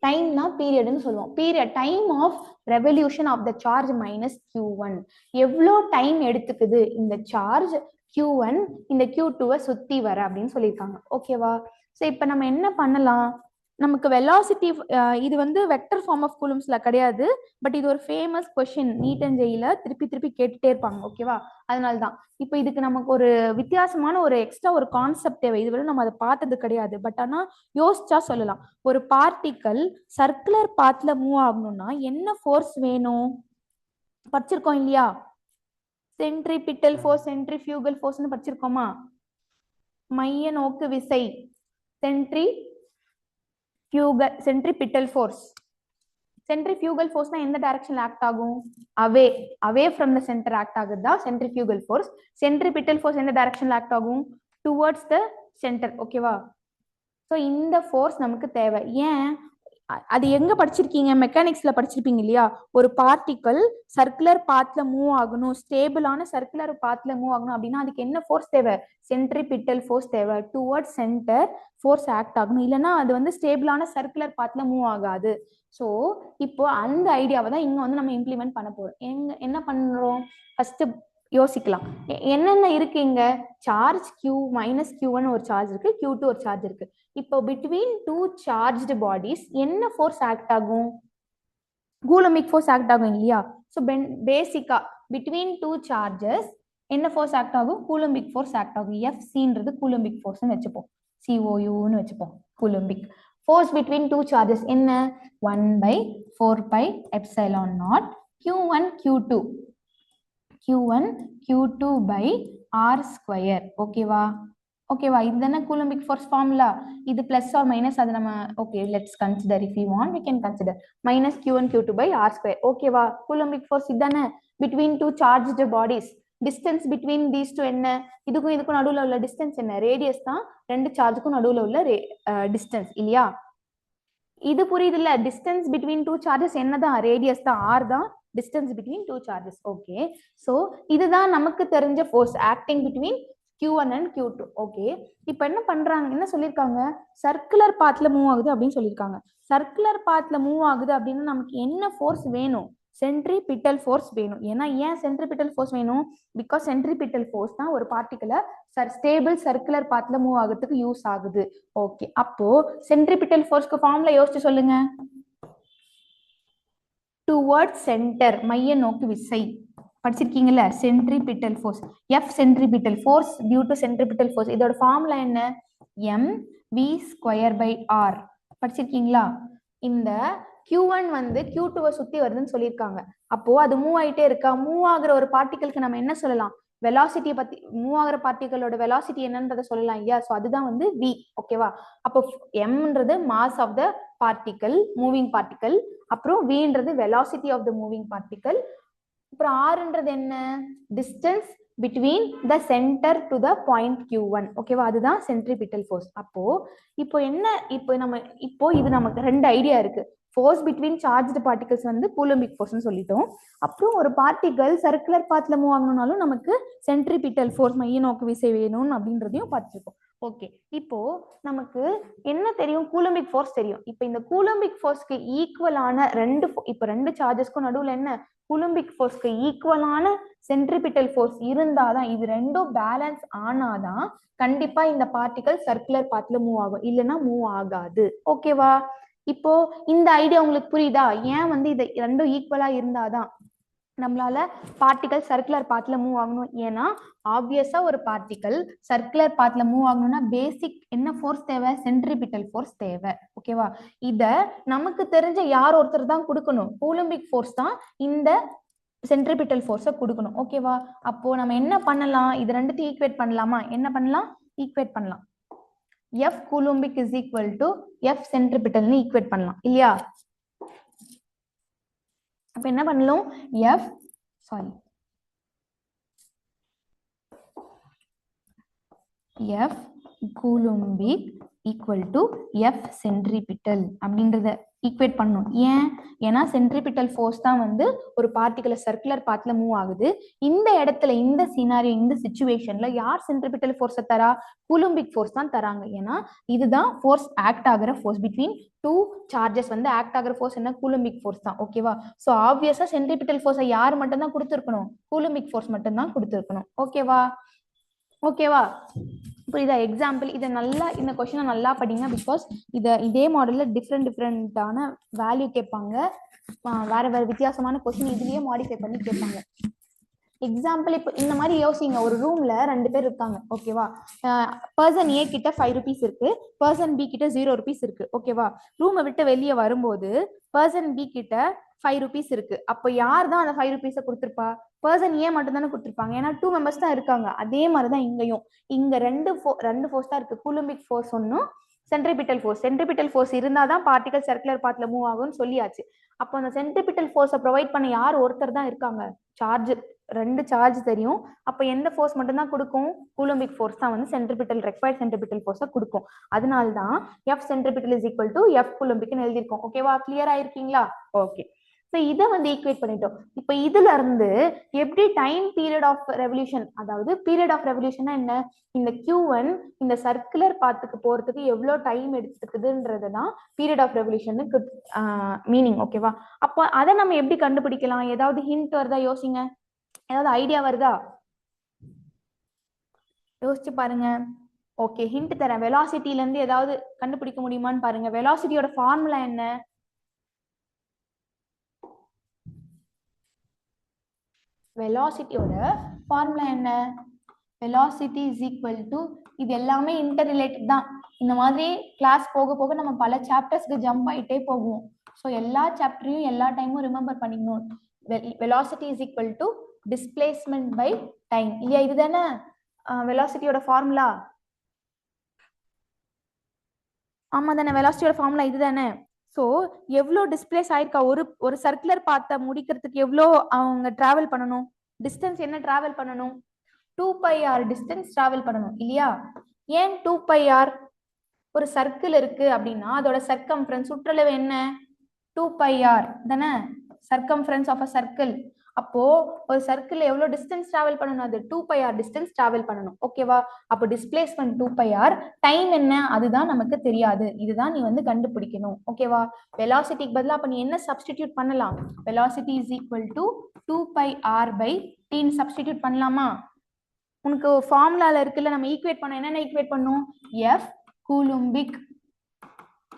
டைம்னா பீரியட்னு சொல்லுவோம். Period time of revolution of the charge minus Q1. எவ்வளோ டைம் எடுத்துக்குது இந்த சார்ஜ் Q1 இந்த Q2வை சுத்தி வர அப்படின்னு சொல்லியிருக்காங்க. ஓகேவா? ஸோ இப்போ நம்ம என்ன பண்ணலாம்? நமக்கு வெலாசிட்டி, இது வந்து வெக்டர் ஃபார்ம் ஆஃப் கூலும்ஸ்ல கிடையாது, பட் இது ஒரு ஃபேமஸ் கொஸ்டின். நீட் அண்ட் ஜெயில திருப்பி கேட்டுட்டே இருப்பாங்க. ஓகேவா? அதனால்தான் இப்போ இதுக்கு நமக்கு ஒரு வித்தியாசமான ஒரு எக்ஸ்ட்ரா ஒரு கான்செப்ட் தேவை. இதுவரை நம்ம அதை பார்த்தது கிடையாது, பட் ஆனா யோசிச்சா சொல்லலாம். ஒரு பார்ட்டிக்கல் சர்க்குலர் பாத்ல மூவ் ஆகணும்னா என்ன ஃபோர்ஸ் வேணும்? படிச்சிருக்கோம் இல்லையா? சென்ட்ரிபிட்டல் ஃபோர்ஸ், சென்ட்ரிஃபியூகல் ஃபோர்ஸ்னு படிச்சிருக்கோமா? மைய நோக்கு விசை சென்ட்ரிபிட்டல் ஃபோர்ஸ். சென்ட்ரிஃபியூகல் ஃபோர்ஸ்னா எந்த டைரக்ஷன்ல ஆக்ட் ஆகும்? Away from the centre act ஆகுதா சென்ட்ரிஃபியூகல் ஃபோர்ஸ். சென்ட்ரிபிட்டல் ஃபோர்ஸ் எந்த டைரக்ஷன்ல ஆக்ட் ஆகும்? Towards the centre. ஓகேவா? ஸோ இந்த ஃபோர்ஸ் நமக்கு தேவை. ஏன்? அது எங்க படிச்சிருக்கீங்க? மெக்கானிக்ஸ்ல படிச்சிருப்பீங்க இல்லையா? ஒரு பார்ட்டிக்கல் சர்க்குலர் பாத்ல மூவ் ஆகணும், ஸ்டேபிளான சர்க்குலர் பாத்ல மூவ் ஆகணும் அப்படின்னா அதுக்கு என்ன ஃபோர்ஸ் தேவை? சென்ட்ரிபிட்டல் ஃபோர்ஸ் தேவை. டுவர்ட்ஸ் சென்டர் ஃபோர்ஸ் ஆக்ட் ஆகணும், இல்லைன்னா அது வந்து ஸ்டேபிளான சர்க்குலர் பாத்ல மூவ் ஆகாது. ஸோ இப்போ அந்த ஐடியாவை தான் இங்க வந்து நம்ம இம்ப்ளிமெண்ட் பண்ண போறோம். என்ன பண்றோம்? ஃபர்ஸ்ட் யோசிக்கலாம். என்னென்ன இருக்கு இங்க? சார்ஜ் Q மைனஸ் Q1 ஒரு சார்ஜ் இருக்கு, Q2 ஒரு சார்ஜ் இருக்கு. இப்போ பிட்வீன் டூ சார்ஜ்டு பாடிஸ் என்ன ஃபோர்ஸ் ஆக்ட் ஆகும்? கூலமிக் ஃபோர்ஸ் ஆக்ட் ஆகும் இல்லையா? ஸோ பேசிக்கா பிட்வீன் டூ சார்ஜஸ் என்ன ஃபோர்ஸ் ஆக்ட் ஆகும்? கூலம்பிக் ஃபோர்ஸ் ஆக்ட் ஆகும். எஃப்சின்றது கூலம்பிக் ஃபோர்ஸ்னு வச்சுப்போம், COUன்னு வச்சுப்போம். Coulombic force between two charges என்ன? 1/4πε0 Q1 Q2 Q1 Q2 by R square. ஓகேவா ஓகேவா இதுதானே கூலம்பிக் ஃபோர்ஸ் ஃபார்முலா. இது பிளஸ் ஆர் மைனஸ் அது நம்ம okay let's consider if you want we can consider minus Q1 Q2 by R square. ஓகேவா கூலம்பிக் ஃபோர்ஸ் இதுதானே between two charged bodies. Distance between these two என்ன, இதுக்கும் இதுக்கும் நடுவில் உள்ள டிஸ்டன்ஸ் என்ன, ரேடியஸ் தான் ரெண்டு சார்ஜுக்கும் நடுவில் உள்ள டிஸ்டன்ஸ் இல்லையா. இது புரியுது இல்ல, டிஸ்டன்ஸ் பிட்வீன் டூ சார்ஜஸ் என்னதான், ரேடியஸ் தான், ஆர் தான் distance between two charges. Okay so இதுதான் நமக்கு தெரிஞ்ச force acting between Q1 and Q2. Okay இப்போ என்ன பண்றாங்க, என்ன சொல்லியிருக்காங்க, சர்க்குலர் பாத்ல மூவ் ஆகுது அப்படின்னு சொல்லியிருக்காங்க. சர்க்குலர் பாத்ல மூவ் ஆகுது அப்படின்னா நமக்கு என்ன ஃபோர்ஸ் வேணும், சென்ட்ரிபிட்டல் ஃபோர்ஸ் வேணும். ஏன்னா ஏன் சென்ட்ரிபிட்டல் ஃபோர்ஸ் வேணும், பிகாஸ் சென்ட்ரிபிட்டல் ஃபோர்ஸ் தான் ஒரு பார்ட்டிகுலை ஸ்டேபிள் சர்க்குலர் பாத்ல மூவ் ஆகிறதுக்கு யூஸ் ஆகுது. ஓகே அப்போ சென்ட்ரிபிட்டல் ஃபோர்ஸ்க்கு ஃபார்முலா யோசிச்சு சொல்லுங்க. டுவர்ட் சென்டர், மைய நோக்கு விசை படிச்சிருக்கீங்கல்ல, centripetal force, F centripetal force due to centripetal force. இதோட ஃபார்முலா என்ன, mv²/r படிச்சிருக்கீங்களா. இந்த Q1 வந்து Q2 சுத்தி வருதுன்னு சொல்லியிருக்காங்க. அப்போ அது மூவ் ஆயிட்டே இருக்கா, மூவ் ஆகுற ஒரு பார்ட்டிகலுக்கு நம்ம என்ன சொல்லலாம், வெலாசிட்டியை பத்தி, மூவ் ஆகிற பார்ட்டிகளோட வெலாசிட்டி என்னன்றதை சொல்லலாம் இல்லையா. ஸோ அதுதான் வந்து v. ஓகேவா அப்போ mன்றது mass of the particle, moving particle, அப்புறம் vன்றது velocity of the moving particle, அப்புறம் rன்றது என்ன, distance between the centre to the point Q1. ஓகேவா அதுதான் சென்ட்ரிபிட்டல் ஃபோர்ஸ். அப்போ இப்போ என்ன, இப்போ இது நமக்கு ரெண்டு ஐடியா இருக்கு. ஃபோர்ஸ் பிட்வீன் சார்ஜ்டு பார்ட்டிகல்ஸ் வந்து கூலம்பிக் ஃபோர்ஸ்னு சொல்லிட்டோம். அப்புறம் ஒரு பார்ட்டிகல் சர்க்குலர் பாத்ல மூவ் ஆகணும்னாலும் நமக்கு சென்ட்ரிபிட்டல் ஃபோர்ஸ், மைய நோக்கு விசை வேணும் அப்படின்றதையும் பார்த்துருக்கோம். ஓகே இப்போ நமக்கு என்ன தெரியும், கூலம்பிக் ஃபோர்ஸ் தெரியும். இப்போ இந்த கூலம்பிக் ஃபோர்ஸ்க்கு ஈக்குவலான ரெண்டு சார்ஜஸ்க்கும் நடுவில் என்ன, கூலம்பிக் ஃபோர்ஸ்க்கு ஈக்குவலான சென்ட்ரிபிட்டல் ஃபோர்ஸ் இருந்தாதான், இது ரெண்டும் பேலன்ஸ் ஆனாதான் கண்டிப்பா இந்த பார்ட்டிகல் சர்க்குலர் பாத்ல மூவ் ஆகும், இல்லைன்னா மூவ் ஆகாது. ஓகேவா இப்போ இந்த ஐடியா உங்களுக்கு புரியுதா, ஏன் வந்து இது ரெண்டும் ஈக்குவலா இருந்தாதான் நம்மளால பார்ட்டிகல் சர்க்குலர் பாத்ல மூவ் ஆகணும். ஏன்னா ஆப்வியஸா ஒரு பார்ட்டிகல் சர்க்குலர் பாத்ல மூவ் ஆகணும்னா பேசிக் என்ன ஃபோர்ஸ் தேவை, சென்ட்ரிபிட்டல் ஃபோர்ஸ் தேவை. ஓகேவா இத நமக்கு தெரிஞ்ச யார் ஒருத்தர் தான் கொடுக்கணும், கூலம்பிக் ஃபோர்ஸ் தான் இந்த சென்ட்ரிபிட்டல் ஃபோர்ஸை கொடுக்கணும். ஓகேவா அப்போ நம்ம என்ன பண்ணலாம், இது ரெண்டுத்தையும் ஈக்குவேட் பண்ணலாமா, என்ன பண்ணலாம், ஈக்குவேட் பண்ணலாம். F Coulombic is equal to F சென்ட்ரிபிட்டல்னு ஈக்குவேட் பண்ணலாம் இல்லையா. அப்ப என்ன பண்ணலாம், F Coulombic equal to F centripetal அப்படின்றத ஈக்குவேட் பண்ணணும். ஏன்னா சென்ட்ரிபிட்டல் ஃபோர்ஸ் தான் வந்து ஒரு பார்ட்டிகுலர் சர்க்குலர் பாத்ல மூவ் ஆகுது. இந்த இடத்துல இந்த சினாரியோ, இந்த சிச்சுவேஷன்ல யார் சென்ட்ரிபிட்டல் ஃபோர்ஸை தரா, கூலம்பிக் ஃபோர்ஸ் தான் தராங்க. ஏன்னா இதுதான் ஃபோர்ஸ் ஆக்ட் ஆகிற ஃபோர்ஸ், பிட்வீன் டூ சார்ஜஸ் வந்து ஆக்ட் ஆகிற ஃபோர்ஸ் என்ன, கூலம்பிக் ஃபோர்ஸ் தான். ஓகேவா ஸோ ஆப்வியஸா சென்ட்ரிபிட்டல் ஃபோர்ஸை யார் மட்டும் தான் கொடுத்துருக்கணும், கூலம்பிக் ஃபோர்ஸ் மட்டும் தான் கொடுத்துருக்கணும். ஓகேவா புரியுதா. எக்ஸாம்பிள் இதை நல்லா, இந்த கொஸ்டினை நல்லா படிங்க, பிகாஸ் இதே மாடல்ல டிஃப்ரெண்டான வேல்யூ கேட்பாங்க, வேற வித்தியாசமான கொஸ்டின் இதுலயே மாடிஃபை பண்ணி கேட்பாங்க. எக்ஸாம்பிள் இப்போ இந்த மாதிரி யோசிங்க, ஒரு ரூம்ல ரெண்டு பேர் இருக்காங்க. ஓகேவா பர்சன் ஏ கிட்ட 5 rupees இருக்கு, பர்சன் பி கிட்ட 0 rupees இருக்கு. ஓகேவா ரூமை விட்டு வெளியே வரும்போது பர்சன் பி கிட்ட 5 rupees இருக்கு. அப்போ யார் தான் அந்த 5 rupees கொடுத்துருப்பா, பர்சன் ஏ மட்டும் தானே கொடுத்துருப்பாங்க, ஏன்னா 2 members தான் இருக்காங்க. அதே மாதிரிதான் இங்கேயும், இங்க ரெண்டு ஃபோர்ஸ் தான் இருக்கு, கூலம்பிக் ஃபோர்ஸ் ஒன்னும் சென்ட்ரிபிட்டல் ஃபோர்ஸ். சென்ட்ரிபிட்டல் ஃபோர்ஸ் இருந்தாதான் பார்ட்டிகல் சர்க்குலர் பாத்ல மூவ் ஆகும்னு சொல்லியாச்சு. அப்போ அந்த சென்ட்ரிபிட்டல் ஃபோர்ஸை ப்ரொவைட் பண்ண யார் ஒருத்தர் தான் இருக்காங்க, ரெண்டு சார்ஜ் தெரியும். அப்ப எந்த ஃபோர்ஸ் மட்டும் தான் கொடுக்கும், கூலம்பிக் ஃபோர்ஸ் தான் வந்து ரெக்வயர்ட் சென்ட்ரிபிட்டல் ஃபோர்ஸை கொடுக்கும். அதனால்தான் F centripetal is equal to F கூலம்பிக்னு எழுதியிருக்கோம். ஓகேவா கிளியர் ஆயிருக்கீங்களா. ஓகே ஸோ இதை வந்து ஈக்குவேட் பண்ணிட்டோம். இப்போ இதுல இருந்து எப்படி டைம் பீரியட் ஆஃப் ரெவல்யூஷன், அதாவது பீரியட் ஆஃப் ரெவல்யூஷன்னா என்ன, இந்த Q1 இந்த சர்க்குலர் பாத்துக்கு போறதுக்கு எவ்வளோ டைம் எடுத்துக்குதுன்றதுதான் பீரியட் ஆஃப் ரெவல்யூஷனுக்கு மீனிங். ஓகேவா அப்போ அதை நம்ம எப்படி கண்டுபிடிக்கலாம், ஏதாவது ஹிண்ட் வருதா, யோசிங்க, ஏதாவது ஐடியா வருதா, யோசிச்சு பாருங்க. ஓகே ஹிண்ட் தரேன், வெலாசிட்டில இருந்து ஏதாவது கண்டுபிடிக்க முடியுமான்னு பாருங்க. வெலாசிட்டியோட ஃபார்முலா என்ன, வெலாசிட்டியோட ஃபார்முலா என்ன, வெலாசிட்டி இஸ் ஈக்குவல் டு, இது எல்லாமே இன்டர் ரிலேட்டட் தான். இந்த மாதிரி கிளாஸ் போக போக நம்ம பல சாப்டர்ஸ்க்கு ஜம்ப் ஆயிட்டே போகுவோம். ஸோ எல்லா சாப்டரையும் எல்லா டைமும் ரிமெம்பர் பண்ணிக்கணும். velocity is equal to displacement by time இல்லையா இதுதானே velocityயோட ஃபார்முலா ஆமா தானே velocityயோட ஃபார்முலா இதுதானே சோ எவ்வளவு டிஸ்பிளேஸ் ஆயிருக்கா ஒரு சர்க்குலர் பாத்த முடிக்கிறதுக்கு எவ்வளவு அவங்க டிராவல் பண்ணணும் டிஸ்டன்ஸ் என்ன டிராவல் பண்ணணும் 2πr டிஸ்டன்ஸ் டிராவல் பண்ணணும் இல்லையா ஏன் 2πr ஒரு சர்க்கிள் இருக்கு அப்படின்னா அதோட சர்க்கம்ஃபரன்ஸ் சுற்றளவு என்ன 2πr தானே சர்க்கம்ஃபரன்ஸ் ஆஃப் அ சர்க்கிள் அப்போ ஒரு சர்க்கிள் எவ்வளவு டிஸ்டன்ஸ் டிராவல் பண்ணணும் அது 2πr டிஸ்டன்ஸ் டிராவல் பண்ணணும் ஓகேவா அப்போ டிஸ்பிளேஸ்மெண்ட் 2πr டைம் என்ன அதுதான் நமக்கு தெரியாது இதுதான் நீ வந்து கண்டுபிடிக்கணும் ஓகேவா வெலாசிட்டிக்கு பதிலா அப்ப நீ என்ன சப்ஸ்டிடியூட் பண்ணலாம் velocity is equal to 2πr by t substitute பண்ணலாமா உனக்கு ஃபார்முலால இருக்குல்ல நம்ம ஈக்குவேட் பண்ணோம் என்னென்ன ஈக்குவேட் பண்ணோம் f கூலும்பிக்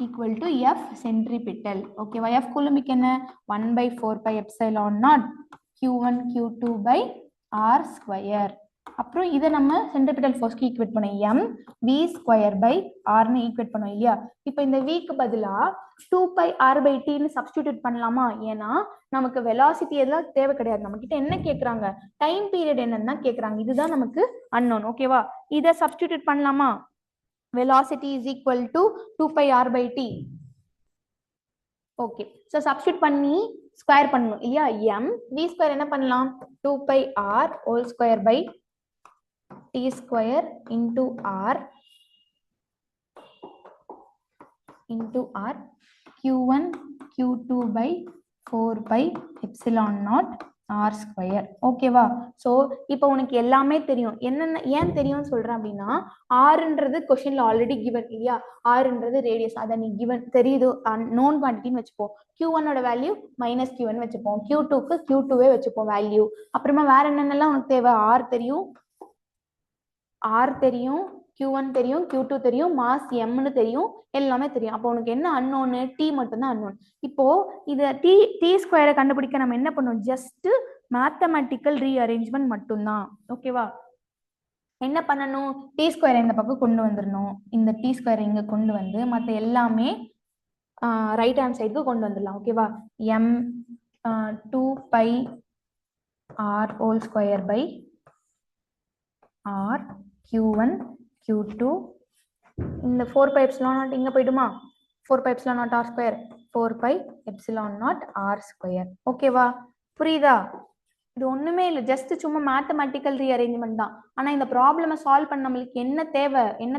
equal to f centripetal ஓகேவா f கூலும்பிக் என்ன 1/4 epsilon naught q1 q2 by r square அப்புறம் இதை நம்ம சென்ட்ரிபிட்டல் ஃபோர்ஸ்க்கு ஈக்குவேட் பண்ணோம் m v square by r னு ஈக்குவேட் பண்ணோம் இல்லையா இப்போ இந்த v க்கு பதிலா 2πr by t னு சப்ஸ்டிடியூட் பண்ணலாமா ஏன்னா நமக்கு வெலாசிட்டி எல்லாம் தேவை கிடையாது நம்ம கிட்ட என்ன கேக்குறாங்க டைம் பீரியட் என்னன்னு தான் கேக்குறாங்க இதுதான் நமக்கு அன்னோன் ஓகேவா இதை சப்ஸ்டிடியூட் பண்ணலாமா velocity is equal to 2πr by t okay so substitute பண்ணி ஸ்கொயர் பண்ணனும் இல்லையா m v ஸ்கொயர் என்ன பண்ணலாம் 2πr whole square by t square into r q1 q2 by 4 epsilon naught r square ஓகேவா சோ இப்போ உனக்கு எல்லாமே தெரியும் என்னென்ன ஏன் தெரியும்னு சொல்றேன் அப்படின்னா rன்றது क्वेश्चनல ஆல்ரெடி given இல்லையா rன்றது ரேடியஸ் அத நீ given தெரியுது known quantityன்னு வெச்சுப்போம் q1 ஓட வேல்யூ -q1 வெச்சுப்போம் q2 க்கு q2வே வெச்சுப்போம் வேல்யூ அப்புறமா வேற என்னென்னலாம் உனக்கு தேவை r தெரியும் q1 தெரியும் q2 தெரியும் மாஸ் m னு தெரியும் எல்லாமே தெரியும் அப்போ உனக்கு என்ன அன்னோன் t மட்டும் தான் அன்னோன் இப்போ இத t ஸ்கொயரை கண்டுபிடிக்க நம்ம என்ன பண்ணோம் ஜஸ்ட் மேத்தமேட்டிக்கல் ரீஅரேஞ்ச்மென்ட் மட்டும் தான் ஓகேவா என்ன பண்ணனும் t ஸ்கொயரை இந்த பக்கம் கொண்டு வந்துறணும் இந்த t ஸ்கொயரை இங்க கொண்டு வந்து மத்த எல்லாமே ரைட் ஹேண்ட் சைடுக்கு கொண்டு வந்துடலாம் ஓகேவா m 2πr whole square by r q1 q2 இந்த 4 epsilon naught இங்க போய்டுமா 4 epsilon naught r square 4 epsilon naught r square ஓகேவா புரியுதா இது ஒண்ணுமே இல்ல ஜஸ்ட் சும்மா மேத்தமேட்டிக்கல் ரீஅரேஞ்ச்மென்ட் தான் ஆனா இந்த ப்ராப்ளமை சால்வ் பண்ண நமக்கு என்ன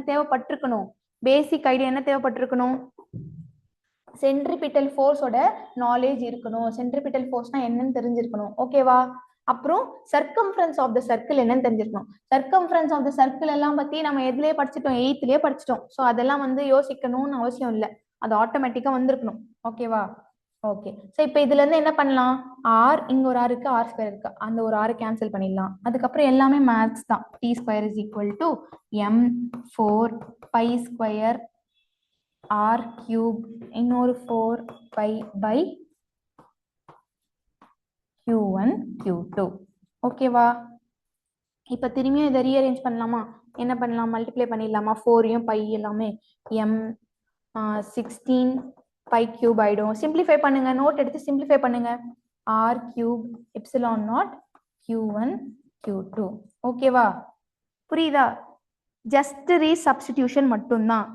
தேவைப்பட்டிருக்கணும் பேசிக் ஐடியா என்ன தேவைப்பட்டிருக்கணும் சென்ட்ரிபிட்டல் ஃபோர்ஸோட நாலேஜ் இருக்கணும் சென்ட்ரிபிட்டல் ஃபோர்ஸ்னா என்னன்னு தெரிஞ்சிருக்கணும் ஓகேவா அப்புறம் சர்க்கம்ஃபரன்ஸ் ஆஃப் த சர்க்கிள் என்னன்னு தெரிஞ்சிருக்கணும் சர்க்கம்ஃபரன்ஸ் ஆஃப் த சர்க்கிள் எல்லாம் பத்தி நம்ம எதுலயே படிச்சிட்டோம் 8th படிச்சிட்டோம் சோ அதெல்லாம் வந்து யோசிக்கணும்னு அவசியம் இல்லை அது ஆட்டோமேட்டிக்கா வந்திருக்கணும் ஓகேவா ஓகே சோ இப்போ இதுல இருந்து என்ன பண்ணலாம் r இங்க ஒரு r இருக்கு r ஸ்கொயர் இருக்கு அந்த ஒரு r கேன்சல் பண்ணிடலாம் அதுக்கப்புறம் எல்லாமே மேத்ஸ் தான் t square is equal to m 4 pi square r cube இன்னொரு 4 பை பை q1 q2 ஓகேவா இப்போ திரும்பியும் இதை ரீஅரேஞ்ச் பண்ணலாமா என்ன பண்ணலாம் மல்டிப்ளை பண்ணிடலாமா 4யும் பை எல்லாமே m 16 பை கியூப் ஆயிடும் சிம்பிளிஃபை பண்ணுங்க நோட் எடுத்து சிம்பிளிஃபை பண்ணுங்க r cube epsilon not q1 q2 ஓகேவா புரியுதா ஜஸ்ட் ரீசப்ஸ்டிடியூஷன் மட்டும்தான்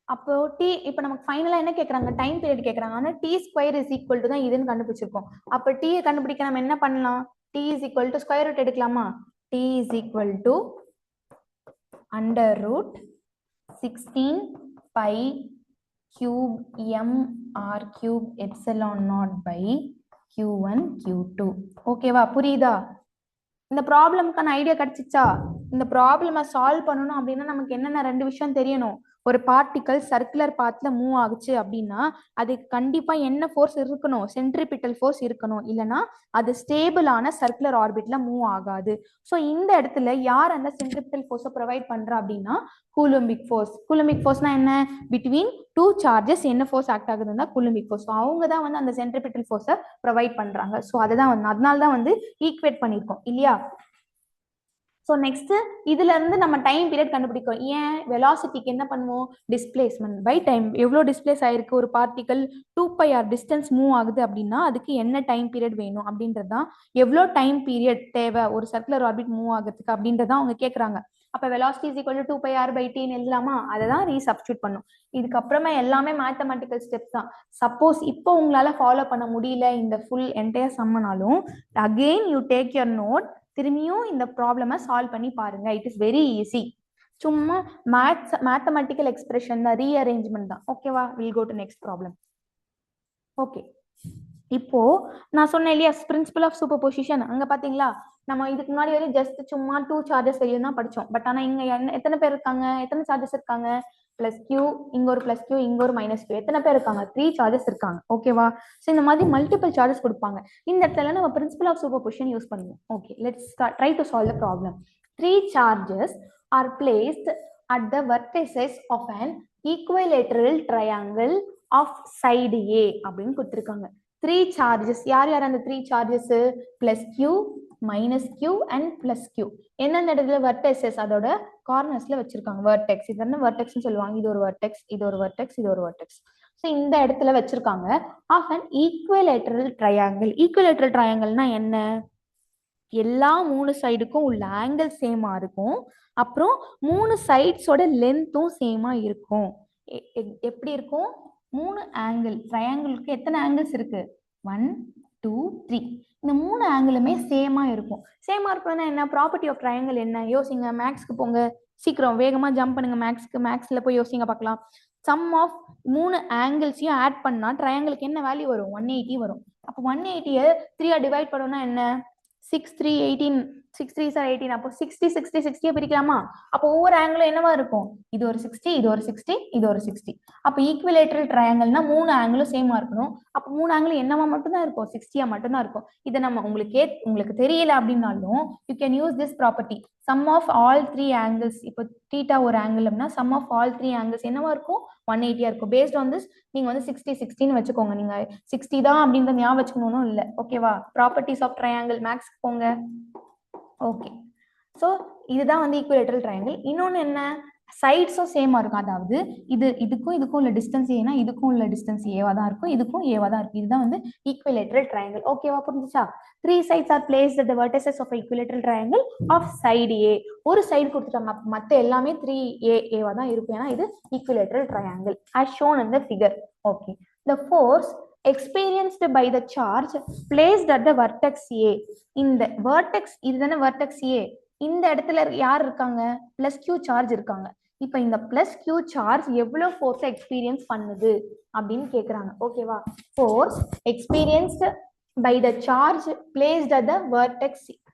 அப்போ t இப்போ நமக்கு ஃபைனலா என்ன கேக்குறாங்க டைம் பீரியட் கேக்குறாங்க ஆனா t square is equal to தான் இதுன்னு கண்டுபிடிச்சிருக்கோம் அப்ப t கண்டுபிடிக்க நம்ம என்ன பண்ணலாம் t is equal to square root எடுக்கலாமா t is equal to under root 16 pi cube m r cube epsilon naught by q1 q2 ஓகேவா புரியுதா இந்த ப்ராப்ளம்க்கான ஐடியா கிடைச்சிச்சா இந்த ப்ராப்ளமை சால்வ் பண்ணணும் அப்படின்னா நமக்கு என்னென்ன ரெண்டு விஷயம் தெரியணும் ஒரு பார்ட்டிகல் சர்க்குலர் பாத்ல மூவ் ஆகுச்சு அப்படின்னா அதுக்கு கண்டிப்பா என்ன ஃபோர்ஸ் இருக்கணும் சென்ட்ரிபிட்டல் ஃபோர்ஸ் இருக்கணும் இல்லைன்னா அது ஸ்டேபிளான சர்க்குலர் ஆர்பிட்ல மூவ் ஆகாது ஸோ இந்த இடத்துல யார் அந்த சென்ட்ரிபிட்டல் ஃபோர்ஸை ப்ரொவைட் பண்றா அப்படின்னா கூலும்பிக் ஃபோர்ஸ்னா என்ன பிட்வீன் டூ சார்ஜஸ் என்ன ஃபோர்ஸ் ஆக்ட் ஆகுதுன்னா கூலும்பிக் ஃபோர்ஸ் அவங்க தான் வந்து அந்த சென்ட்ரிபிட்டல் ஃபோர்ஸை ப்ரொவைட் பண்றாங்க ஸோ அதை தான் வந்து அதனால தான் வந்து ஈக்குவேட் பண்ணியிருக்கோம் இல்லையா ஸோ நெக்ஸ்ட் இதுல இருந்து நம்ம டைம் பீரியட் கண்டுபிடிக்கும். ஏன் வெலாசிட்டிக்கு என்ன பண்ணுவோம், டிஸ்பிளேஸ்மெண்ட் பை டைம். எவ்வளோ டிஸ்பிளேஸ் ஆயிருக்கு ஒரு பார்ட்டிகல் 2πr டிஸ்டன்ஸ் மூவ் ஆகுது அப்படின்னா அதுக்கு என்ன டைம் பீரியட் வேணும் அப்படின்றது தான், எவ்வளோ டைம் பீரியட் தேவை ஒரு சர்க்குலர் ஆர்பிட் மூவ் ஆகிறதுக்கு அப்படின்றத அவங்க கேட்குறாங்க. அப்போ velocity is equal to 2πr/t எழுதலாமா, அதை தான் ரீசப்ஸ்டியூட் பண்ணும். இதுக்கப்புறமா எல்லாமே மேத்தமெட்டிக்கல் ஸ்டெப்ஸ் தான். சப்போஸ் இப்போ உங்களால ஃபாலோ பண்ண முடியல இந்த ஃபுல் என்டையர் சம்மனாலும், again you take your note, திரும்பியும் இந்த ப்ராப்ளமை சால்வ் பண்ணி பாருங்க. It is very easy. சும்மா மேத்தமெட்டிக்கல் எக்ஸ்பிரஷன் தான், ரீஅரேஞ்ச்மெண்ட் தான். ஓகேவா, will go to next problem. Okay, இப்போ நான் சொன்னேன் இல்லையா பிரின்சிபல் ஆஃப் சூப்பர் பொசிஷன், அங்க பாத்தீங்களா நம்ம இதுக்கு முன்னாடி வரையும் ஜஸ்ட் சும்மா 2 சார்ஜஸ் வரையும் தான் படிச்சோம். பட் ஆனா இங்க எத்தனை பேர் இருக்காங்க, எத்தனை சார்ஜஸ் இருக்காங்க, பிளஸ் கியூ, இங்க ஒரு பிளஸ் கியூ, இங்க ஒரு மைனஸ் கியூ, எத்தனை பேர் இருக்காங்க, 3 சார்ஜஸ் இருக்காங்க. ஓகேவா, ஸோ இந்த மாதிரி மல்டிபிள் சார்ஜஸ் கொடுப்பாங்க. இந்த இடத்துல நம்ம principle of superposition use பண்ணுவோம். Okay, let's try to solve the problem. 3 charges are placed at the vertices of an equilateral triangle of side A அப்படின்னு கொடுத்துருக்காங்க. 3 charges, யார் யார் அந்த 3 charges, plus Q, minus Q and plus Q. எந்தெந்த இடத்துல வெர்டெக்ஸஸ் அதோட கார்னர்ஸ்ல வச்சிருக்காங்க. வெர்டெக்ஸ் இது என்ன வெர்டெக்ஸ்னு சொல்லுவாங்க, இது ஒரு வெர்டெக்ஸ், இது ஒரு வெர்டெக்ஸ், இது ஒரு வெர்டெக்ஸ். ஸோ இந்த இடத்துல வச்சிருக்காங்க of an equilateral triangle. Equilateral ட்ரையாங்கிள்னா என்ன, எல்லா 3 சைடுக்கும் உள்ள ஆங்கிள் சேமா இருக்கும், அப்புறம் 3 சைட்ஸோட லென்த்தும் சேமா இருக்கும். எப்படி இருக்கும், 3 ஆங்கிள், ட்ரையாங்கிளுக்கு எத்தனை ஆங்கிள்ஸ் இருக்கு, 1 2 3, இந்த 3 ஆங்கிளுமே சேமா இருக்கும். சேமா இருக்கணும்னா என்ன, ப்ராப்பர்ட்டி ஆஃப் ட்ரையாங்கிள் என்ன, யோசிங்க. மேக்ஸ்க்கு போங்க, சீக்கிரம் வேகமா ஜம்ப் பண்ணுங்க மேக்ஸ்க்கு. மேக்ஸ்ல போய் யோசிங்க பார்க்கலாம். சம் ஆஃப் 3 ஆங்கிள்ஸையும் ஆட் பண்ணா ட்ரையாங்கிளுக்கு என்ன வேல்யூ வரும், 180 வரும். அப்போ 180 3 டிவைட் பண்ணோம்னா என்ன, 6 3 18, 6 3s are 18. அப்போ 60 60 60 பிரிக்கலாமா. அப்போ ஒவ்வொரு ஆங்கிளும் என்னவா இருக்கும், இது ஒரு 60, இது ஒரு 60, இது ஒரு 60. அப்போ ஈக்குவலேட்டரல் ட்ரையாங்கிள்னா 3 ஆங்கிளும் சேமா இருக்கணும். அப்போ 3 ஆங்கிளும் என்னவா மட்டும் தான் இருக்கும், 60 மட்டும் தான் இருக்கும். இதை நம்ம உங்களுக்கு தெரியல அப்படின்னாலும் you can use this property. Sum of all 3 angles, இப்போ தீட்டா ஒரு ஆங்கிள் அப்படின்னா சம் ஆஃப் ஆல் 3 ஆங்கிள்ஸ் என்னவா இருக்கும், 180 இருக்கும். பேஸ்ட் ஆன் திஸ் நீங்க 60 60ன்னு வச்சுக்கோங்க. நீங்க 60 தான் அப்படின்ற ஞாபகம் வச்சுக்கணும் இல்ல. ஓகேவா, ப்ராப்பர்ட்டிஸ் ஆஃப் ட்ரையாங்கிள் மேக்ஸ்க்கு போங்க. ஓகே, ஸோ இதுதான் ஈக்குவலேட்டரல் ட்ரையாங்கிள். இன்னொன்னு என்ன, சைட்ஸும் சேமா இருக்கும். அதாவது இதுக்கும் உள்ள டிஸ்டன்ஸ் ஏன்னா இதுக்கும் உள்ள டிஸ்டன்ஸ் ஏவா தான் இருக்கும், இதுக்கும் ஏவா தான் இருக்கும். இதுதான் ஈக்குவலேட்டரல் ட்ரையாங்கிள். ஓகேவா, புரிஞ்சுச்சா. 3 sides are placed at the vertices of equilateral triangle of side A. ஒரு சைடு கொடுத்துட்டாங்க, மற்ற எல்லாமே 3A ஏவா தான் இருக்கும், ஏன்னா இது equilateral triangle as shown in the figure. Okay, the force experienced by the charge placed at the vertex A. இந்த vertex, இதுதானே vertex A. இந்த இடத்துல யார் இருக்காங்க, பிளஸ் கியூ சார்ஜ் இருக்காங்க. இப்ப இந்த பிளஸ் கியூ சார்ஜ் எவ்வளவு ஃபோர்ஸ் எக்ஸ்பீரியன்ஸ் பண்ணுது அப்படின்னு கேக்குறாங்க. ஓகேவா, force experienced by the charge placed at the vertex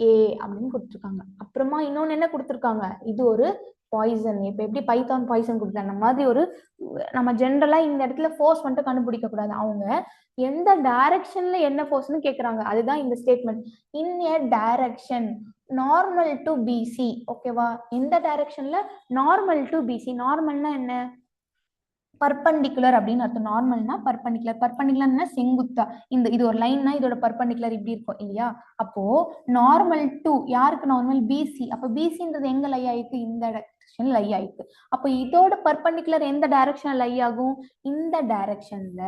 A அப்படின்னு கொடுத்துருக்காங்க. அப்புறமா இன்னொன்னு என்ன கொடுத்துருக்காங்க, இது ஒரு பாய்சன். இப்ப எப்படி பைத்தான் பாய்சன் கொடுத்தாங்க, அந்த மாதிரி ஒரு நம்ம ஜென்ரலா இந்த இடத்துல ஃபோர்ஸ் மட்டும் கண்டுபிடிக்க கூடாது, அவங்க எந்த டைரக்ஷன்ல என்ன ஃபோர்ஸ்னு கேக்குறாங்க. அதுதான் இந்த statement, in a direction normal to BC. ஓகேவா, எந்த டைரக்ஷன்ல, நார்மல் டு பிசி. நார்மல்னா என்ன, பர்பண்டிகுலர் அப்படின்னு அர்த்தம். நார்மல்னா பர்பண்டிகுலர். பர்பண்டிகுலர்னா செங்குத்தா, இது ஒரு லைன்னா இதோட பர்பண்டிகுலர் இப்படி இருக்கும் இல்லையா. அப்போ நார்மல் டு யாருக்கு, நார்மல் பிசி. அப்போ பிசின்றது எங்க லை ஆயிருக்கு, இந்த டைரக்ஷன் லை ஆயிருக்கு. அப்போ இதோட பர்பண்டிகுலர் எந்த டைரக்ஷன் லை ஆகும், இந்த டைரக்ஷன்ல.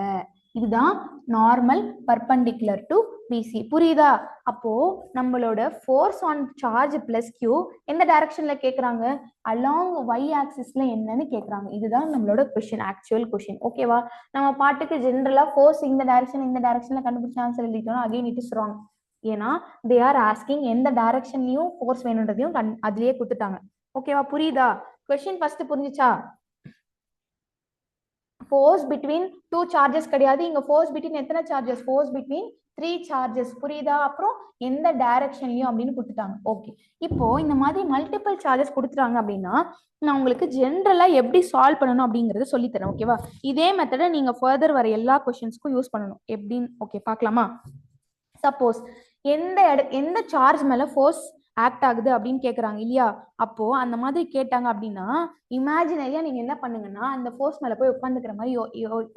இதுதான் நார்மல் பர்பண்டிகுலர் டு பிசி. புரியுதா. அப்போ நம்மளோட force on charge plus Q எந்த டைரக்ஷன்ல கேக்குறாங்க, அலாங் y ஆக்சிஸ்ல என்னன்னு கேக்குறாங்க. இதுதான் நம்மளோட கொஸ்டின், ஆக்சுவல் கொஸ்டின். ஓகேவா, நம்ம பாட்டுக்கு ஜென்ரலா ஃபோர்ஸ் இந்த டைரக்ஷன்ல கண்டுபிடிச்ச ஆன்சர் எழுதிட்டோம், அகைன் இட் இஸ் ராங். ஏன்னா தே ஆர் ஆஸ்கிங் எந்த டைரக்ஷன்லயும் ஃபோர்ஸ் வேணுன்றதையும் அதுலயே கொடுத்துட்டாங்க. ஓகேவா, புரியுதா. கொஸ்டின் ஃபர்ஸ்ட் புரிஞ்சுச்சா. ஃபோர்ஸ் பிட்வீன் 2 சார்ஜஸ் கிடையாது, இங்க ஃபோர்ஸ் பிட்வீன் எத்தனை சார்ஜஸ், ஃபோர்ஸ் பிட்வீன் 3 சார்ஜஸ். புரியுதா. அப்புறம் எந்த டைரக்ஷன்லயும் அப்படின்னு கொடுத்துட்டாங்க. ஓகே, இப்போ இந்த மாதிரி மல்டிபிள் சார்ஜஸ் கொடுத்துட்டாங்க அப்படின்னா நான் உங்களுக்கு ஜென்ரலா எப்படி சால்வ் பண்ணணும் அப்படிங்கறத சொல்லித்தரேன். ஓகேவா, இதே மெத்தடை நீங்க ஃபர்தர் வர எல்லா கொஸ்டின்ஸ்க்கும் யூஸ் பண்ணணும். எப்படின்னு ஓகே பார்க்கலாமா. சப்போஸ் எந்த சார்ஜ் மேல ஃபோர்ஸ் ஆக்ட் ஆகுது அப்படின்னு கேக்குறாங்க இல்லையா. அப்போ அந்த மாதிரி கேட்டாங்க அப்படின்னா இமேஜினரியா நீங்க என்ன பண்ணுங்கன்னா அந்த ஃபோர்ஸ் மேல போய் உட்காந்துக்கிற மாதிரி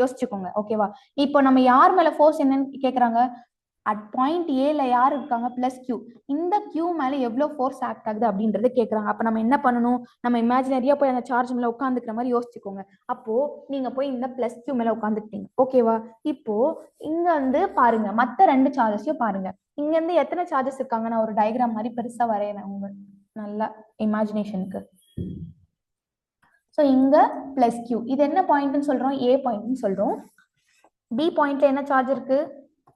யோசிச்சுக்கோங்க. ஓகேவா, இப்போ நம்ம யார் மேல ஃபோர்ஸ் என்னன்னு கேக்குறாங்க, அட் பாயிண்ட் ஏல யார் இருக்காங்க பிளஸ் கியூ, இந்த கியூ மேல எவ்வளவு ஃபோர்ஸ் ஆக்ட் ஆகுது அப்படின்றத கேக்குறாங்க. அப்ப நம்ம என்ன பண்ணணும், நம்ம இமேஜினரியா போய் அந்த சார்ஜ் மேல உட்காந்துக்கிற மாதிரி யோசிச்சுக்கோங்க. அப்போ நீங்க போய் இந்த பிளஸ் கியூ மேல உட்காந்துக்கிட்டீங்க, ஓகேவா? இப்போ இங்க வந்து பாருங்க, மத்த ரெண்டு சார்ஜஸையும் பாருங்க. இங்க இருந்து எத்தனை சார்ஜஸ் இருக்காங்க, நான் ஒரு டயக்ராம் மாதிரி பெருசா வரையறேன் உங்க நல்லா இமேஜினேஷனுக்கு. ஸோ இங்க பிளஸ் கியூ, இது என்ன பாயிண்ட்னு சொல்றோம், ஏ பாயிண்ட்னு சொல்றோம். பி பாயிண்ட்ல என்ன சார்ஜ் இருக்கு,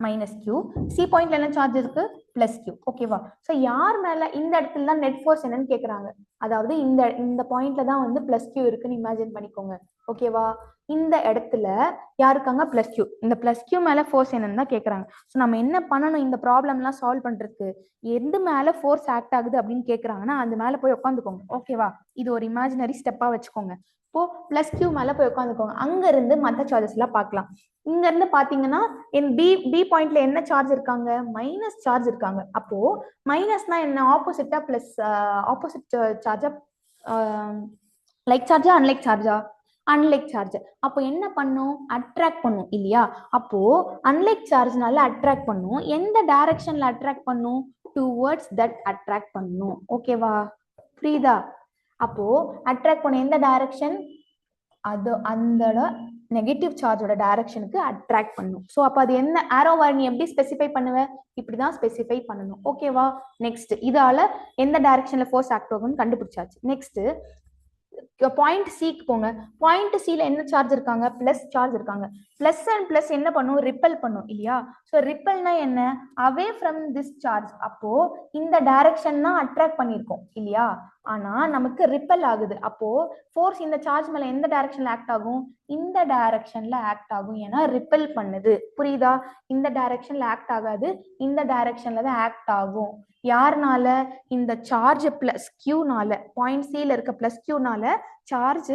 மைனஸ் கியூ. சி பாயிண்ட்ல என்ன சார்ஜ் இருக்கு, பிளஸ் கியூ. ஓகேவா? ஸோ யார் மேல இந்த இடத்துல தான் நெட் ஃபோர்ஸ் என்னன்னு கேக்குறாங்க. அதாவது இந்த பாயிண்ட்ல தான் வந்து பிளஸ் கியூ இருக்குன்னு இமேஜின் பண்ணிக்கோங்க. ஓகேவா? இந்த இடத்துல யாருக்காங்க, பிளஸ் கியூ. இந்த பிளஸ் கியூ மேல ஃபோர்ஸ் என்னன்னு தான் கேக்குறாங்க. ஸோ நம்ம என்ன பண்ணணும், இந்த ப்ராப்ளம் எல்லாம் சால்வ் பண்றதுக்கு எந்த மேல ஃபோர்ஸ் ஆக்ட் ஆகுது அப்படின்னு கேக்குறாங்கன்னா அந்த மேல போய் உட்காந்துக்கோங்க. ஓகேவா? இது ஒரு இமேஜினரி ஸ்டெப்பா வச்சுக்கோங்க. இப்போ பிளஸ் கியூ மேல போய் உட்காந்துக்கோங்க. அங்க இருந்து மற்ற சார்ஜஸ் எல்லாம் பார்க்கலாம். இங்க இருந்து பாத்தீங்கன்னா பி பாயிண்ட்ல என்ன சார்ஜ் இருக்காங்க, மைனஸ் சார்ஜ் இருக்காங்க. அப்போ மைனஸ்னா என்ன, ஆப்போசிட்டா பிளஸ், ஆப்போசிட் சார்ஜா, லைக் சார்ஜா அன்லைக் சார்ஜா, அன்லைக் சார்ஜ். அப்போ என்ன பண்ணும், அட்ராக்ட் பண்ணும் இல்லையா? அப்போ அன்லைக் சார்ஜ்னால அட்ராக்ட் பண்ணும். எந்த டைரக்ஷன்ல அட்ராக்ட் பண்ணும், டுவர்ட்ஸ் தட் அட்ராக்ட் பண்ணும். ஓகேவா? புரியுதா? அப்போ அட்ராக்ட் பண்ணும் எந்த டைரக்ஷன், அது அந்த நெகட்டிவ் சார்ஜோட டைரக்ஷனுக்கு அட்ராக்ட் பண்ணும். ஸோ அப்போ அது என்ன ஆரோவா நீ எப்படி ஸ்பெசிஃபை பண்ணுவ, இப்படிதான் ஸ்பெசிஃபை பண்ணணும். ஓகேவா? நெக்ஸ்ட் இதால எந்த டைரக்ஷன்ல ஃபோர்ஸ் ஆக்ட் ஆகும்னு கண்டுபிடிச்சாச்சு. நெக்ஸ்ட் பாயிண்ட் சிக்கு போங்க. பாயிண்ட் சில என்ன சார்ஜ் இருக்காங்க, பிளஸ் சார்ஜ் இருக்காங்க. பிளஸ் அண்ட் பிளஸ் என்ன பண்ணும், ரிப்பல் பண்ணும் இல்லையா? ஸோ ரிப்பல்னா என்ன, அவே ஃப்ரம் திஸ் சார்ஜ். அப்போ இந்த டைரக்ஷன் தான் அட்ராக்ட் பண்ணிருக்கோம் இல்லையா? ஆனா நமக்கு ரிப்பல் ஆகுது. அப்போ ஃபோர்ஸ் இந்த சார்ஜ் மேல எந்த டைரக்ஷன்ல ஆக்ட் ஆகும், இந்த டைரக்ஷன்ல ஆக்ட் ஆகும். ஏன்னா ரிப்பல் பண்ணுது. புரியுதா? இந்த டைரக்ஷன்ல ஆக்ட் ஆகாது, இந்த டைரக்ஷன்ல தான் ஆக்ட் ஆகும். யாருனால, இந்த சார்ஜ் பிளஸ் கியூனால, பாயிண்ட் சில இருக்க பிளஸ் கியூனால சார்ஜ்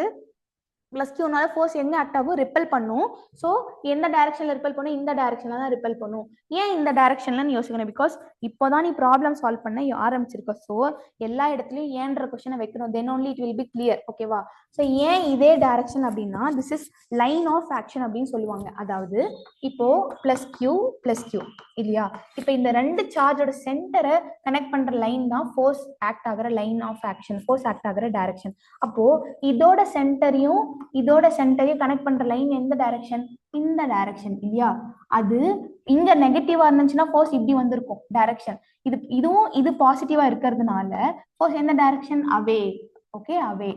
பிளஸ் கியூனால ஃபோர்ஸ் எங்க ஆக்ட் ஆகும், ரிப்பல் பண்ணும். ஸோ எந்த டைரக்ஷன்ல ரிப்பல் பண்ணும், இந்த டைரக்ஷன்ல தான் ரிப்பல் பண்ணும். ஏன் இந்த டைரக்ஷன்ல நீ யோசிக்கணும், பிகாஸ் இப்போதான் நீ ப்ராப்ளம் சால்வ் பண்ண ஆரம்பிச்சிருக்க. ஸோ எல்லா இடத்துலயும் ஏன்ற கொஸ்டினை வைக்கணும், then only it will be clear. ஓகேவா? ஸோ ஏன் இதே டைரக்ஷன் அப்படின்னா, this is line of action அப்படின்னு சொல்லுவாங்க. அதாவது இப்போ பிளஸ் கியூ இல்லையா? இப்போ இந்த ரெண்டு சார்ஜோட சென்டரை கனெக்ட் பண்ற லைன் தான் ஃபோர்ஸ் ஆக்ட் ஆகிற line of action, force act ஆகிற டைரக்ஷன். அப்போ இதோட சென்டரையும் கனெக்ட் பண்ற லைன் எந்த டைரக்ஷன், இந்த டைரக்ஷன் இல்லையா? அது இங்க நெகட்டிவா இருந்துச்சுன்னா ஃபோர்ஸ் இப்படி வந்திருக்கும் டைரக்ஷன். இதுவும் இது பாசிட்டிவா இருக்கிறதுனால ஃபோர்ஸ் எந்த டைரக்ஷன், அவே. ஓகே, அவே.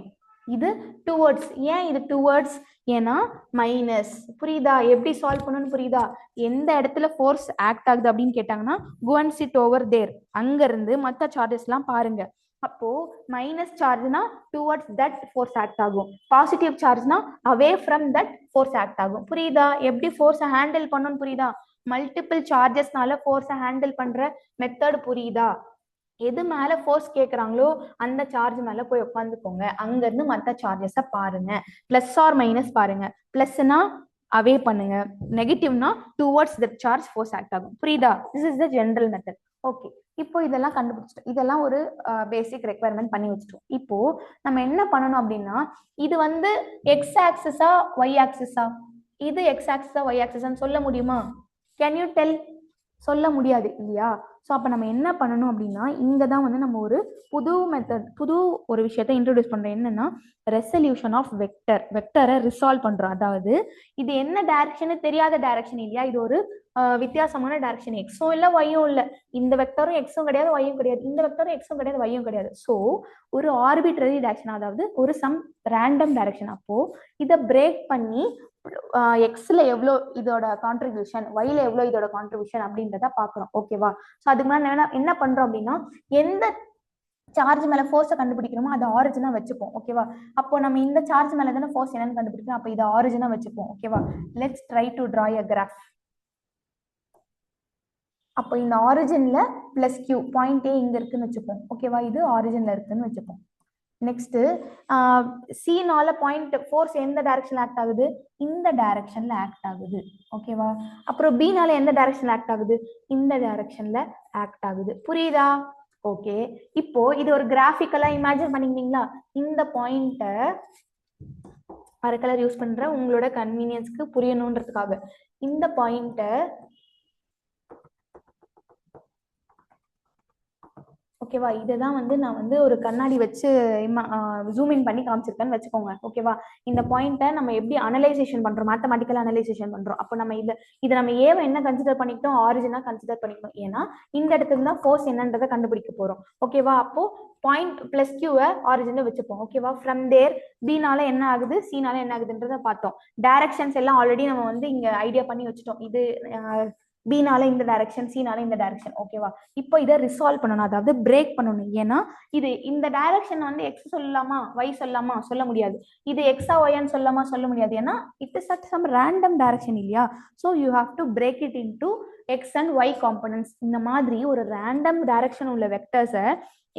இது டுவர்ட்ஸ். ஏன் இது டுவர்ட்ஸ், ஏன்னா மைனஸ். புரியுதா? எப்படி சால்வ் பண்ணணும்னு புரியுதா? எந்த இடத்துல ஃபோர்ஸ் ஆக்ட் ஆகுது அப்படின்னு கேட்டாங்கன்னா go and sit over there. அங்க இருந்து மற்ற சார்ஜஸ் எல்லாம் பாருங்க. அப்போ மைனஸ் சார்ஜ்னா டுவர்ட்ஸ் தட் ஃபோர்ஸ் ஆக்ட் ஆகும், பாசிட்டிவ் சார்ஜ்னா away from that force act ஆகும். புரியுதா? எப்படி ஃபோர்ஸை ஹேண்டில் பண்ணணும்னு புரியுதா? மல்டிபிள் சார்ஜஸ்னால ஃபோர்ஸை ஹேண்டில் பண்ற மெத்தட் புரியுதா? எது மேல ஃபோர்ஸ் கேக்குறாங்களோ அந்த சார்ஜ் மேல போய் உட்காந்துக்கோங்க. அங்க இருந்து மற்ற சார்ஜஸ பாருங்க. பிளஸ் ஆர் மைனஸ் பாருங்க. பிளஸ்னா அவே பண்ணுங்க, நெகட்டிவ்னா towards that charge force act ஆகும். புரியுதா? This is the general method. Okay, இப்போ இதெல்லாம் கண்டுபிடிச்சிட்டோம். இதெல்லாம் ஒரு பேசிக் ரெக்குவயர்மெண்ட் பண்ணி வச்சிட்டோம். இப்போ நம்ம என்ன பண்ணணும் அப்படின்னா, இது வந்து எக்ஸ் ஆக்சிஸா ஒய் ஆக்சிஸா, இது எக்ஸ் ஆக்சிஸா ஒய் ஆக்சிஸான்னு சொல்ல முடியுமா? Can you tell? சொல்ல முடியாது இல்லையா? ஸோ அப்போ நம்ம என்ன பண்ணணும் அப்படின்னா, இங்கே தான் வந்து நம்ம ஒரு புது ஒரு விஷயத்த இன்ட்ரோடியூஸ் பண்ணுறோம். என்னன்னா, ரெசல்யூஷன் ஆஃப் வெக்டரை ரிசால்வ் பண்ணுறோம். அதாவது இது என்ன டைரக்ஷன் தெரியாத டைரக்ஷன் இல்லையா? இது ஒரு வித்தியாசமான டைரக்ஷன். எக்ஸும் இல்லை ஒய்யும் இல்லை, இந்த வெக்டரும் எக்ஸும் கிடையாது ஒய்யும் கிடையாது, இந்த வெக்டரும் எக்ஸும் கிடையாது ஒய்யும் கிடையாது. ஸோ ஒரு ஆர்பிட்ரரி டைரக்ஷன், அதாவது ஒரு சம் ரேண்டம் டைரக்ஷன். அப்போ இதை பிரேக் பண்ணி எக்ஸ்ல எவ்வளோ இதோட கான்ட்ரிபியூஷன், ஒய்ல எவ்வளோ இதோட கான்ட்ரிபியூஷன் அப்படின்றத பாக்குறோம். ஓகேவா? ஸோ அதுக்கு முன்னாடி என்ன பண்றோம் அப்படின்னா, எந்த சார்ஜ் மேல ஃபோர்ஸை கண்டுபிடிக்கிறோமோ அதை ஆரிஜினா வச்சுப்போம். ஓகேவா? அப்போ நம்ம இந்த சார்ஜ் மேல தானே ஃபோர்ஸ் என்னன்னு கண்டுபிடிக்கிறோம், அப்போ இதை ஆரிஜினா வச்சுப்போம். ஓகேவா? Let's try to draw a graph. அப்போ இந்த ஆரிஜின்ல பிளஸ் கியூ பாயிண்ட் ஏ இங்க இருக்குன்னு வச்சுப்போம். ஓகேவா? இது ஆரிஜின்ல இருக்குன்னு வச்சுப்போம். நெக்ஸ்ட் சினால பாயிண்ட் ஃபோர்ஸ் எந்த டைரக்ஷன்ல ஆக்ட் ஆகுது, இந்த டைரக்ஷன்ல ஆக்ட் ஆகுது. ஓகேவா? அப்புறம் பினால எந்த டைரக்ஷன்ல ஆக்ட் ஆகுது, இந்த டைரக்ஷன்ல ஆக்ட் ஆகுது. புரியுதா? ஓகே, இப்போ இது ஒரு கிராஃபிக்கலா இமேஜின் பண்ணிக்கிட்டீங்களா? இந்த பாயிண்ட்டை அரை கலர் யூஸ் பண்ற உங்களோட கன்வீனியன்ஸ்க்கு புரியணுன்றதுக்காக இந்த பாயிண்ட்டை ஓகேவா? இதுதான் வந்து நான் வந்து ஒரு கண்ணாடி வச்சு ஜூம் இன் பண்ணி காமிச்சிருக்கேன்னு வச்சுக்கோங்க. ஓகேவா? இந்த பாயிண்ட்டை நம்ம எப்படி அனலைசேஷன் பண்றோம், மேத்தமெட்டிக்கல் அனலைசேஷன் பண்றோம். அப்போ நம்ம இதை நம்ம ஏவை என்ன கன்சிடர் பண்ணிக்கிட்டோம், ஆரிஜினா கன்சிடர் பண்ணிக்கணும். ஏன்னா இந்த இடத்துல தான் ஃபோர்ஸ் என்னன்றதை கண்டுபிடிக்க போறோம். ஓகேவா? அப்போ பாயிண்ட் பிளஸ் கியூவை ஆரிஜின்ல வச்சுப்போம். ஓகேவா? ஃப்ரம் தேர் பினால என்ன ஆகுது, சினால என்ன ஆகுதுன்றதை பார்த்தோம். டைரக்ஷன்ஸ் எல்லாம் ஆல்ரெடி நம்ம வந்து இங்க ஐடியா பண்ணி வச்சுட்டோம். இது பினால இந்த டைரக்ஷன், சினால இந்த டைரக்ஷன். ஓகேவா? இப்போ இதை ரிசால்வ் பண்ணணும், அதாவது பிரேக் பண்ணணும். ஏன்னா இது இந்த டைரக்ஷன் வந்து எக்ஸ் சொல்லலாமா, ஒய் சொல்லலாமா, சொல்ல முடியாது. இது எக்ஸா ஒய்ன்னு சொல்லலாமா, சொல்ல முடியாது. ஏன்னா it is at some random direction இல்லையா? So you have to break it into x and y components. இந்த மாதிரி ஒரு ரேண்டம் டைரக்ஷன் உள்ள வெக்டர்ஸை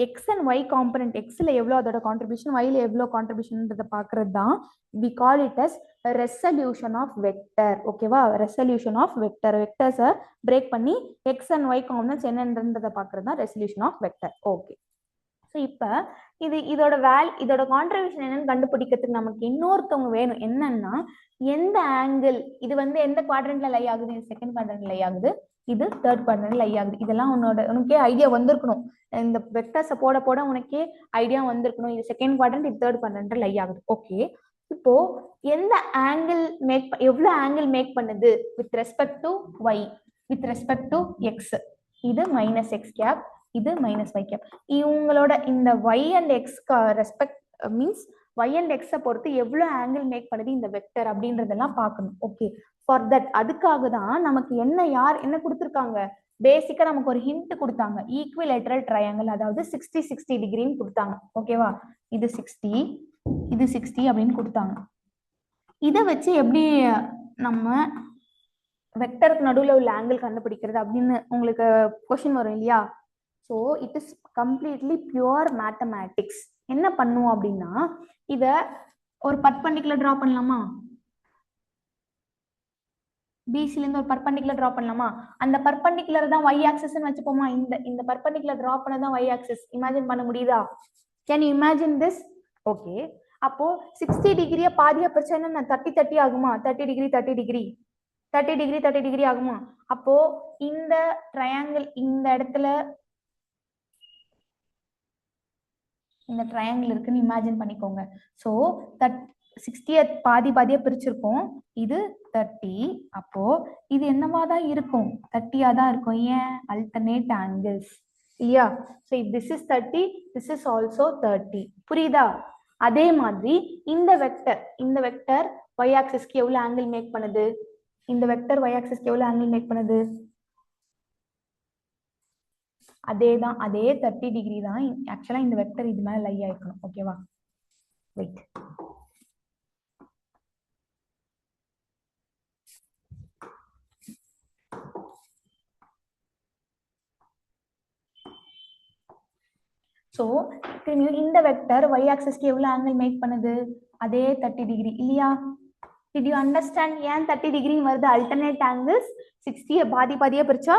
எக்ஸ் அண்ட் ஒய் காம்பனன்ட், எக்ஸ்ல எவ்வளோ அதோட கான்ட்ரிபியூஷன், ஒய்ல எவ்வளோ கான்ட்ரிபியூஷன்ன்றதை பார்க்கறது தான் we call it as resolution of vector. ஓகேவா? Resolution of vector. வெக்டர்ஸை பிரேக் பண்ணி எக்ஸ் அண்ட் ஒய் காம்பனன்ட்ஸ் என்னன்றதை பார்க்கறது தான் resolution of vector. Okay, so இப்போ இதோட கான்ட்ரிபியூஷன் என்னன்னு கண்டுபிடிக்கிறதுக்கு நமக்கு இன்னொருத்தவங்க வேணும். என்னன்னா எந்த ஆங்கிள் இது வந்து எந்த குவாட்ரண்ட்ல லை ஆகுது, இது செகண்ட் குவாட்ரண்ட்ல லை ஆகுது, இது தேர்ட் குவாட்ரண்ட்ல லை ஆகுது. இதெல்லாம் உனக்கே ஐடியா வந்திருக்கணும். இந்த வெக்டர்ஸை போட போட உனக்கே ஐடியா வந்திருக்கணும். இது செகண்ட் குவாட்ரண்ட், இது தேர்ட் குவாட்ரண்ட்ல லை ஆகுது. ஓகே, இப்போ எந்த ஆங்கிள் எவ்வளவு ஆங்கிள் மேக் பண்ணுது with respect to Y, with respect to X. இது மைனஸ் எக்ஸ் கேப், இது மைனஸ் ஒய் கேப். இவங்களோட இந்த Y and X respect means Y and எக்ஸை பொறுத்து எவ்வளவு ஆங்கிள் மேக் பண்ணுது இந்த வெக்டர் அப்படின்றதெல்லாம் பார்க்கணும். ஓகே, ஃபார் தட் அதுக்காக தான் நமக்கு என்ன கொடுத்துருக்காங்க, பேசிக்கா நமக்கு ஒரு ஹிண்ட் கொடுத்தாங்க. ஈக்விலேட்டரல் ட்ரையாங்கிள், அதாவது 60-60 டிகிரின்னு கொடுத்தாங்க. ஓகேவா? இது 60, இது 60 அப்படின்னு கொடுத்தாங்க. இதை வச்சு எப்படி நம்ம வெக்டருக்கு நடுவில் உள்ள ஆங்கிள் கண்டுபிடிக்கிறது அப்படின்னு உங்களுக்கு கொஸ்டின் வரும் இல்லையா? So it is completely pure mathematics. என்ன பண்ணுவோம் அப்படின்னா, இத ஒரு பர்பெண்டிகுலர் டிரா பண்ணலாமா, பிசில இருந்து ஒரு பர்பெண்டிகுலர் டிரா பண்ணலாமா? அந்த பர்பெண்டிகுலர் தான் y ஆக்சிஸ் வச்சுப்போமா? இந்த பர்பெண்டிகுலர் டிரா பண்ணதான் y ஆக்சிஸ். இமேஜின் பண்ண முடியுதா? Can you imagine this? Okay, அப்போ 60 டிகிரியை பாதியா பிரிச்சா என்ன 30 ஆகுமா? 30 டிகிரி 30 டிகிரி 30 டிகிரி 30 டிகிரி ஆகுமா? அப்போ இந்த ட்ரையாங்கிள் இந்த இடத்துல இந்த ட்ரையாங்கிள் இருக்குன்னு இமேஜின் பண்ணிக்கோங்க. ஸோ 60 பாதியா பிரிச்சிருக்கோம். இது 30. அப்போ இது என்னவா தான் இருக்கும்? 30 தான் இருக்கும். ஏன்? அல்டர்னேட் ஆங்கிள்ஸ் இல்லையா? So if this is 30, this is also 30. புரியுதா? அதே மாதிரி இந்த வெக்டர் y ஆக்சிஸ்க்கு எவ்வளவு ஆங்கிள் மேக் பண்ணுது? இந்த வெக்டர் y ஆக்சிஸ்க்கு எவ்வளவு ஆங்கிள் மேக் பண்ணுது? அதே 30 டிகிரி தான். ஆக்சுவலா இந்த வெக்டர் இது மேல லை ஆயிருக்கணும். ஓகேவா? வெயிட், ஸோ இந்த வெக்டர் y ஆக்சிஸ்க்கு எவ்வளவு ஆங்கிள் மேக் பண்ணுது? அதே 30 டிகிரி இல்லையா? டிட் யூ அண்டர்ஸ்டாண்ட் ஏன் 30 டிகிரி வருது? அல்டர்னேட் ஆங்கிள்ஸ் 60 பாதியா பிரிச்சா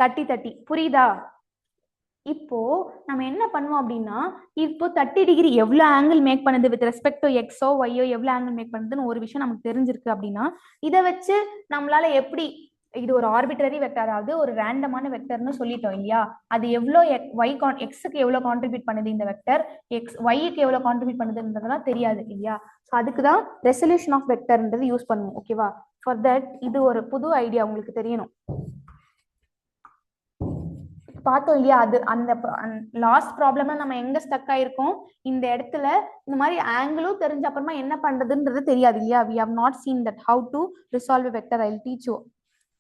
30. புரியுதா? இப்போ நம்ம என்ன பண்ணுவோம் அப்படின்னா, இப்போ 30 டிகிரி எவ்வளவு ஆங்கிள் மேக் பண்ணுது வித் ரெஸ்பெக்ட் டு எக்ஸோ ஒய்யோ எவ்வளவு ஆங்கிள் மேக் பண்ணுதுன்னு ஒரு விஷயம் நமக்கு தெரிஞ்சிருக்கு அப்படின்னா, இதை வச்சு நம்மளால எப்படி இது ஒரு ஆர்பிட்ரரி வெக்டர், அதாவது ஒரு ரேண்டமான வெக்டர்னு சொல்லிட்டோம் இல்லையா? அது எவ்வளோ எக்ஸுக்கு எவ்வளவு கான்ட்ரிபியூட் பண்ணுது இந்த வெக்டர், ஒய்க்கு எவ்வளவு கான்ட்ரிபியூட் பண்ணுதுன்றதெல்லாம் தெரியாது இல்லையா? ஸோ அதுக்கு தான் ரெசல்யூஷன் ஆஃப் வெக்டர்ன்றது யூஸ் பண்ணுவோம். ஓகேவா? ஃபார் தட் இது ஒரு புது ஐடியா உங்களுக்கு தெரியணும். பார்த்தோம் இல்லையா? அது அந்த லாஸ்ட் ப்ராப்ளம்ல நம்ம எங்க ஸ்டக் ஆயிருக்கோம்? இந்த இடத்துல இந்த மாதிரி ஆங்கிளும் தெரிஞ்ச அப்புறமா என்ன பண்றதுன்றது தெரியாது இல்லையா? we have not seen that how to resolve a vector. I'll teach you.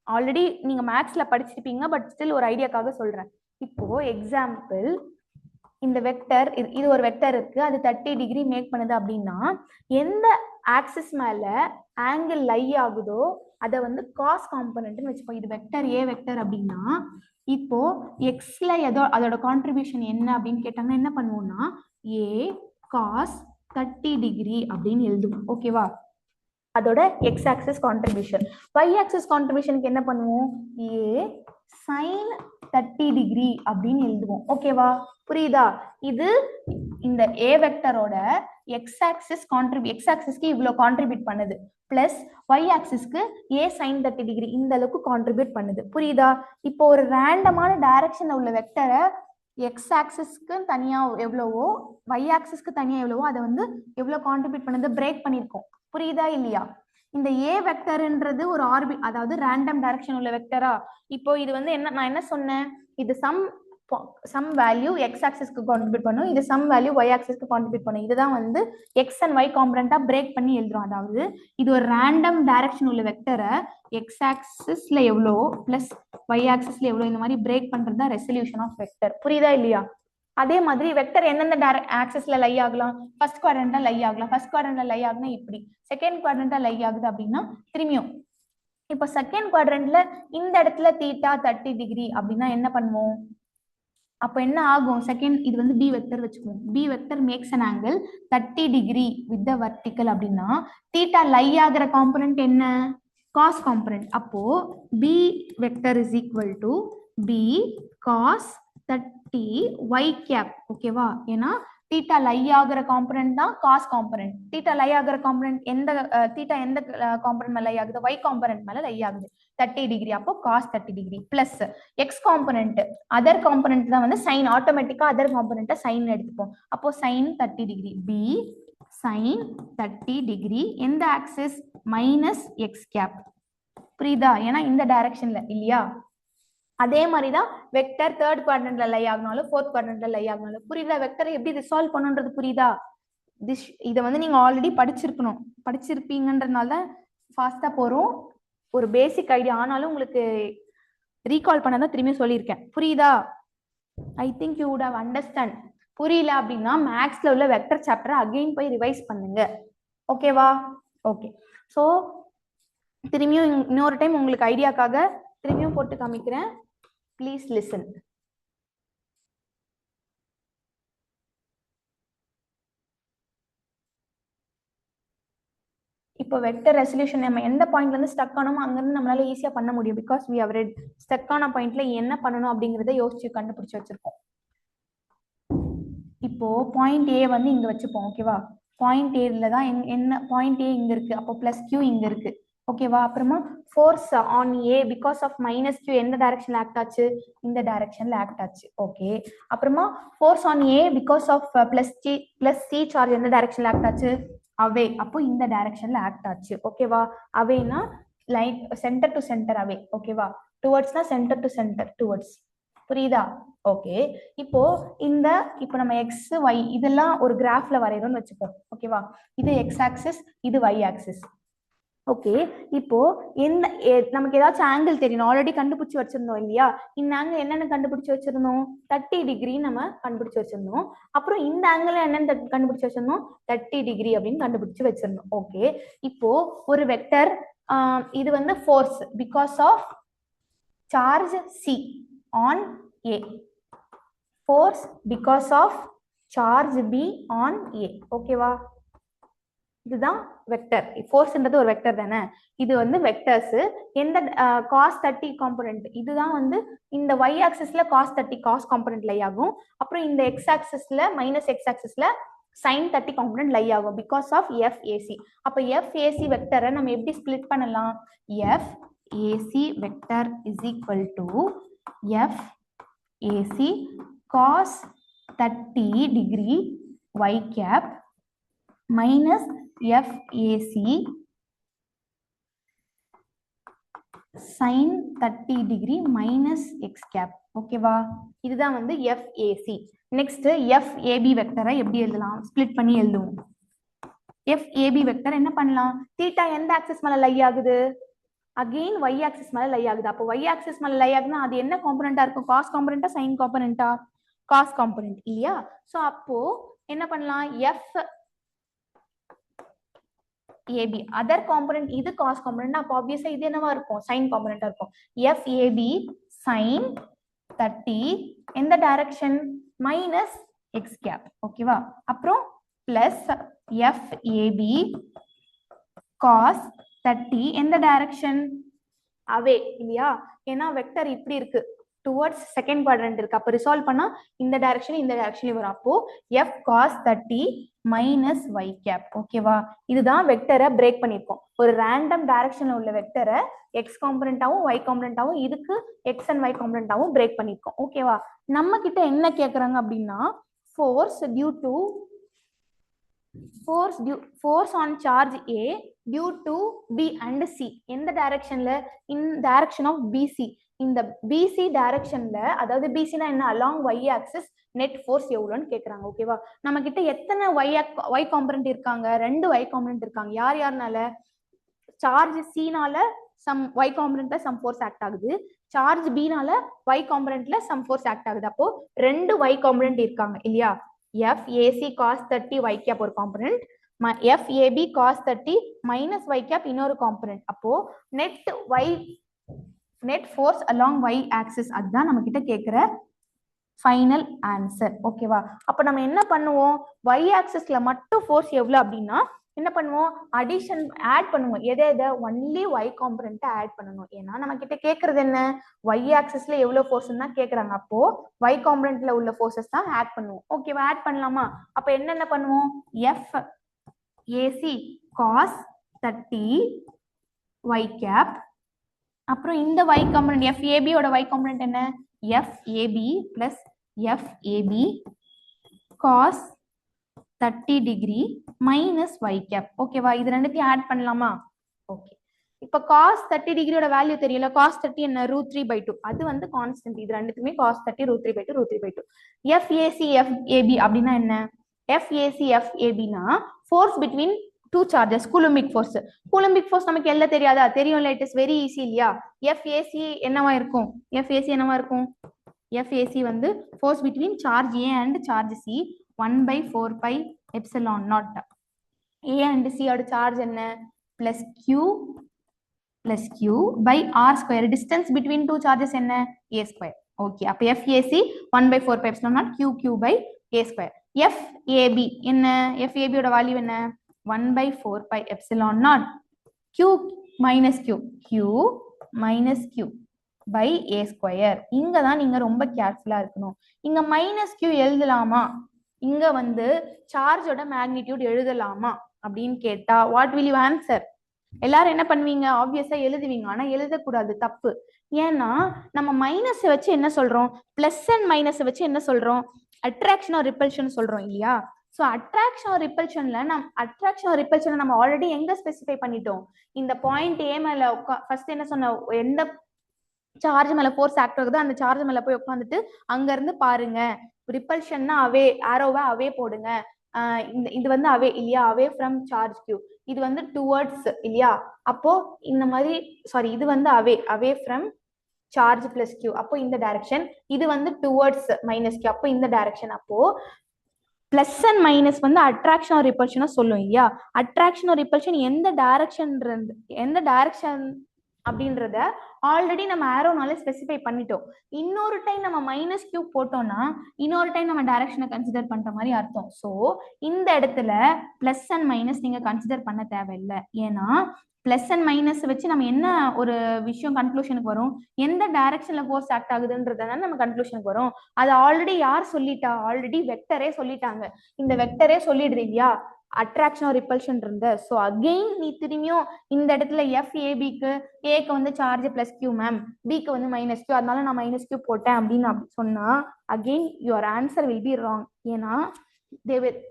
Already நீங்க மேத்ஸ்ல படிச்சிருப்பீங்க, பட் ஸ்டில் ஒரு ஐடியாக்காக சொல்றேன். இப்போ எக்ஸாம்பிள், இந்த வெக்டர் இது ஒரு வெக்டர் இருக்கு, அது 30 டிகிரி மேக் பண்ணுது அப்படின்னா, எந்த ஆக்சிஸ் மேல ஆங்கிள் லை ஆகுதோ அதை வந்து காஸ் காம்பனன்ட்னு வச்சுப்போம். இது வெக்டர் ஏ வெக்டர் அப்படின்னா, இப்போ எக்ஸ்ல அதோட கான்ட்ரிபியூஷன் என்ன அப்படின்னு கேட்டாங்கன்னா என்ன பண்ணுவோம்னா, ஏ காஸ் 30 டிகிரி அப்படின்னு எழுதுவோம். ஓகேவா? அதோட x axis contribution. Y axis கான்ட்ரிபியூஷனுக்கு என்ன பண்ணுவோம்? ஏ சைன் 30 டிகிரி அப்படின்னு எழுதுவோம். ஓகேவா? புரியுதா? இது இந்த ஏ வெக்டரோட எக்ஸ் ஆக்சிஸ்க்கு இவ்வளவு கான்ட்ரிபியூட் பண்ணுது, பிளஸ் ஒய் ஆக்சிஸ்க்கு ஏ சைன் 30 டிகிரி இந்த அளவுக்கு கான்ட்ரிபியூட் பண்ணுது. புரியுதா? இப்போ ஒரு ரேண்டமான டைரக்ஷன்ல உள்ள வெக்டரை எக்ஸ் ஆக்சிஸ்க்கு தனியா எவ்வளவோ y ஆக்சிஸ்க்கு தனியா எவ்வளவோ அதை வந்து எவ்வளவு கான்ட்ரிபியூட் பண்ணது பிரேக் பண்ணிருக்கோம். புரியுதா இல்லையா? இந்த ஏ வெக்டர்ன்றது ஒரு அதாவது ரேண்டம் டைரக்ஷன் உள்ள வெக்டரா. இப்போ இது வந்து என்ன, நான் என்ன சொன்னேன், இது சம் வேல்யூ எக்ஸ் ஆக்சிஸ்க்கு கான்ட்ரிபியூட் பண்ணும், இது சம் வேல்யூ y ஆக்சிஸ்க்கு கான்ட்ரிபியூட் பண்ணும். இதுதான் வந்து எக்ஸ் அண்ட் y காம்பனண்டா பிரேக் பண்ணி எழுதுறோம். அதாவது இது ஒரு ரேண்டம் டைரக்ஷன் உள்ள வெக்டரை எக்ஸ் ஆக்சிஸ்ல எவ்வளோ பிளஸ் y ஆக்சிஸ்ல எவ்வளோ இந்த மாதிரி பிரேக் பண்றது தான் ரெசல்யூஷன் ஆஃப் வெக்டர். புரியுதா இல்லையா? அதே மாதிரி வெக்டர் எந்தெந்த ஆக்சிஸ்ல லை ஆகலாம், ஃபர்ஸ்ட் குவாட்ரண்ட்ல லை ஆகலாம். ஃபர்ஸ்ட் குவாட்ரண்ட்ல லை ஆகுனா இப்படி, செகண்ட் குவாட்ரண்ட்ல லை ஆகுது அப்படின்னா திரும்பியும். இப்போ செகண்ட் குவாட்ரண்ட்ல இந்த இடத்துல தீட்டா 30 டிகிரி அப்படின்னா என்ன பண்ணுவோம், அப்போ என்ன ஆகும், செகண்ட் இது வந்து பி வெக்டர் வச்சுக்குவோம். B vector makes an angle 30 degree with the vertical அப்படின்னா தீட்டா லை ஆகிற காம்பனன்ட் என்ன, காஸ் காம்பனன்ட். அப்போ B vector is equal to B cos 30 y cap. ஓகேவா? ஏன்னா தீட்டா லை ஆகிற காம்பனன்ட் தான் காஸ் காம்பனன்ட். தீட்டா லை ஆகிற காம்பனன்ட் எந்த தீட்டா எந்த காம்பனன்ட் மேல லை ஆகுது, y காம்பனன்ட் மேல லை ஆகுது 30 டிகிரி. அப்போ cos 30 degree plus X component other component தான் வந்து சைன், ஆட்டோமேட்டிக்கா அதர் காம்பனன்ட்டை சைன் எடுத்துப்போம். அப்போ sine 30 degree, B sine 30 degree எந்த ஆக்சிஸ், மைனஸ் எக்ஸ் கேப். புரியுதா? ஏன்னா இந்த டைரக்ஷன்ல இல்லையா? அதே மாதிரிதான் வெக்டர் தேர்ட் குவாட்ரண்ட்ல லை ஆகனாலும் ஃபோர்த் குவாட்ரண்ட்ல லை ஆகனாலும். புரியுதா? வெக்டரை எப்படி ரிசால்வ் பண்ணுன்றது புரியுதா? இதை வந்து நீங்க ஆல்ரெடி படிச்சிருப்பீங்கன்றதுனால தான் ஃபாஸ்டா போறோம். ஒரு பேசிக் ஐடியா ஆனாலும் உங்களுக்கு ரீகால் பண்ணதான் திரும்பி சொல்லியிருக்கேன். புரியுதா? I think you would have understand. புரியல அப்படின்னா மேக்ஸ்ல உள்ள வெக்டர் சாப்டர் அகைன் போய் ரிவைஸ் பண்ணுங்க. ஓகேவா? ஓகே. ஸோ திரும்பியும் இன்னொரு டைம் உங்களுக்கு ஐடியாக்காக திரும்பியும் போட்டு காமிக்கிறேன். Please listen. இப்போ வெக்டர் ரெசல்யூஷன் நம்ம எந்த பாயிண்ட்ல இருந்து ஸ்டக் ஆனோமோ அங்கிருந்து நம்மளால ஈஸியா பண்ண முடியும். Because we have read stuck ஆன பாயிண்ட்ல என்ன பண்ணணும் அப்படிங்கறத யோசிச்சு கண்டுபிடிச்சு வச்சிருக்கோம். இப்போ பாயிண்ட் ஏ வந்து இங்க வச்சுப்போம். ஓகேவா? பாயிண்ட் ஏல தான் என்ன பாயிண்ட் ஏ இங்க இருக்கு, அப்போ பிளஸ் கியூ இங்க இருக்கு. ஓகேவா? அப்புறமா force on A because of minus Q எந்த டைரக்ஷன்ல ஆக்ட் ஆச்சு, இந்த டைரக்ஷன்ல ஆக்ட் ஆச்சு. ஓகே. அப்புறமா force on A because of plus C charge எந்த டைரக்ஷன்ல ஆக்ட் ஆச்சு, அவே. அப்போ இந்த டைரக்ஷன்ல ஆக்ட் ஆச்சு. ஓகேவா? அவேனா லைன் சென்டர் டு சென்டர் அவே. ஓகேவா? டுவர்ட்ஸ்னா சென்டர் டு சென்டர் டுவர்ட்ஸ். புரியுதா? ஓகே. இப்போ இப்போ நம்ம எக்ஸ் ஒய் இதெல்லாம் ஒரு கிராஃப்ல வரையறோம்னு வச்சுப்போம். ஓகேவா? இது எக்ஸ் ஆக்சிஸ், இது ஒய் ஆக்சிஸ். ஓகே. இப்போ நமக்கு ஏதாச்சும் ஆங்கிள் தெரியணும், ஆல்ரெடி கண்டுபிடிச்சு வச்சிருந்தோம் இல்லையா? இந்த ஆங்கிள் என்னன்னு கண்டுபிடிச்சு வச்சிருந்தோம், 30 டிகிரி நம்ம கண்டுபிடிச்சு வச்சிருந்தோம். அப்புறம் இந்த ஆங்கிள் என்னன்னு கண்டுபிடிச்சு வச்சிருந்தோம், 30 டிகிரி அப்படின்னு கண்டுபிடிச்சு வச்சிருந்தோம். ஓகே. இப்போ ஒரு வெக்டர் இது வந்து force because of charge C on A, force because of charge B on A. ஓகேவா? இதுதான் வெக்டர். ஃபோர்ஸ்ன்றது ஒரு வெக்டர் தானே. இது வந்து வெக்டர்ஸ் எந்த cos 30 காம்பனன்ட், இதுதான் வந்து இந்த y ஆக்சிஸ்ல cos 30 cos காம்பனன்ட் லை ஆகும். அப்புறம் இந்த x ஆக்சிஸ்ல மைனஸ் x ஆக்சிஸ்ல sin 30 காம்பனன்ட் லை ஆகும் பிகாஸ் ஆஃப் FAC. அப்ப FAC வெக்டரை நம்ம எப்படி ஸ்ப்ளிட் பண்ணலாம், FAC vector is equal to FAC cos 30 degree y cap minus FAC sin 30 degree minus x cap. ஓகேவா? இதுதான் வந்து FAC. நெக்ஸ்ட் FAB வெக்டரை எப்படி எழுதலாம், ஸ்ப்ளிட் பண்ணி எழுதுவோம். FAB வெக்டர் என்ன பண்ணலாம், தீட்டா எந்த ஆக்சிஸ் மேல லை ஆகுது, அகெயின் y ஆக்சிஸ் மேல லை ஆகுது. அப்போ y ஆக்சிஸ் மேல லை ஆகுதுன்னா அது என்ன காம்பனண்டா இருக்கும், காஸ் காம்பனண்டா சைன் காம்பனண்டா, காஸ் காம்பனண்ட் இல்லையா? சோ அப்போ என்ன பண்ணலாம், FAB அதர் காம்பனண்ட் இது காஸ் காம்பனண்ட், அப்போ ஆப்வியஸா இது என்னவா இருக்கும், சைன் காம்பனண்டா இருக்கும். FAB சைன் 30 எந்த டைரக்ஷன், மைனஸ் எக்ஸ் கேப். ஓகேவா? அப்புறம் பிளஸ் FAB காஸ் 30 எந்த டைரக்ஷன், அவே இல்லையா? ஏன்னா வெக்டர் இப்படி இருக்கு, டுவர்ட்ஸ் செகண்ட் குவாட்ரண்ட் இருக்கு. அப்போ ரிசால்வ் பண்ணா இந்த டைரக்ஷன் இந்த டைரக்ஷன்ல வரும். அப்போ F cos 30 minus Y cap. ஓகேவா, இதுதான் வெக்டரை பிரேக் பண்ணியிருக்கோம். ஒரு ரேண்டம் டைரக்ஷன்ல உள்ள வெக்டரை எக்ஸ் காம்பனண்டாவும் ஒய் காம்பனண்டாவும் இதுக்கு எக்ஸ் அண்ட் ஒய் காம்பனண்டாவும் பிரேக் பண்ணியிருக்கோம். ஓகேவா, நம்ம கிட்ட என்ன கேட்கறாங்க அப்படின்னா force on charge A due to B and C. எந்த டைரக்ஷன்ல? in direction of BC. இந்த BC டைரக்ஷன்ல, அதாவது BC னா என்ன, along y axis net force எவ்வளோன்னு கேட்குறாங்க. ஓகேவா, நம்ம கிட்ட எத்தனை ஒய் காம்பனண்ட் இருக்காங்க? 2 ஒய் காம்பனண்ட் இருக்காங்க. யார் யாருனால? சார்ஜ் சினால சம் ஒய் காம்பனண்ட்ல சம் ஃபோர்ஸ் ஆக்ட் ஆகுது, சார்ஜ் பினால ஒய் காம்பனண்ட்ல சம் ஃபோர்ஸ் ஆக்ட் ஆகுது. அப்போ 2 ஒய் காம்பனண்ட் இருக்காங்க இல்லையா? FAC cos 30 y cap ஒரு component, FAB cos 30 minus y cap இன்னொரு காம்பனண்ட். அப்போ net force along y axis, அதுதான் நம்ம கிட்ட கேட்கிற ஃபைனல் ஆன்சர். ஓகேவா, அப்ப நம்ம என்ன பண்ணுவோம்? y ஆக்சிஸ்ல மட்டும் ஃபோர்ஸ் எவ்வளவு அப்படின்னா என்ன பண்ணுவோம்? அடிஷன் ஆட் பண்ணுவோம். எதை ஒன்லி y காம்பனண்ட் ஆட் பண்ணணும். ஏன்னா நம்ம கிட்ட கேட்கறது என்ன? y ஆக்சிஸ்ல எவ்வளவு ஃபோர்ஸ் தான் கேட்கறாங்க. அப்போ y காம்பனண்ட்ல உள்ள ஃபோர்ஸஸ் தான் ஆட் பண்ணுவோம். ஓகேவா, ஆட் பண்ணலாமா? அப்ப என்னென்ன பண்ணுவோம்? FAC cos 30 y cap, அப்புறம் இந்த y காம்பனண்ட் FAB ஓட y காம்பனண்ட் என்ன? FAB plus FAB cos 30 degree minus y cap. ஓகேவா, இது ரெண்டுத்தையும் ஆட் பண்ணலாமா? ஓகே, இப்ப cos 30 டிகிரியோட வேல்யூ தெரியல. cos 30 என்ன? √3/2. அது வந்து கான்ஸ்டன்ட். இது ரெண்டுத்துமே cos 30 √3/2 √3/2. FAC FAB அப்படின்னா என்ன? FAC FABனா force between two charges, Coulombic force. Coulombic force நமக்கு எல்லாம் தெரியாதா? தெரியும்ல, இட் இஸ் வெரி ஈஸி இல்லையா? FAC என்னவா இருக்கும்? FAC என்னவா இருக்கும்? FAC வந்து force between charge A and charge C 1/4 pi epsilon naught. A and C ஓட சார்ஜ் என்ன? plus Q by R square. distance between two charges என்ன? A square. okay, அப்ப FAC 1/4 pi epsilon naught QQ by A square. FAB என்ன? FAB ஓட வேல்யூ என்ன? 1/4 pi epsilon naught Q minus Q by A square. இங்க தான் நீங்க ரொம்ப கேர்ஃபுல்லா இருக்கணும். இங்க மைனஸ் Q எழுதலாமா? இங்க வந்து சார்ஜோட மேக்னிடியூட் எழுதலாமா அப்படின்னு கேட்டா வாட் வில் யூ ஆன்சர்? எல்லாரும் என்ன பண்ணுவீங்க? ஆப்வியஸா எழுதுவீங்க. ஆனா எழுதக்கூடாது, தப்பு. ஏன்னா நம்ம மைனஸ் வச்சு என்ன சொல்றோம்? பிளஸ் அண்ட் மைனஸ் வச்சு என்ன சொல்றோம்? அட்ராக்ஷன் ஆர் ரிப்பல்ஷன் சொல்றோம் இல்லையா? சோ அட்ராக்ஷன் ஆர் ரிப்பல்ஷன் நம்ம ஆல்ரெடி எங்க ஸ்பெசிஃபை பண்ணிட்டோம்? இந்த பாயிண்ட் A மேல ஃபர்ஸ்ட் என்ன சொன்ன? எந்த சார்ஜ் மேல ஃபோர்ஸ் ஆக்ட் ஆகுதோ அந்த சார்ஜ் மேல போய் உட்காந்துட்டு அங்க இருந்து பாருங்க. ரிப்பல்ஷன்னா அவே, ஆரோவை அவே போடுங்க. இது வந்து அவே இல்லையா? Away from charge Q. இது வந்து டுவர்ட்ஸ் இல்லையா? அப்போ இந்த மாதிரி சாரி, இது வந்து away from charge plus Q. அப்போ இந்த டைரக்ஷன். இது வந்து டுவர்ட்ஸ் மைனஸ் Q. அப்போ இந்த டைரக்ஷன். அப்போ பிளஸ் அண்ட் மைனஸ் வந்து அட்ராக்ஷன் ஆர் ரிப்பல்ஷனா சொல்லும் இல்லையா? அட்ராக்ஷன் ஆர் ரிப்பல்ஷன் எந்த டைரக்ஷன் அப்படின்றத ஆல்ரெடி நம்ம ஆரோனால ஸ்பெசிஃபை பண்ணிட்டோம். இன்னொரு டைம் நம்ம மைனஸ் Q போட்டோம்னா இன்னொரு டைம் நம்ம டைரக்ஷனை கன்சிடர் பண்ற மாதிரி அர்த்தம். ஸோ இந்த இடத்துல பிளஸ் அண்ட் மைனஸ் நீங்க கன்சிடர் பண்ண தேவையில்லை. ஏன்னா பிளஸ் அண்ட் மைனஸ் வச்சு நம்ம என்ன ஒரு விஷயம் கன்க்ளூஷனுக்கு வரும்? எந்த டைரக்ஷன்ல ஃபோர்ஸ் ஆக்ட் ஆகுதுன்றதான நம்ம கன்க்ளூஷனுக்கு வரும். அது ஆல்ரெடி யார் சொல்லிட்டா? ஆல்ரெடி வெக்டரே சொல்லிட்டாங்க. இந்த வெக்டரே சொல்லிடுறீங்களா அட்ராக்ஷன் ஆர் ரிப்பல்ஷன் இருந்த. ஸோ அகெயின் நீ திரும்பியும் இந்த இடத்துல FABக்கு ஏக்கு வந்து சார்ஜ் பிளஸ் Q மேம், பிக்கு வந்து மைனஸ் Q, அதனால நான் மைனஸ் Q போட்டேன் அப்படின்னு சொன்னா again your answer will be wrong. ஏன்னா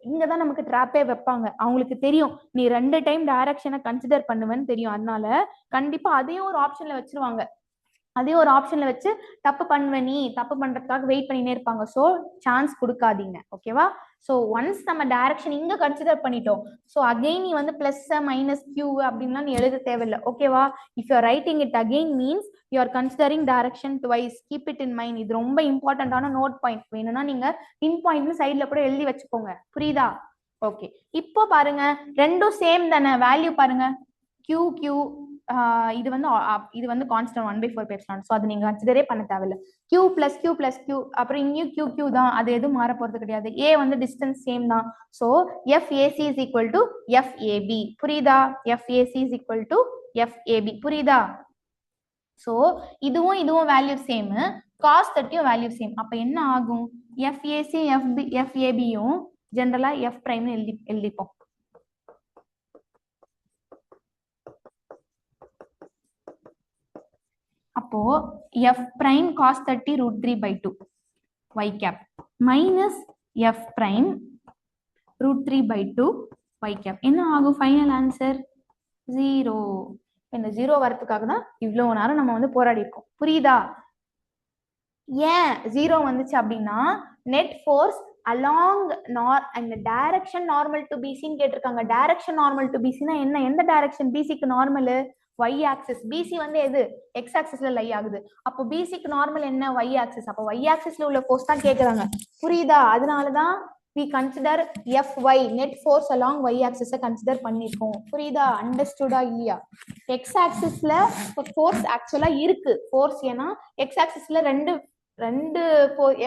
இங்கதான் நமக்கு ட்ராப்பே வைப்பாங்க. அவங்களுக்கு தெரியும் நீ 2 டைம் டைரக்ஷனை கன்சிடர் பண்ணுவேன்னு தெரியும். அதனால கண்டிப்பா அதையும் ஒரு ஆப்ஷன்ல வச்சிருவாங்க. அதே ஒரு ஆப்ஷன்ல வச்சு தப்பு பண்ணுவேன், நீ தப்பு பண்றதுக்காக வெயிட் பண்ணினே இருப்பாங்க. ஸோ சான்ஸ் கொடுக்காதீங்க. ஓகேவா? ஸோ ஒன்ஸ் நம்ம டைரக்ஷன் இங்க கன்சிடர் பண்ணிட்டோம். ஸோ அகெயின் நீ வந்து பிளஸ் மைனஸ் Q அப்படின்லாம் நீ எழுத தேவையில்லை. ஓகேவா? If you are writing it again means you are considering direction twice. Keep it in mind. இது ரொம்ப இம்பார்ட்டன்டான நோட் பாயிண்ட். வேணும்னா நீங்க பின் பாயிண்ட் சைட்ல கூட எழுதி வச்சுக்கோங்க. புரியுதா? ஓகே, இப்போ பாருங்க ரெண்டும் சேம் தானே. வேல்யூ பாருங்க, Q இது வந்து கான்ஸ்டன்ட் 1/4 pi epsilon. ஸோ அது நீங்க கன்சிடரே பண்ண தேவையில்லை. Q plus Q அப்புறம் இங்கேயும் Q தான், அது எதுவும் மாற போறது கிடையாது. A வந்து டிஸ்டன்ஸ் சேம் தான். So FAC is equal to FAB. புரியுதா? FAC is equal to FAB. புரியுதா? ஸோ இதுவும் value same. cos 30 value same. அப்ப என்ன ஆகும்? FAC FABயும் ஜெனரலா F பிரைம் எழுதிப்போம். அப்போ F prime cos 30 root 3 by 2 y cap minus F prime root 3 by 2 y cap. என்ன ஆகும்? Final answer 0. இந்த 0 வரதுக்காக தான் இவ்வளவு நேரம் நம்ம வந்து போராடி இருக்கோம். புரியுதா? ஏன் 0 வந்துச்சு அப்படின்னா நெட் ஃபோர்ஸ் அலாங் அந்த டைரக்ஷன் நார்மல் டு பிசின்னு கேட்டிருக்காங்க. டைரக்ஷன் நார்மல் டு பிசினா என்ன? எந்த டைரக்ஷன் பிசிக்கு நார்மல்? y axis. பிசி வந்து எது? எக்ஸ் ஆக்சிஸ்ல லை ஆகுது. அப்போ பிசிக்கு நார்மல் என்ன? y axis. அப்போ y ஆக்சிஸ்ல உள்ள ஃபோர்ஸ் தான் கேக்குறாங்க. புரியுதா? அதனாலதான் we consider Fy net force along y axis consider பண்ணிருக்கோம். புரியுதா? அண்டர்ஸ்டுடா இல்லையா? x ஆக்சிஸ்ல ஃபோர்ஸ் ஆக்சுவலா இருக்கு. ஃபோர்ஸ் ஏன்னா x ஆக்சிஸ்ல ரெண்டு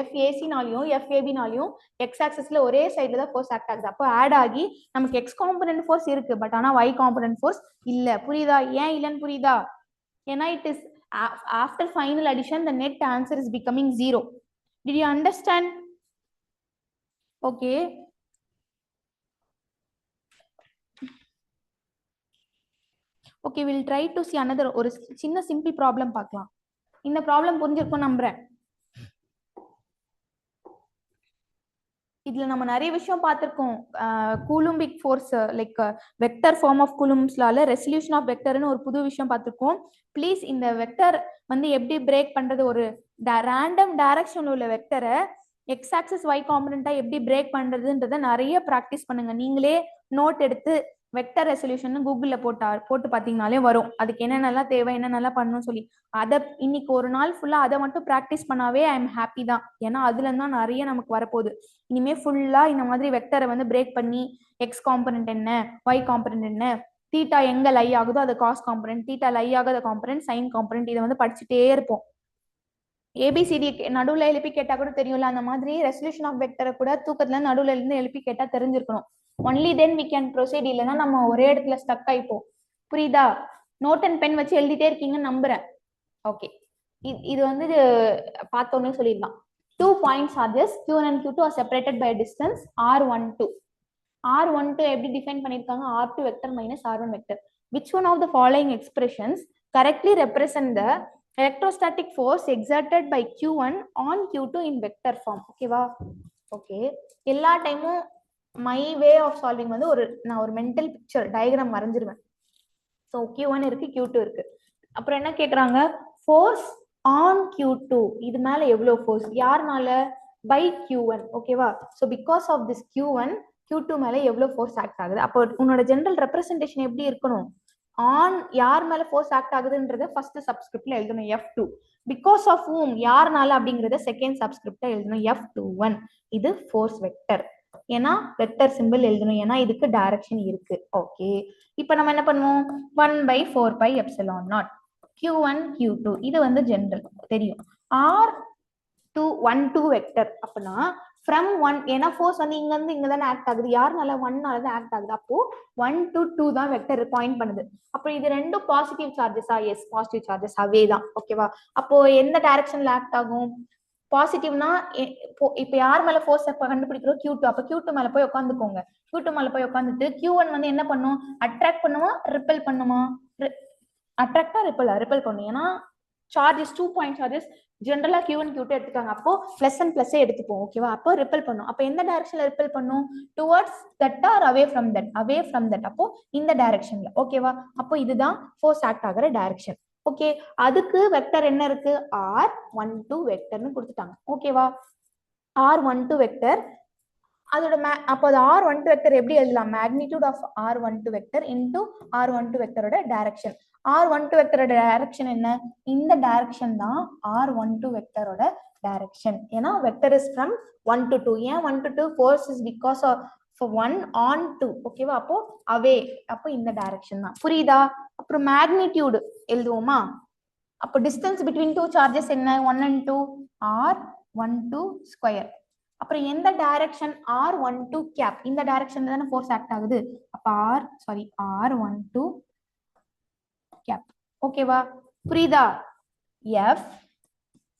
FAC-நாலையும் FAB-நாலையும் x ஆக்சிஸ்ல ஒரே சைடுல தான் ஃபோர்ஸ் ஆக்ட் ஆகுது. அப்போ ஆட் ஆகி நமக்கு x காம்பனன்ட் ஃபோர்ஸ் இருக்கு, பட் ஆனா y காம்பனன்ட் ஃபோர்ஸ் இல்ல. புரியுதா? ஏன் இல்லன்னு புரியுதா? ஏன்னா it is after final addition the net answer is becoming 0. Did you understand? Okay. Okay, we'll try to see another ஒரு சின்ன simple problem பார்க்கலாம். இந்த ப்ராப்ளம் புரிஞ்சிருக்கும் நம்புறேன். இதுல நம்ம நிறைய விஷயம் பார்த்திருக்கோம். Coulombic force like vector form of கூலும்ஸ்லால ரெசல்யூஷன் ஆஃப் வெக்டர்னு ஒரு புது விஷயம் பார்த்திருக்கோம். ப்ளீஸ் இந்த வெக்டர் வந்து எப்படி பிரேக் பண்றது, ஒரு ரேண்டம் டைரக்ஷன்ல உள்ள வெக்டரை எக்ஸ் ஆக்சிஸ் y காம்பனண்டா எப்படி பிரேக் பண்றதுன்றத நிறைய ப்ராக்டிஸ் பண்ணுங்க. நீங்களே நோட் எடுத்து வெக்டர் ரெசல்யூஷன் கூகுள்ல போட்டு பாத்தீங்கன்னாலே வரும். அதுக்கு என்னென்னலாம் தேவை, என்னென்னலாம் பண்ணணும்னு சொல்லி அதை இன்னைக்கு ஒரு நாள் ஃபுல்லா அதை மட்டும் ப்ராக்டிஸ் பண்ணாவே ஐ எம் ஹாப்பி தான். ஏன்னா அதுல இருந்தா நிறைய நமக்கு வரப்போகுது. இனிமே ஃபுல்லா இந்த மாதிரி வெக்டரை வந்து பிரேக் பண்ணி எக்ஸ் காம்பனன்ட் என்ன, y காம்பனன்ட் என்ன, தீட்டா எங்க லை ஆகுதோ அது காஸ் காம்பனன்ட், தீட்டா லை ஆகாத காம்பனன்ட் சைன் காம்பனன்ட், இதை வந்து படிச்சுட்டே இருப்போம். ஏபிசிடி நடுவுல எழுப்பி கேட்டா கூட தெரியும்ல, அந்த மாதிரி ரெசல்யூஷன் ஆஃப் வெக்டரை கூட தூக்கத்துல நடுவுல இருந்து எழுப்பி கேட்டா தெரிஞ்சிருக்கணும். Only then we can proceed. இல்லைன்னா நம்ம ஒரே இடத்துல ஸ்டக் ஆயிப்போம். புரியுதா? நோட் அண்ட் பென் வச்சு எழுதிட்டே இருக்கீங்கன்னு நம்புறேன். ஓகே, இது வந்து பார்த்தோன்னே சொல்லிடலாம். 2 point charges Q1 and Q2 are separated by a distance R12. R12 எப்படி டிஃபைன் பண்ணிருக்காங்க? R2 vector minus R1 vector. Which one of the following expressions correctly represent the electrostatic force exerted by Q1 on Q2 in vector form? ஓகேவா? ஓகே, எல்லா டைமும் மை வே ஆஃப் சால்விங் வந்து நான் ஒரு மென்டல் பிக்சர் டயக்ராம் வரைஞ்சிருவேன். ஸோ Q1 இருக்கு, Q2 இருக்கு. அப்புறம் என்ன கேக்குறாங்க? ஃபோர்ஸ் ஆன் Q2, இது மேல எவ்வளவு ஃபோர்ஸ், யாருனால? By Q1. ஓகேவா? So because of this Q1 Q2 மேல எவ்வளவு ஃபோர்ஸ் ஆக்ட் ஆகுது. அப்போ உன்னோட ஜெனரல் ரெப்ரசன்டேஷன் எப்படி இருக்கணும்? ஆன் யார் மேல ஃபோர்ஸ் ஆக்ட் ஆகுதுன்றத ஃபர்ஸ்ட் சப்ஸ்கிரிப்ட்ல எழுதணும் F2. பிகாஸ் ஆஃப் whom யாருனால அப்படிங்கறத செகண்ட் சப்ஸ்கிரிப்ட்ல எழுதணும் F21. இது ஃபோர்ஸ் வெக்டர். ஏன்னா வெக்டர் சிம்பிள் எழுதணும், ஏன்னா இதுக்கு டைரக்ஷன் இருக்கு. ஓகே, இப்போ நம்ம என்ன பண்ணுவோம்? 1/4πε0 Q1 Q2 இது வந்து ஜெனரல் தெரியும். R12 வெக்டர் அப்படின்னா ஃப்ரம் 1, ஏன்னா ஃபோர்ஸ் வந்து இங்க இருந்து இங்க தானே ஆக்ட் ஆகுது, யாருனால? 1னால தான் ஆக்ட் ஆகுது. அப்போ 1 to 2 தான் வெக்டர் பாயிண்ட் பண்ணுது. அப்போ இது ரெண்டும் பாசிட்டிவ் சார்ஜஸா? எஸ், பாசிட்டிவ் சார்ஜஸ் அவே தான். ஓகேவா? அப்போ எந்த டைரக்ஷன்ல ஆக்ட் ஆகும்? பாசிட்டிவ்னா இப்ப யார் மேல ஃபோர்ஸ் கண்டுபிடிக்கிறோம்? Q2. அப்ப Q2 மேல போய் உட்காந்துக்கோங்க. Q2 மேல போய் உட்காந்துட்டு Q1 வந்து என்ன பண்ணும்? அட்ராக்ட் பண்ணுமா, ரிப்பல் பண்ணுமா? அட்ராக்டா ரிப்பல் பண்ணும். ஏன்னா சார்ஜஸ் 2 பாயிண்ட் சார்ஜஸ் ஜெனரலா Q1 Q2 எடுத்துக்காங்க. அப்போ பிளஸ் அண்ட் பிளஸ் எடுத்துப்போம். ஓகேவா? அப்போ ரிப்பல் பண்ணும். அப்ப எந்த டைரக்ஷன்ல ரிப்பல் பண்ணும்? Towards that R away from that? Away from that. அப்போ இந்த டைரக்ஷன்ல. ஓகேவா? அப்போ இதுதான் ஃபோர்ஸ் ஆக்ட் ஆகிற டைரக்ஷன். ஓகே, அதுக்கு வெக்டர் என்ன இருக்கு? R12 வெக்டர்னு கொடுத்துட்டாங்க. ஓகேவா? R12 வெக்டர் அதோட அப்போ அது R12 வெக்டர் எப்படி எழுதலாம்? Magnitude of R12 vector into R12 வெக்டரோட டைரக்ஷன். R12 வெக்டரோட டைரக்ஷன் என்ன? இந்த டைரக்ஷன் தான் R12 வெக்டரோட டைரக்ஷன். ஏன்னா வெக்டர் இஸ் ஃப்ரம் 1 to 2. ஏன் 1 to 2? Force is because of 1 on 2. ஓகேவா? அப்போ அவே, அப்போ இந்த டைரக்ஷன் தான். புரியுதா? அப்புறம் மேக்னிடியூட் எழுதுவோமா? அப்போ டிஸ்டன்ஸ் பிட்வீன் 2 சார்ஜஸ் என்ன? 1 and 2 R12 ஸ்கொயர். அப்புறம் எந்த டைரக்ஷன்? R12 gap. இந்த டைரக்ஷன்ல தானே ஃபோர்ஸ் ஆக்ட் ஆகுது. அப்ப R12 கேப். ஓகேவா? புரியுதா? F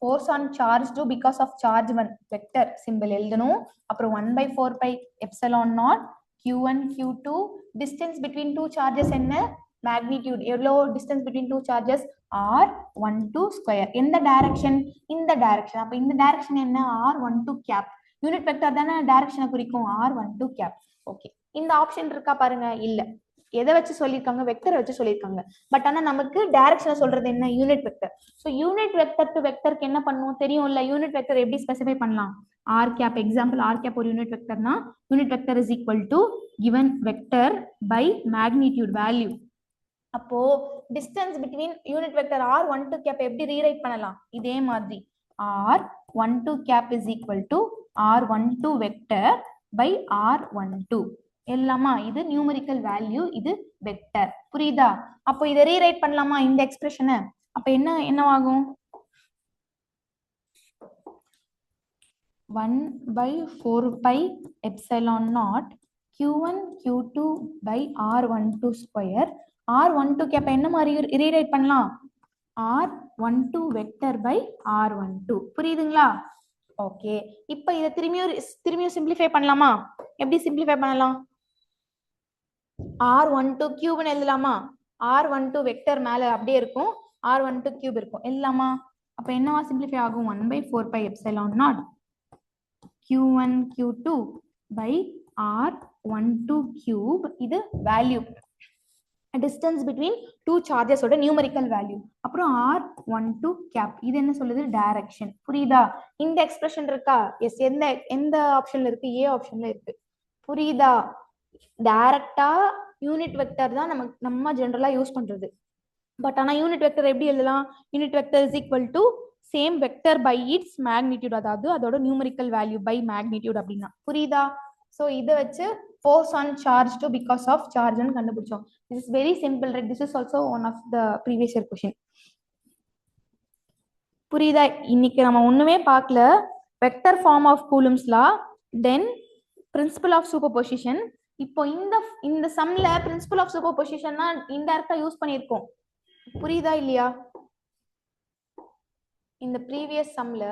force on charge due because of charge 1 vector symbol எழுதணும். அப்புறம் 1/4 pi epsilon naught q1 q2 distance between two charges என்ன magnitude எவ்வளோ distance between two charges r12 square எந்த டைரக்ஷன் இந்த டைரக்ஷன் அப்ப இந்த டைரக்ஷன் என்ன r12 cap யூனிட் வெக்டர் தானே டைரக்ஷனை குறிக்கும் r12 cap ஓகே இந்த ஆப்ஷன் இருக்கா பாருங்க இல்ல எதை வச்சு சொல்லியிருக்காங்க வெக்டரை வச்சு சொல்லியிருக்காங்க பட் ஆனா நமக்கு டைரக்ஷனை சொல்றது என்ன unit vector so unit vector to வெக்டருக்கு என்ன பண்ணுவோம் தெரியும்ல யூனிட் வெக்டர் எப்படி ஸ்பெசிஃபை பண்ணலாம் r cap example r cap ஒரு யூனிட் வெக்டர்னா unit vector is equal to given vector by magnitude value அப்போ distance between unit vector r12 cap எப்படி ரீரைட் பண்ணலாம் இதே மாதிரி r12 cap is equal to r12 vector by r12 எல்லாமா இது நியூமரிக்கல் வேல்யூ இது வெக்டர் புரியுதா அப்போ இதை ரீரைட் பண்ணலாமா இந்த எக்ஸ்பிரஷனை அப்ப என்னவாகும் 1/4 pi epsilon naught q1 q2 by r12 square r12 கேப்ப என்ன மாதிரி ரீரைட் பண்ணலாம் r12 வெக்டர் பை r12 புரியுதுங்களா ஓகே இப்போ இத திரும்பியும் சிம்பிளிஃபை பண்ணலாமா எப்படி சிம்பிளிஃபை பண்ணலாம் r12 cube னு எழுதலாமா r12 வெக்டர் மேல அப்படியே இருக்கும் r12 cube இருக்கும் எழுதலாமா அப்ப என்னவா சிம்பிளிஃபை ஆகும் 1/4 pi epsilon naught q1 q2 by r12 cube இது value distance between two charges ஓட நியூமரிக்கல் வேல்யூ அப்புறம் r12 cap இது என்ன சொல்லுது டைரக்ஷன் புரியுதா இந்த எக்ஸ்பிரஷன் இருக்கா எஸ் எந்த ஆப்ஷன்ல இருக்கு ஏ ஆப்ஷன்ல இருக்கு புரியுதா டைரக்டா யூனிட் வெக்டர் தான் நம்ம ஜெனரலா யூஸ் பண்றது பட் ஆனா யூனிட் வெக்டர் எப்படி எழுதலாம் unit vector is equal to same vector by its magnitude அதாவது அதோட நியூமரிக்கல் வேல்யூ பை மேக்னிடியூட் அப்படின்னா புரியுதா சோ இத வச்சு force on charge to because of charge ன்னு கண்டுபிடிச்சோம் this is very simple right this is also one of the previous year question புரியுதா இன்னைக்கு நம்ம ஒண்ணுமே பார்க்கல vector form of Coulomb's law then principle of superposition இப்போ இந்த சம்ல பிரின்சிபல் ஆஃப் சூப்பர்பொசிஷன்னா இன்டைரக்டா யூஸ் பண்ணிருக்கோம் புரியுதா இல்லையா இந்த ப்ரீவியஸ் சம்ல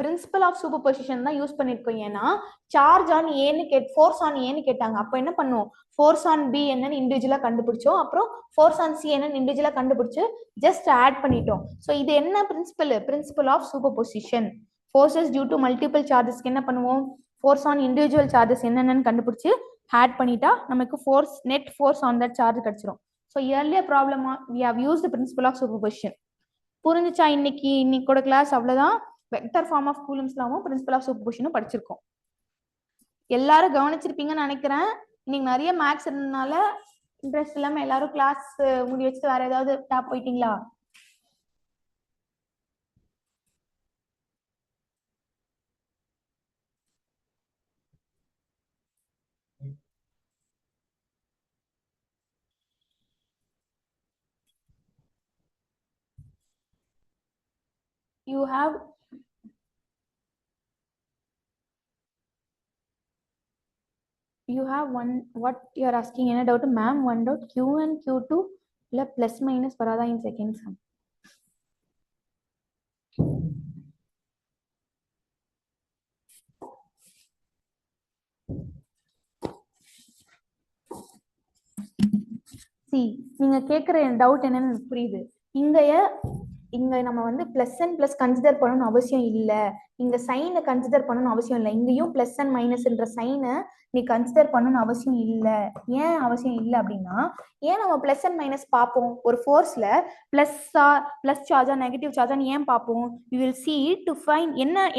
பிரின்சிபல் ஆஃப் சூப்பர்பொசிஷன் தான் யூஸ் பண்ணிருக்கோம் ஏன்னா சார்ஜ் ஆன் ஏன்னு ஃபோர்ஸ் ஆன் ஏன்னு கேட்டாங்க அப்ப என்ன பண்ணுவோம் ஃபோர்ஸ் ஆன் பி என்னன்னு இண்டிவிஜுவலா கண்டுபிடிச்சோம் அப்புறம் ஃபோர்ஸ் ஆன் சி என்னன்னு இண்டிவிஜுவலா கண்டுபிடிச்சு ஜஸ்ட் ஆட் பண்ணிட்டோம் சோ இது என்ன principle of superposition forces due to multiple சார்ஜஸ்க்கு என்ன பண்ணுவோம் ஃபோர்ஸ் ஆன் இண்டிவிஜுவல் சார்ஜஸ் என்னென்னு கண்டுபிடிச்சு ஆட் பண்ணிட்டா நமக்கு net force on that charge கிடைச்சிரும் so earlier problem we have used the principle of superposition புரிஞ்சுச்சா இன்னைக்கோட கிளாஸ் அவ்வளவுதான் வெக்டர் ஃபார்ம் ஆஃப் கூலும்ஸ்லாவும் பிரின்சிபல் ஆஃப் சூப்பர்பொசிஷனும் படிச்சிருக்கோம் எல்லாரும் கவனிச்சிருப்பீங்கன்னு நினைக்கிறேன் இன்னைக்கு நிறைய மேக்ஸ் இருந்ததுனால இன்ட்ரெஸ்ட் இல்லாம எல்லாரும் கிளாஸ் முடி வச்சுட்டு வேற ஏதாவது டாப் போயிட்டீங்களா you have one what you are asking என்ன doubt ma'am one doubt q1 q2 இல்ல plus minus வராதா in second sum see நீங்க கேக்குற டவுட் என்னன்னு எனக்கு புரியுது இங்க நம்ம வந்து பிளஸ் அண்ட் பிளஸ் கன்சிடர் பண்ணணும்னு அவசியம் இல்ல இங்க சைனை கன்சிடர் பண்ணணும்னு அவசியம் இல்லை இங்கேயும் பிளஸ் அண்ட் மைனஸ்ன்ற சைனை நீ கன்சிடர் பண்ணணும்னு அவசியம் இல்லை ஏன் அவசியம் இல்லை அப்படின்னா ஏன் நம்ம பிளஸ் அண்ட் மைனஸ் பார்ப்போம் ஒரு ஃபோர்ஸ்ல பிளஸ் சார்ஜா நெகட்டிவ் சார்ஜான்னு ஏன் பார்ப்போம் you will see to find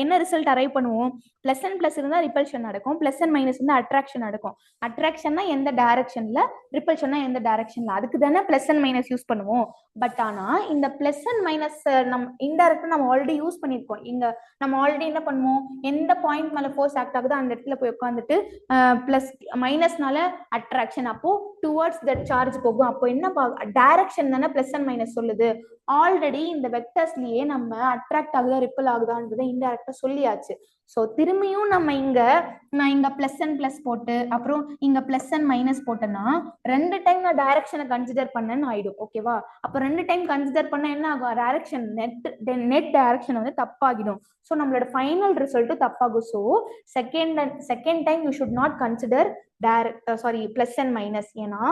என்ன ரிசல்ட் அரைவ் பண்ணுவோம் பிளஸ் அண்ட் பிளஸ் இருந்தா ரிப்பல்ஷன் நடக்கும் பிளஸ் அண்ட் மைனஸ் இருந்தா அட்ராக்ஷன் நடக்கும் அட்ராக்ஷன்னா எந்த டைரக்ஷன்ல ரிப்பல்ஷன்னா எந்த டைரக்ஷன்ல அதுக்கு தானே பிளஸ் அண்ட் மைனஸ் யூஸ் பண்ணுவோம் பட் ஆனா இந்த பிளஸ் அண்ட் மைனஸ் நம்ம இன்டைரக்டா நம்ம ஆல்ரெடி யூஸ் பண்ணிருக்கோம் இங்க நம்ம ஆல்ரெடி என்ன பண்ணுவோம் எந்த பாயிண்ட் மேல ஃபோர்ஸ் ஆக்ட் ஆகுதோ அந்த இடத்துல போய் உட்காந்துட்டு பிளஸ் மைனஸ்னால அட்ராக்ஷன் அப்போ டுவர்ட்ஸ் தட் சார்ஜ் போகும். அப்போ என்ன டைரக்ஷன் தானே பிளஸ் அண்ட் மைனஸ் சொல்லுது. ஆல்ரெடி இந்த வெக்டர்ஸ்லயே நம்ம அட்ராக்ட் ஆகுதா ரிப்பல் ஆகுதான்றதை இன்டைரக்டா சொல்லியாச்சு. ஸோ திரும்பியும் நம்ம நான் இங்க பிளஸ் அண்ட் பிளஸ் போட்டு அப்புறம் இங்க பிளஸ் அண்ட் மைனஸ் போட்டேன்னா 2 டைம் நான் டைரக்ஷனை கன்சிடர் பண்ணேன்னு ஆயிடும். ஓகேவா? அப்ப 2 டைம் கன்சிடர் பண்ண என்ன ஆகும்? டைரக்ஷன் நெட் டைரக்ஷன் வந்து தப்பாகிடும். ஸோ நம்மளோட ஃபைனல் ரிசல்ட் தப்பாகும். So second time you should not consider plus and minus. ஏன்னா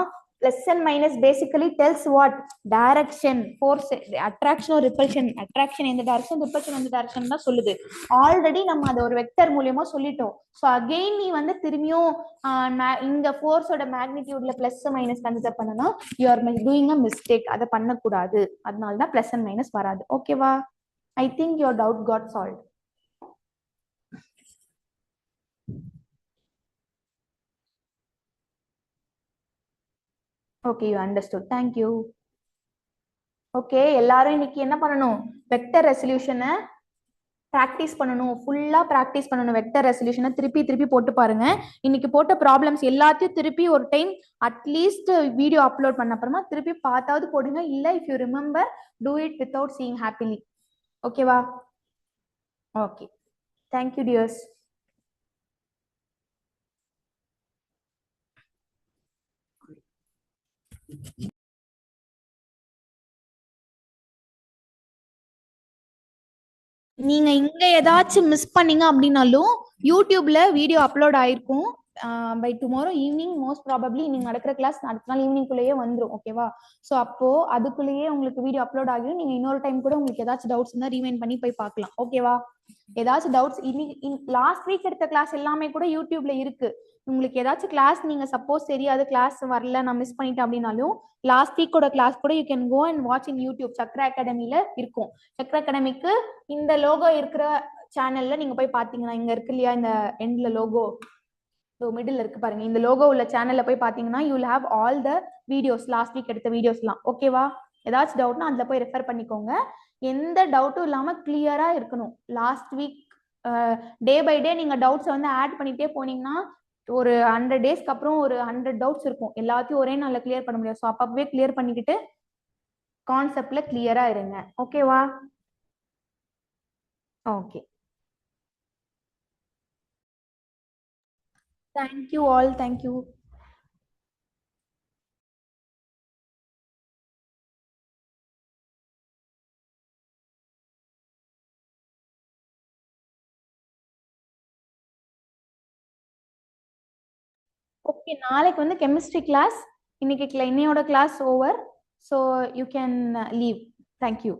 plus and minus basically tells what? Direction, force, attraction or repulsion. Attraction in the direction, repulsion in the direction தான் சொல்லுது. ஆல்ரெடி நம்ம அதை ஒரு வெக்டர் மூலியமா சொல்லிட்டோம். ஸோ அகெயின் நீ வந்து திரும்பியும் இந்த ஃபோர்ஸோட மேக்னிடியூட்ல பிளஸ் மைனஸ் கன்சிடர் பண்ணனா you are doing a mistake. அதை பண்ணக்கூடாது. அதனால தான் பிளஸ் அண்ட் மைனஸ் வராது. ஓகேவா? I think your doubt got solve. Okay, you understood. Thank you. Okay, எல்லாரும் இன்னைக்கு என்ன பண்ணணும்? வெக்டர் ரெசல்யூஷனை ப்ராக்டிஸ் பண்ணணும். ஃபுல்லா ப்ராக்டிஸ் பண்ணணும். வெக்டர் ரெசல்யூஷனை திருப்பி போட்டு பாருங்க. இன்னைக்கு போட்ட ப்ராப்ளம்ஸ் எல்லாத்தையும் திருப்பி ஒரு டைம் அட்லீஸ்ட் வீடியோ அப்லோட் பண்ண அப்புறமா திருப்பி பார்த்தாவது போடுங்க. இல்ல if you remember do it without seeing happily. ஓகேவா? Okay, thank you dears. நீங்க இங்க ஏதாச்சும் மிஸ் பண்ணீங்க அப்படின்னாலும் யூடியூப்ல வீடியோ அப்லோட் ஆயிருக்கும். Bye tomorrow evening most probably இன்னைக்கு நடக்கிற கிளாஸ் அடுத்த நாள் ஈவினிங்குள்ளேயே வந்துடும். ஓகேவா? ஸோ அப்போ அதுக்குள்ளேயே உங்களுக்கு வீடியோ அப்லோட் ஆகிடும். நீங்க இன்னொரு டைம் கூட உங்களுக்கு ஏதாச்சும் டவுட்ஸ் இருந்தால் ரீவைண்ட் பண்ணி போய் பார்க்கலாம். ஓகேவா? ஏதாச்சும் டவுட்ஸ் லாஸ்ட் வீக் எடுத்த கிளாஸ் எல்லாமே கூட யூடியூப்ல இருக்கு. உங்களுக்கு ஏதாச்சும் கிளாஸ் நீங்க சப்போஸ் தெரியாது, கிளாஸ் வரல, நான் மிஸ் பண்ணிட்டேன் அப்படின்னாலும் லாஸ்ட் வீக்கோட கிளாஸ் கூட you can go and watch in YouTube. Chakra அகாடமில இருக்கும். சக்ரா அகாடமிக்கு இந்த லோகோ இருக்கிற சேனல்ல நீங்க போய் பாத்தீங்கன்னா இங்க இருக்கு இல்லையா, இந்த எண்ட்ல லோகோ மிடில் இருக்கு பாருங்க. இந்த லோகோ உள்ள சேனல்ல போய் பாத்தீங்கன்னா you will have all the videos, last week எடுத்த வீடியோஸ்லாம். ஓகேவா? ஏதாச்சும் டவுட்னா அதுல போய் ரெஃபர் பண்ணிக்கோங்க. எந்த டவுட்டும் இல்லாம கிளியரா இருக்கணும். Last week day by day நீங்க டவுட்ஸ் வந்து ஆட் பண்ணிட்டே போனீங்கன்னா ஒரு 100 டேஸ்க்கு அப்புறம் ஒரு 100 டவுட்ஸ் இருக்கும். எல்லாத்தையும் ஒரே நாள்ல கிளியர் பண்ண முடியாது. ஸோ அப்பவே கிளியர் பண்ணிக்கிட்டு கான்செப்ட்ல கிளியரா இருங்க. ஓகேவா? Okay, thank you all. Thank you. Okay, நாளைக்கு வந்து கெமிஸ்ட்ரி கிளாஸ். இன்னைக்கு இன்னையோட class over. So you can leave. Thank you.